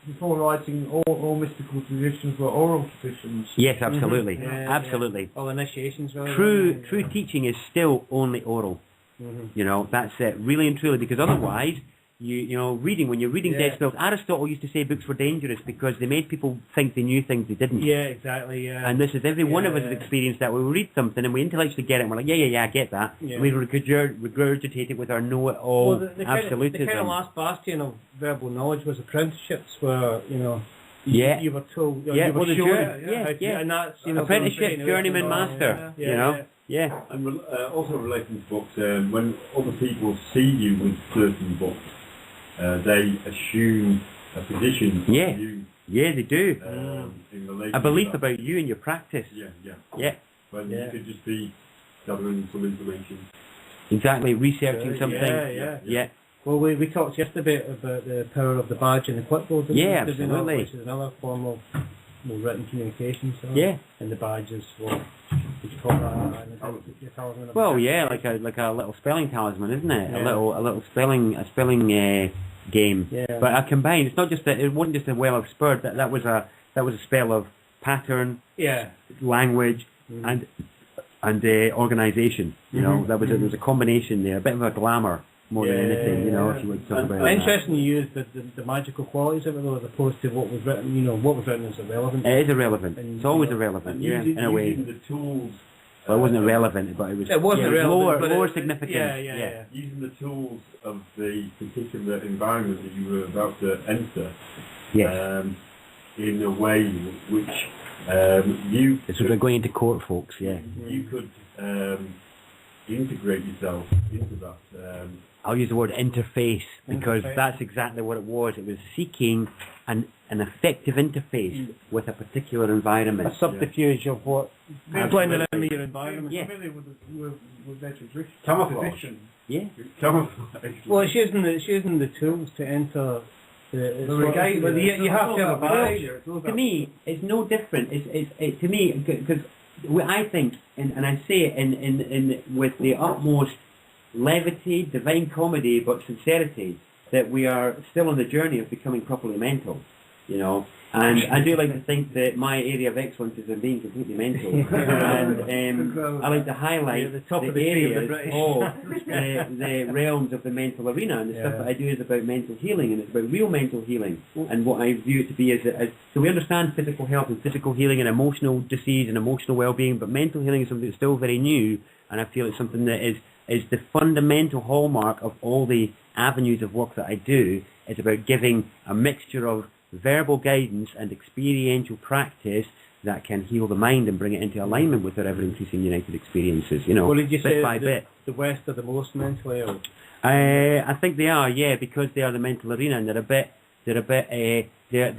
before writing, all mystical traditions were oral traditions. Yes, absolutely, absolutely. All initiations. True teaching is still only oral. That's it, really and truly, because otherwise, when you're reading Dead Spells, Aristotle used to say books were dangerous because they made people think they knew things they didn't. And this is every one of us has experienced that. We read something and we intellectually get it, and we're like, I get that. And we regurgitate it with our know-it-all absolutism. The kind of last bastion of verbal knowledge was apprenticeships, where you were told, you were shown, and that's apprenticeship, journeyman, master. And also relating to books, when other people see you with certain books, they assume a position of you. Yeah, they do. In relation a belief about you and your practice. When you could just be gathering some information. Exactly, researching something. Well, we talked yesterday about the power of the badge and the clipboard. Absolutely. Which is another form of written communication. And the badge is what would you call that? Well, like a little spelling talisman, isn't it? A little spelling game. Yeah. But I combined. It's not just that. It wasn't just a well of spur. That was a spell of pattern, language, and organisation. You know, there was a combination there, a bit of a glamour more than anything. You know, if you would talk about it. Interesting you used the magical qualities of it though, as opposed to what was written. You know, what was written is irrelevant. It is irrelevant. It's always irrelevant. Yeah, in a way. Using the tools. Well, it wasn't irrelevant, but it was. It wasn't irrelevant, but more significant. Yeah. Using the tools of the particular environment that you were about to enter. Yes. In a way which you. This was going into court, folks. Yeah. You could integrate yourself into that. I'll use the word interface because that's exactly what it was. It was seeking an effective interface with a particular environment. A subterfuge of what blending into your environment. Yeah. Familiar with their tradition. Camouflage. Yeah. Camouflage. Well, it's using the tools to enter the you have to have a badge. To me, it's no different. It's to me because I think, and I say it in with the utmost levity, divine comedy, but sincerity, that we are still on the journey of becoming properly mental, you know. And I do like to think that my area of excellence is in being completely mental. And I like to highlight the areas of the realms of the mental arena. And the stuff that I do is about mental healing, and it's about real mental healing. And what I view it to be is so we understand physical health and physical healing and emotional disease and emotional well-being, but mental healing is something that's still very new, and I feel it's something that is the fundamental hallmark of all the avenues of work that I do. It's about giving a mixture of verbal guidance and experiential practice that can heal the mind and bring it into alignment with our ever-increasing united experiences, you know, well, did you bit say by bit. The West are the most mentally ill? I think they are, yeah, because they are the mental arena, and they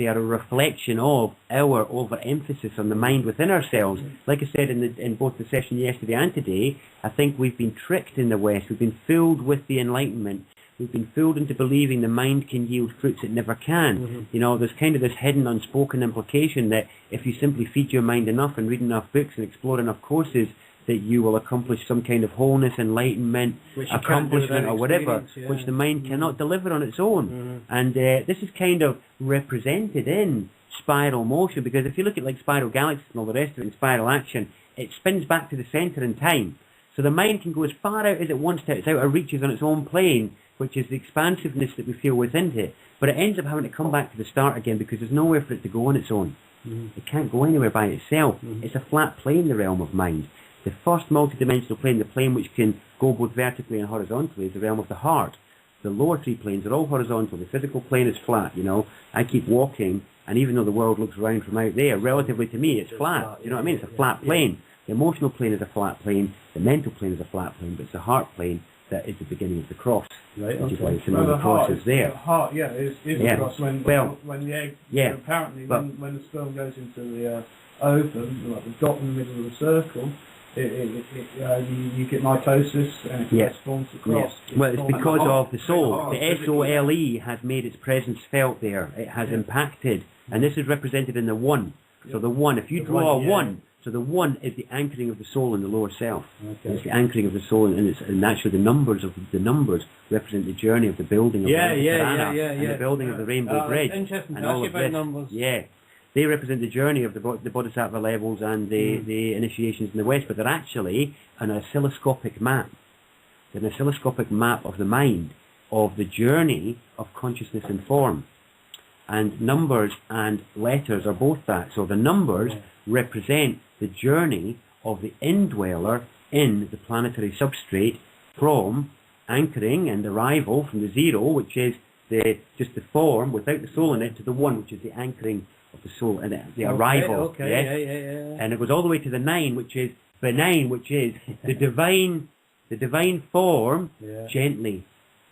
are a reflection of our overemphasis on the mind within ourselves. Like I said in both the session yesterday and today, I think we've been tricked in the West. We've been fooled with the Enlightenment. We've been fooled into believing the mind can yield fruits it never can. You know, there's kind of this hidden, unspoken implication that if you simply feed your mind enough and read enough books and explore enough courses, that you will accomplish some kind of wholeness, enlightenment, accomplishment or whatever, which the mind cannot deliver on its own. And this is kind of represented in spiral motion, because if you look at like spiral galaxies and all the rest of it in spiral action, it spins back to the centre in time. So the mind can go as far out as it wants to, its outer reaches on its own plane, which is the expansiveness that we feel within it, but it ends up having to come back to the start again because there's nowhere for it to go on its own. It can't go anywhere by itself. It's a flat plane, the realm of mind. The first multidimensional plane, the plane which can go both vertically and horizontally, is the realm of the heart. The lower three planes are all horizontal. The physical plane is flat, you know. I keep walking, and even though the world looks round from out there, relatively to me, it's flat. You know what I mean? It's a flat plane. The emotional plane is a flat plane. The mental plane is a flat plane, but it's the heart plane that is the beginning of the cross. Right, which is why it's the cross is there. The heart, is the cross when the egg, apparently when the sperm goes into the ovum, like the dot in the middle of the circle, you get mitosis and it forms the cross. Well, it's because of the soul. The S-O-L-E has made its presence felt there. It has impacted, and this is represented in the one. So the one, if you draw a one, so the one is the anchoring of the soul in the lower self. It's the anchoring of the soul, and actually the numbers represent the journey of the building of the and the building of the Rainbow Bridge. And all of this. Numbers. Yeah. They represent the journey of the Bodhisattva levels and the initiations in the West, but they're actually an oscilloscopic map. They're an oscilloscopic map of the mind, of the journey of consciousness and form. And numbers and letters are both that. So the numbers represent the journey of the indweller in the planetary substrate from anchoring and arrival from the zero, which is just the form without the soul in it, to the one, which is the anchoring of the soul and the arrival. And it goes all the way to the nine, which is benign, which is the divine form gently,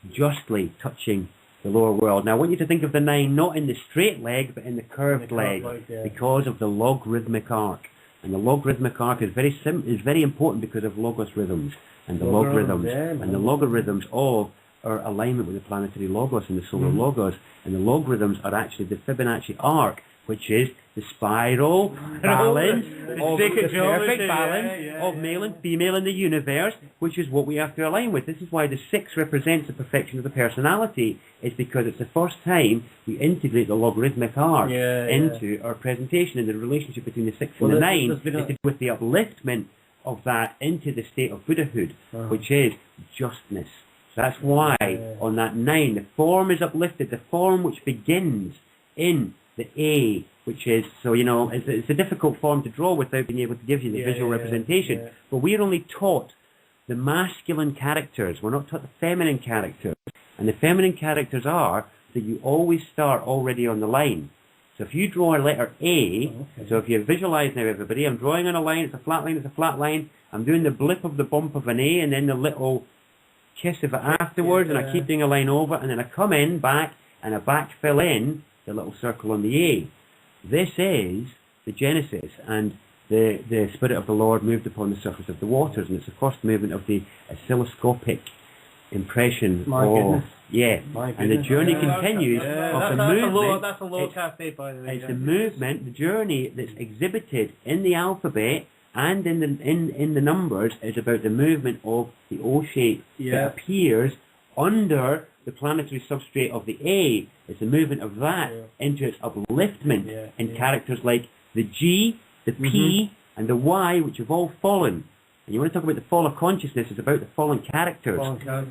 justly touching the lower world. Now I want you to think of the nine not in the straight leg but in the curved leg, because of the logarithmic arc. And the logarithmic arc is very important because of logos rhythms and the logarithms and the logarithms of our alignment with the planetary logos and the solar logos. And the logarithms are actually the Fibonacci arc which is the spiral balance of the perfect balance of male and female in the universe, which is what we have to align with. This is why the 6 represents the perfection of the personality. It's because it's the first time we integrate the logarithmic art into our presentation, and the relationship between the 6 and the 9 is to do with the upliftment of that into the state of Buddhahood, which is justness. So that's why on that 9, the form is uplifted, the form which begins in the A, which is, so you know, it's a difficult form to draw without being able to give you the visual representation. But we're only taught the masculine characters. We're not taught the feminine characters. And the feminine characters are that you always start already on the line. So if you draw a letter A, so if you visualize now, everybody, I'm drawing on a line, it's a flat line, it's a flat line. I'm doing the blip of the bump of an A and then the little kiss of it afterwards, and I keep doing a line over, and then I come in, back, and I backfill in the little circle on the A. This is the Genesis, and the Spirit of the Lord moved upon the surface of the waters, and it's the first movement of the oscilloscopic impression. And the journey continues of the movement. That's a low cafe, by the way. It's the movement, the journey that's exhibited in the alphabet and in the numbers is about the movement of the O shape that appears under the planetary substrate of the A. It's the movement of that into its upliftment in characters like the G, the P, and the Y, which have all fallen. And you want to talk about the fall of consciousness, it's about the fallen characters.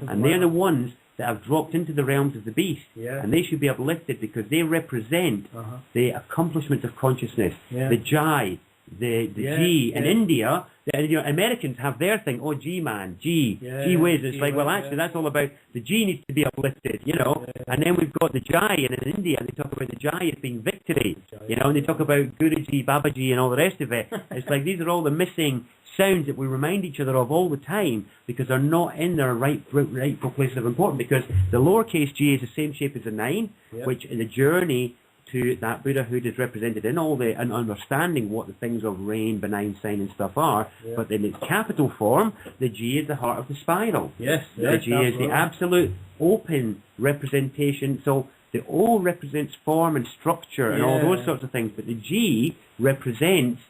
And they're the ones that have dropped into the realms of the beast. And they should be uplifted because they represent the accomplishments of consciousness. The Jai, the G. In India, Americans have their thing, oh, G-man, G whiz. It's like, well, actually, that's all about the G needs to be uplifted, you know. And then we've got the Jai, and in India, they talk about the Jai as being victory, you know, and they talk about Guruji, Babaji, and all the rest of it. It's like these are all the missing sounds that we remind each other of all the time because they're not in their rightful place of importance, because the lowercase g is the same shape as a 9, which in the journey to that Buddhahood is represented in all the and understanding what the things of rain, benign sign and stuff are, but in its capital form, the G is the heart of the spiral. The G is the absolute open representation. So the O represents form and structure and all those sorts of things, but the G represents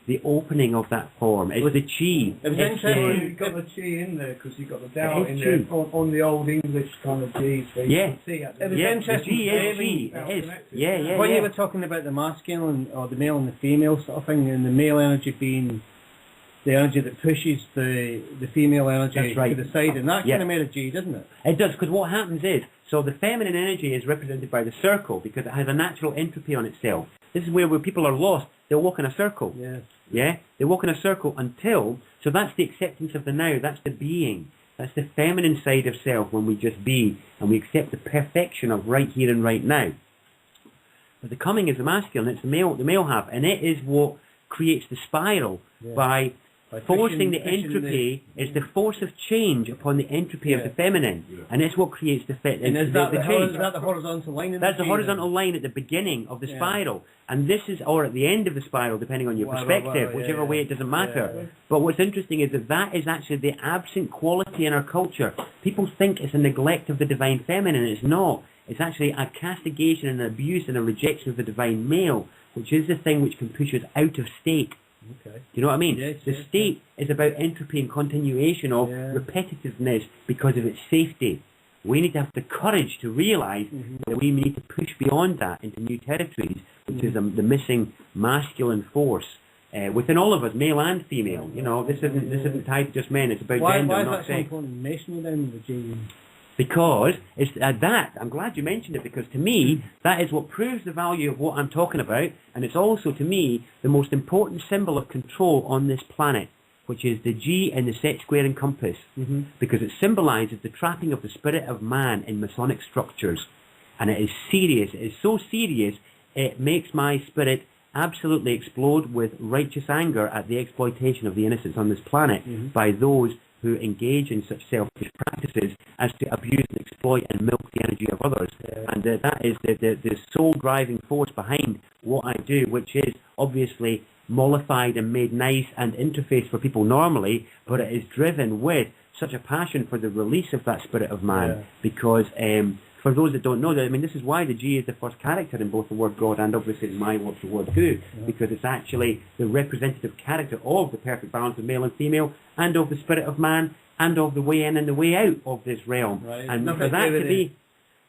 the opening of that form. It's the chi. It was interesting you got the chi in there because you got the doubt in there on the old English kind of G. So you can see it was interesting. When you were talking about the masculine or the male and the female sort of thing, and the male energy being the energy that pushes the female energy to the side, and that kind of made a G, doesn't it? It does, because what happens is, so the feminine energy is represented by the circle because it has a natural entropy on itself. This is where people are lost. They'll walk in a circle. They walk in a circle until, so that's the acceptance of the now, that's the being. That's the feminine side of self when we just be, and we accept the perfection of right here and right now. But the coming is the masculine, it's the male half, and it is what creates the spiral by forcing the entropy, is the force of change upon the entropy of the feminine, and it's what creates the change. Is that the horizontal line? That's the horizontal line at the beginning of the spiral, and this is, or at the end of the spiral, depending on your perspective, whichever way, it doesn't matter. But what's interesting is that is actually the absent quality in our culture. People think it's a neglect of the divine feminine, it's not. It's actually a castigation and an abuse and a rejection of the divine male, which is the thing which can push us out of state. Do you know what I mean? The state is about entropy and continuation of repetitiveness because of its safety. We need to have the courage to realise that we need to push beyond that into new territories, which is the missing masculine force within all of us, male and female. You know, this isn't tied to just men. It's about gender, not sex. Why is that so important? Masonry then, the G. Because it's that, I'm glad you mentioned it, because to me, that is what proves the value of what I'm talking about, and it's also, to me, the most important symbol of control on this planet, which is the G in the set, square and compass, because it symbolises the trapping of the spirit of man in Masonic structures. And it is serious, it is so serious, it makes my spirit absolutely explode with righteous anger at the exploitation of the innocents on this planet by those who engage in such selfish practices as to abuse and exploit and milk the energy of others. And that is the sole driving force behind what I do, which is obviously mollified and made nice and interface for people normally, but it is driven with such a passion for the release of that spirit of man, because for those that don't know that, I mean, this is why the G is the first character in both the word God and obviously in my work the word Gu, because it's actually the representative character of the perfect balance of male and female, and of the spirit of man, and of the way in and the way out of this realm. Right. And Nothing for that to do to with be,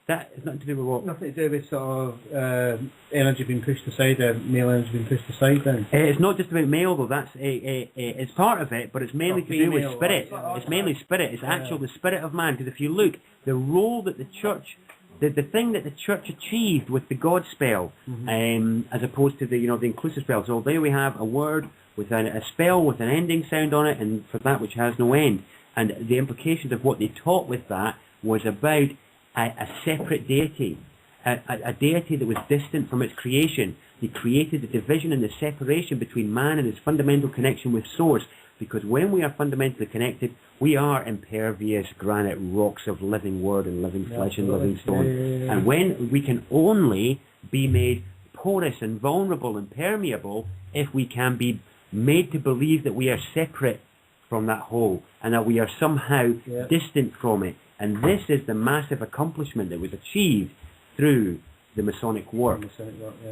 that is nothing to do with what? Nothing to do with sort of energy being pushed aside, male energy being pushed aside then? It's not just about male though, that's it's part of it, but it's mainly to do with female, spirit. It's mainly spirit, it's actually the spirit of man, because if you look, the role that the church, the thing that the church achieved with the God spell, as opposed to the the inclusive spell. So there we have a word with a spell with an ending sound on it, and for that which has no end. And the implications of what they taught with that was about a separate deity, a deity that was distant from its creation. They created the division and the separation between man and his fundamental connection with Source, because when we are fundamentally connected, we are impervious granite rocks of living word and living flesh and living stone. And when we can only be made porous and vulnerable and permeable if we can be made to believe that we are separate from that whole and that we are somehow distant from it. And this is the massive accomplishment that was achieved through the Masonic work,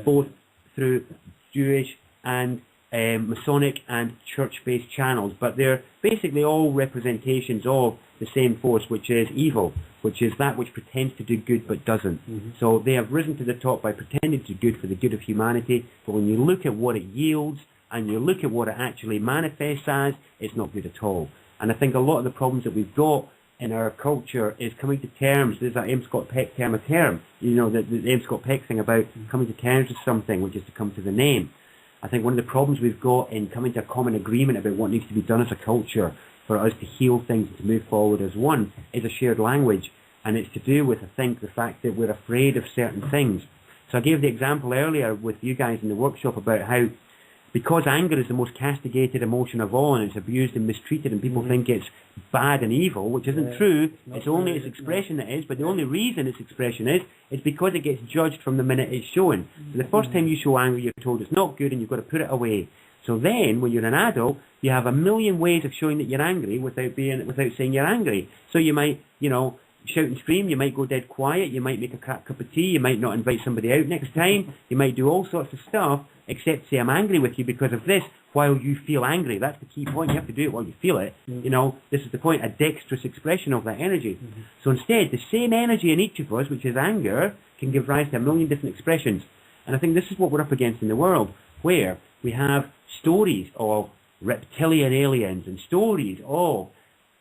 both through Jewish and Masonic and church-based channels, but they're basically all representations of the same force, which is evil, which is that which pretends to do good but doesn't. So they have risen to the top by pretending to do good for the good of humanity, but when you look at what it yields and you look at what it actually manifests as, it's not good at all. And I think a lot of the problems that we've got in our culture is coming to terms. There's that M. Scott Peck term, the M. Scott Peck thing about coming to terms with something, which is to come to the name. I think one of the problems we've got in coming to a common agreement about what needs to be done as a culture for us to heal things and to move forward as one is a shared language, and it's to do with, I think, the fact that we're afraid of certain things. So I gave the example earlier with you guys in the workshop about how because anger is the most castigated emotion of all, and it's abused and mistreated, and people think it's bad and evil, which isn't true. It's only its expression that is, but the only reason its expression is because it gets judged from the minute it's shown. So the first time you show anger, you're told it's not good and you've got to put it away. So then, when you're an adult, you have a million ways of showing that you're angry without saying you're angry. So you might, shout and scream, you might go dead quiet, you might make a crap cup of tea, you might not invite somebody out next time, you might do all sorts of stuff, except say I'm angry with you because of this, while you feel angry. That's the key point. You have to do it while you feel it. This is the point, a dexterous expression of that energy. So instead, the same energy in each of us, which is anger, can give rise to a million different expressions. And I think this is what we're up against in the world, where we have stories of reptilian aliens and stories of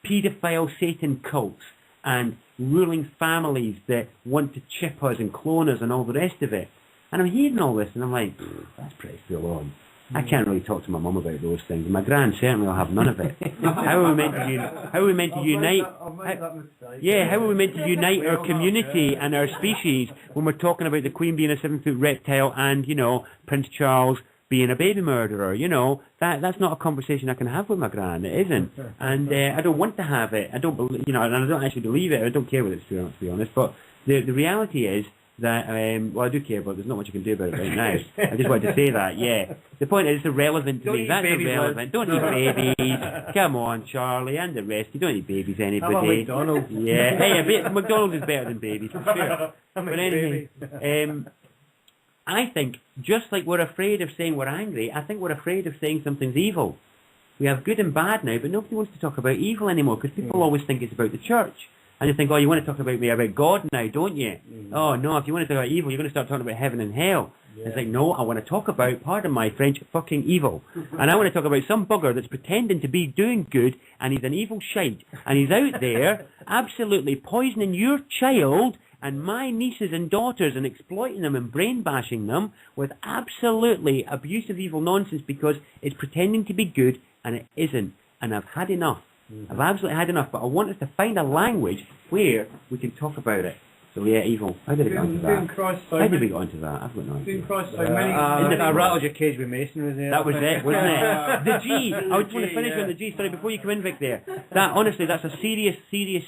paedophile Satan cults and ruling families that want to chip us and clone us and all the rest of it. And I'm hearing all this and I'm like, that's pretty full on. I can't really talk to my mum about those things. And my gran certainly will have none of it. How are we meant to unite? How are we meant to unite our community and our species when we're talking about the Queen being a 7-foot reptile and, Prince Charles being a baby murderer? That's not a conversation I can have with my gran. It isn't. And I don't want to have it. I don't believe, and I don't actually believe it. I don't care whether it's true or not, to be honest. But the reality is that, I do care, but there's not much I can do about it right now. I just wanted to say that, The point is, it's irrelevant to me. That's irrelevant. Don't eat babies. Come on, Charlie, and the rest. You don't eat babies, anybody. How about McDonald's? Hey, McDonald's is better than babies, for sure. But anyway, I think, just like we're afraid of saying we're angry, I think we're afraid of saying something's evil. We have good and bad now, but nobody wants to talk about evil anymore, because people always think it's about the church. And you think, you want to talk about God now, don't you? Oh, no, if you want to talk about evil, you're going to start talking about heaven and hell. It's like, no, I want to talk about, pardon my French, fucking evil. And I want to talk about some bugger that's pretending to be doing good, and he's an evil shite. And he's out there absolutely poisoning your child and my nieces and daughters and exploiting them and brain bashing them with absolutely abusive evil nonsense because it's pretending to be good and it isn't. And I've had enough. I've absolutely had enough, but I want us to find a language where we can talk about it. So evil. How did we get onto that? How did we get onto that? I've got no idea. I rattled your cage with masonry there. That was it, wasn't it? The G. I just want to finish on the G. Sorry, before you come in, Vic, there. Honestly, that's a serious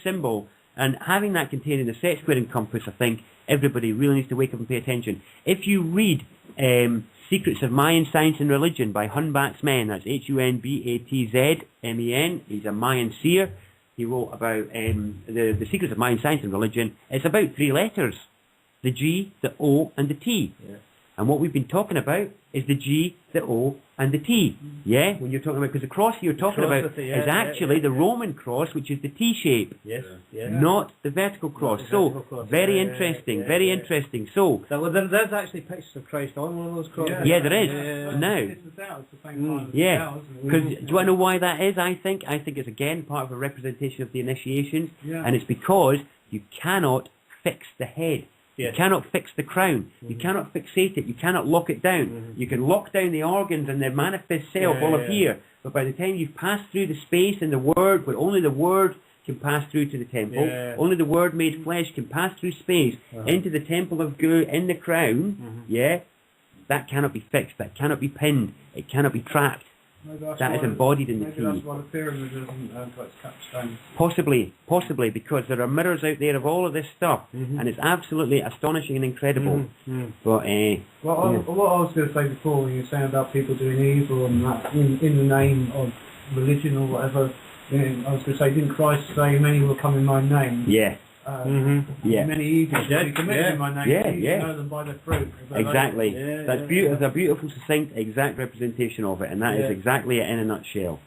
symbol. And having that contained in the set, square and compass, I think everybody really needs to wake up and pay attention. If you read Secrets of Mayan Science and Religion by Hunbat's Men, that's Hunbatzmen, he's a Mayan seer, he wrote about the secrets of mind, science and religion. It's about 3 letters: the G, the O, and the T. Yeah. And what we've been talking about is the G, the O, and the T. Yeah, when you're talking about, because the cross you're talking about is actually the Roman cross, which is the T shape. Yes. Yeah. Not the vertical cross. Vertical cross. Very interesting, very interesting. So, there's actually pictures of Christ on one of those crosses. yeah, there is. Now, yeah, because do you want to know why that is? I think it's again part of a representation of the initiations, and it's because you cannot fix the head. Yes. You cannot fix the crown. You cannot fixate it. You cannot lock it down. You can lock down the organs and their manifest self all appear. But by the time you've passed through the space in the Word, where only the Word can pass through to the temple, only the Word made flesh can pass through space into the temple of God in the crown, that cannot be fixed. That cannot be pinned. It cannot be trapped. That is embodied in the T. That's why the pyramid doesn't got its capstone. Possibly, because there are mirrors out there of all of this stuff, and it's absolutely astonishing and incredible. But what I was going to say before, when you were saying about people doing evil and that in the name of religion or whatever, you know, I was going to say, didn't Christ say, "Many will come in my name"? Yeah. Many evils will be committed in my name. You know them by their fruit. Exactly. That's beautiful. It's a beautiful, succinct, exact representation of it, and that is exactly it in a nutshell.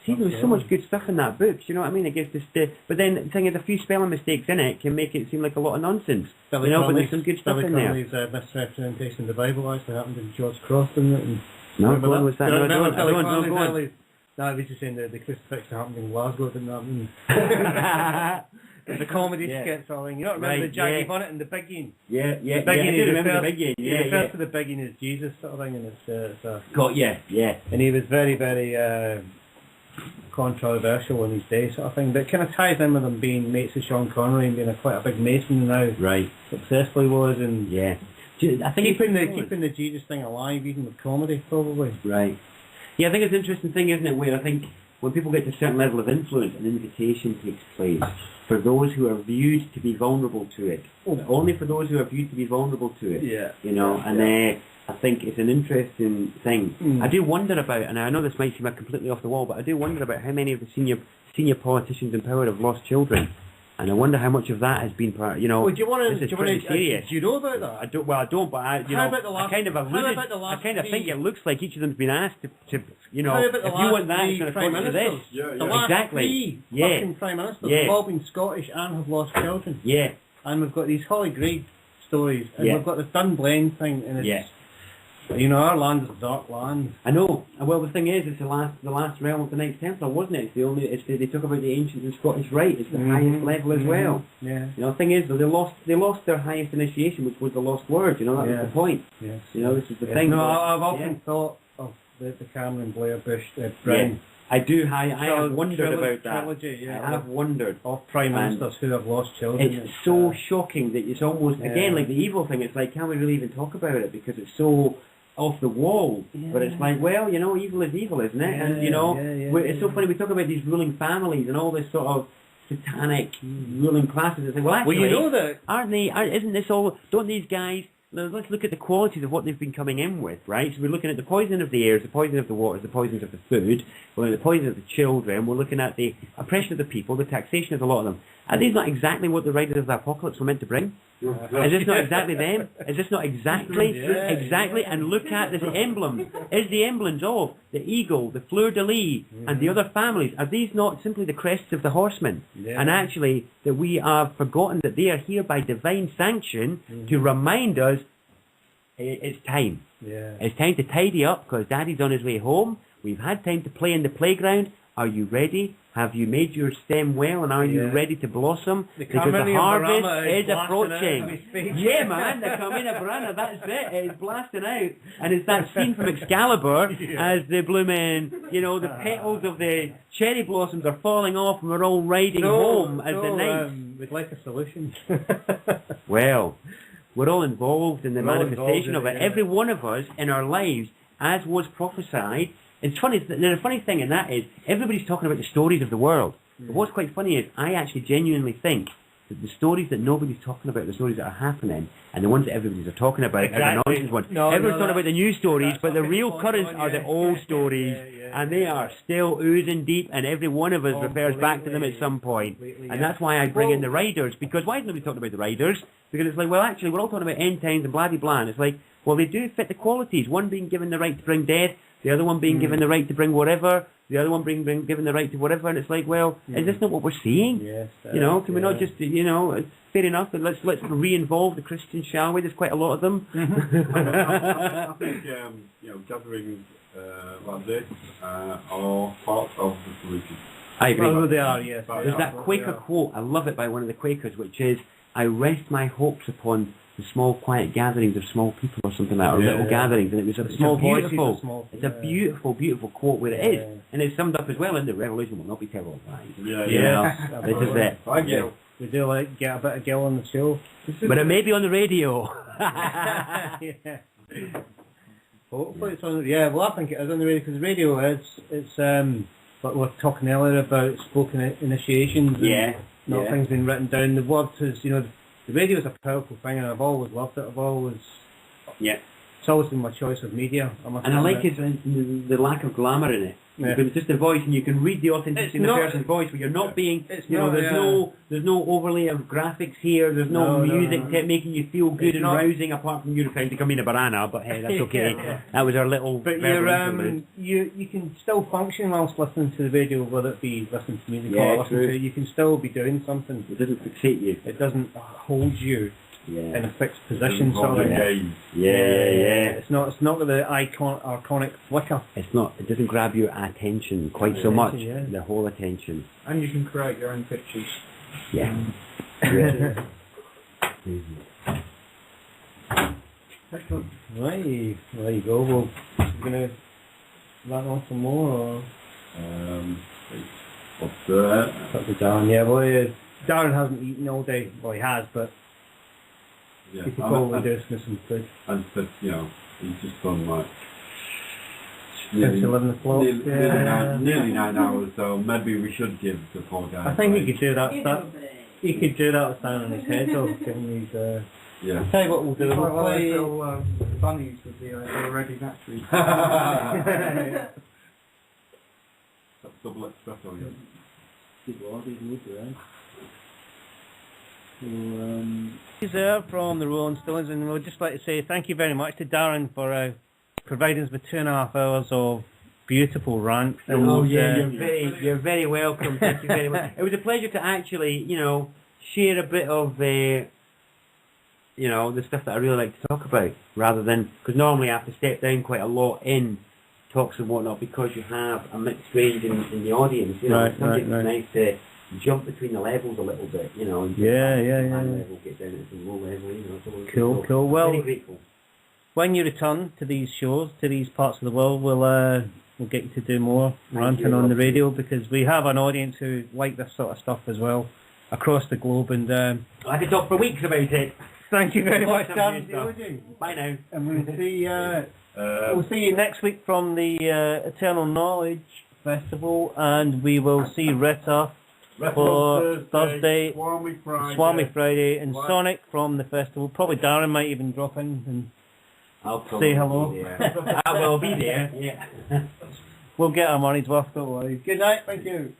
See, there's so much good stuff in that book. You know what I mean? It gives this, but then the thing is, a few spelling mistakes in it can make it seem like a lot of nonsense. But there's some good stuff in there. Billy misrepresentation of the Bible actually happened in George Cross, didn't it? And no, what was that? No, go on. No, I was just saying the crucifixion happened in Glasgow, didn't happen. It's a comedy sketch sort of thing. You don't remember the Jackie Bonnet and the Biggin? Yeah. I remember the Biggin. He refers to the Biggin as Jesus sort of thing, and it's And he was very, very controversial in his day sort of thing, but it kind of ties in with him being mates with Sean Connery and being quite a big Mason now. Right. Successfully was, and I think keeping the Jesus thing alive, even with comedy, probably. Right. Yeah, I think it's an interesting thing, isn't it, where I think when people get to a certain level of influence, an invitation takes place for those who are viewed to be vulnerable to it. Only for those who are viewed to be vulnerable to it. Yeah. You know, and I think it's an interesting thing. I do wonder about, and I know this might seem completely off the wall, but I do wonder about how many of the senior politicians in power have lost children. And I wonder how much of that has been part. You know, well, do you want to? Serious. Do you know about that? I don't. Well, I don't. But I kind of alluded. I kind of think it looks like each of them's been asked to you know, if you want that, it's going to come to this. The last three fucking prime ministers have all been Scottish and have lost children. Yeah. And we've got these Holly Grade stories, and we've got the Dunblane thing, and it's you know, our land is a dark land. I know. Well, the thing is, it's the last realm of the Knights Templar, wasn't it? It's they talk about the ancient and Scottish rite. It's the highest level as well. Yeah. You know, the thing is, they lost their highest initiation, which was the lost word. You know, that was the point. Yes. You know, this is the thing. No, I've often thought of the Cameron Blair Bush Brown. I do. I have wondered about that. Trilogy, I have wondered of prime ministers who have lost children. It's so shocking that it's almost again like the evil thing. It's like, can we really even talk about it because it's so off the wall? But it's like, well, you know, evil is evil, isn't it? And you know, it's so funny. We talk about these ruling families and all this sort of satanic ruling classes. It's like, well, actually, you know that aren't they? Isn't this all? Don't these guys? Let's look at the qualities of what they've been coming in with, right? So we're looking at the poison of the air, the poison of the waters, the poisons of the food, we're looking at the poison of the children, we're looking at the oppression of the people, the taxation of a lot of them. Are these not exactly what the riders of the apocalypse were meant to bring? Is this not exactly them? Is this not exactly? Exactly, and look at this emblem. Is the emblems of the eagle, the fleur-de-lis, and the other families, are these not simply the crests of the horsemen? And actually, that we have forgotten that they are here by divine sanction to remind us it's time. It's time to tidy up because Daddy's on his way home. We've had time to play in the playground. Are you ready? Have you made your stem well, and are you ready to blossom? Because the harvest is approaching. Yeah, man, the Carmina Burana, that's it. It's blasting out. And it's that scene from Excalibur as the blooming, you know, the petals of the cherry blossoms are falling off and we're all riding home as the knights. We'd like a solution. Well, we're all involved in the manifestation of it. Every one of us in our lives, as was prophesied. It's funny, the funny thing in that is, everybody's talking about the stories of the world. But what's quite funny is, I actually genuinely think that the stories that nobody's talking about, the stories that are happening, and the ones that everybody's talking about, are the nonsense ones. Everyone's talking about the new stories, but the real currents are the old stories, and they are still oozing deep, and every one of us refers back to them at some point. And that's why I bring in the riders, because why is nobody talking about the riders? Because it's like, well, actually, we're all talking about end times and blah-de-blah, and it's like, well, they do fit the qualities. One being given the right to bring death, the other one being given the right to bring whatever, the other one being given the right to whatever, and it's like, well, is this not what we're seeing? Yes, you know, can we not just, you know, fair enough, but let's re-involve the Christians, shall we? There's quite a lot of them. I think, you know, gatherings like this are part of the solution. I agree. Oh, they are, yes. There's that Quaker quote, I love it, by one of the Quakers, which is, I rest my hopes upon the small quiet gatherings of small people or something like that, or little gatherings, and it was a beautiful, it's a beautiful, beautiful quote where it is, and it's summed up as well in the revolution will not be televised. This is it. Thank you. We do like get a bit of Gil on the show, but it may be on the radio. Hopefully it's on. Yeah, well I think it is on the radio, because the radio it's like we were talking earlier about spoken initiations and things being written down. The word is, you know, the radio is a powerful thing, and I've always loved it. I've always, it's always been my choice of media. And I like the lack of glamour in it. Because it's just a voice, and you can read the authenticity in the person's voice, but you're not being, there's no overlay of graphics here, there's no music making you feel good and rousing, apart from you trying to come in a banana, but hey, that's okay. That was our little... But you can still function whilst listening to the radio, whether it be listening to music or listening to, you can still be doing something. It doesn't fixate you. It doesn't hold you. In a fixed position, sort of. It's not with the iconic flicker. It's not. It doesn't grab your attention quite so much. The whole attention. And you can create your own pictures. Yeah. Excellent. Right, there you go. Well, we're gonna run on some more, or what's that? Up to Darren. Yeah, well, Darren hasn't eaten all day. Well, he has, but. Yeah, you could probably do some food. And you know, he's just done like nearly 11 o'clock. Nearly 9 hours, so maybe we should give the poor guy. I think he could do that. He could do that standing on his head, though. Giving these. I'll tell you what we'll do. We'll play bunnies with the already battery. That's double espresso, yeah. Good lord, he's moved around. He's there from the Rolling Stones, and we'd just like to say thank you very much to Darren for providing us with 2.5 hours of beautiful rant. You're very welcome. Thank you very much. It was a pleasure to actually, you know, share a bit of you know, the stuff that I really like to talk about, rather than, because normally I have to step down quite a lot in talks and whatnot, because you have a mixed range in the audience. You know, it's nice to jump between the levels a little bit, you know, and level, get down to some low level, you know. Cool. Well, very grateful. When you return to these shows, to these parts of the world, we'll get you to do more ranting on the radio, because we have an audience who like this sort of stuff as well, across the globe, and I could talk for weeks about it. Thank you very much, Darren Doejee. Bye now. And we'll see you next week from the Eternal Knowledge Festival, and we will see Rita for Thursday, Swami Friday, and Sonic from the festival. Probably Darren might even drop in and say hello. I will be there. Yeah. We'll get our money's worth, don't worry. Good night, thank you.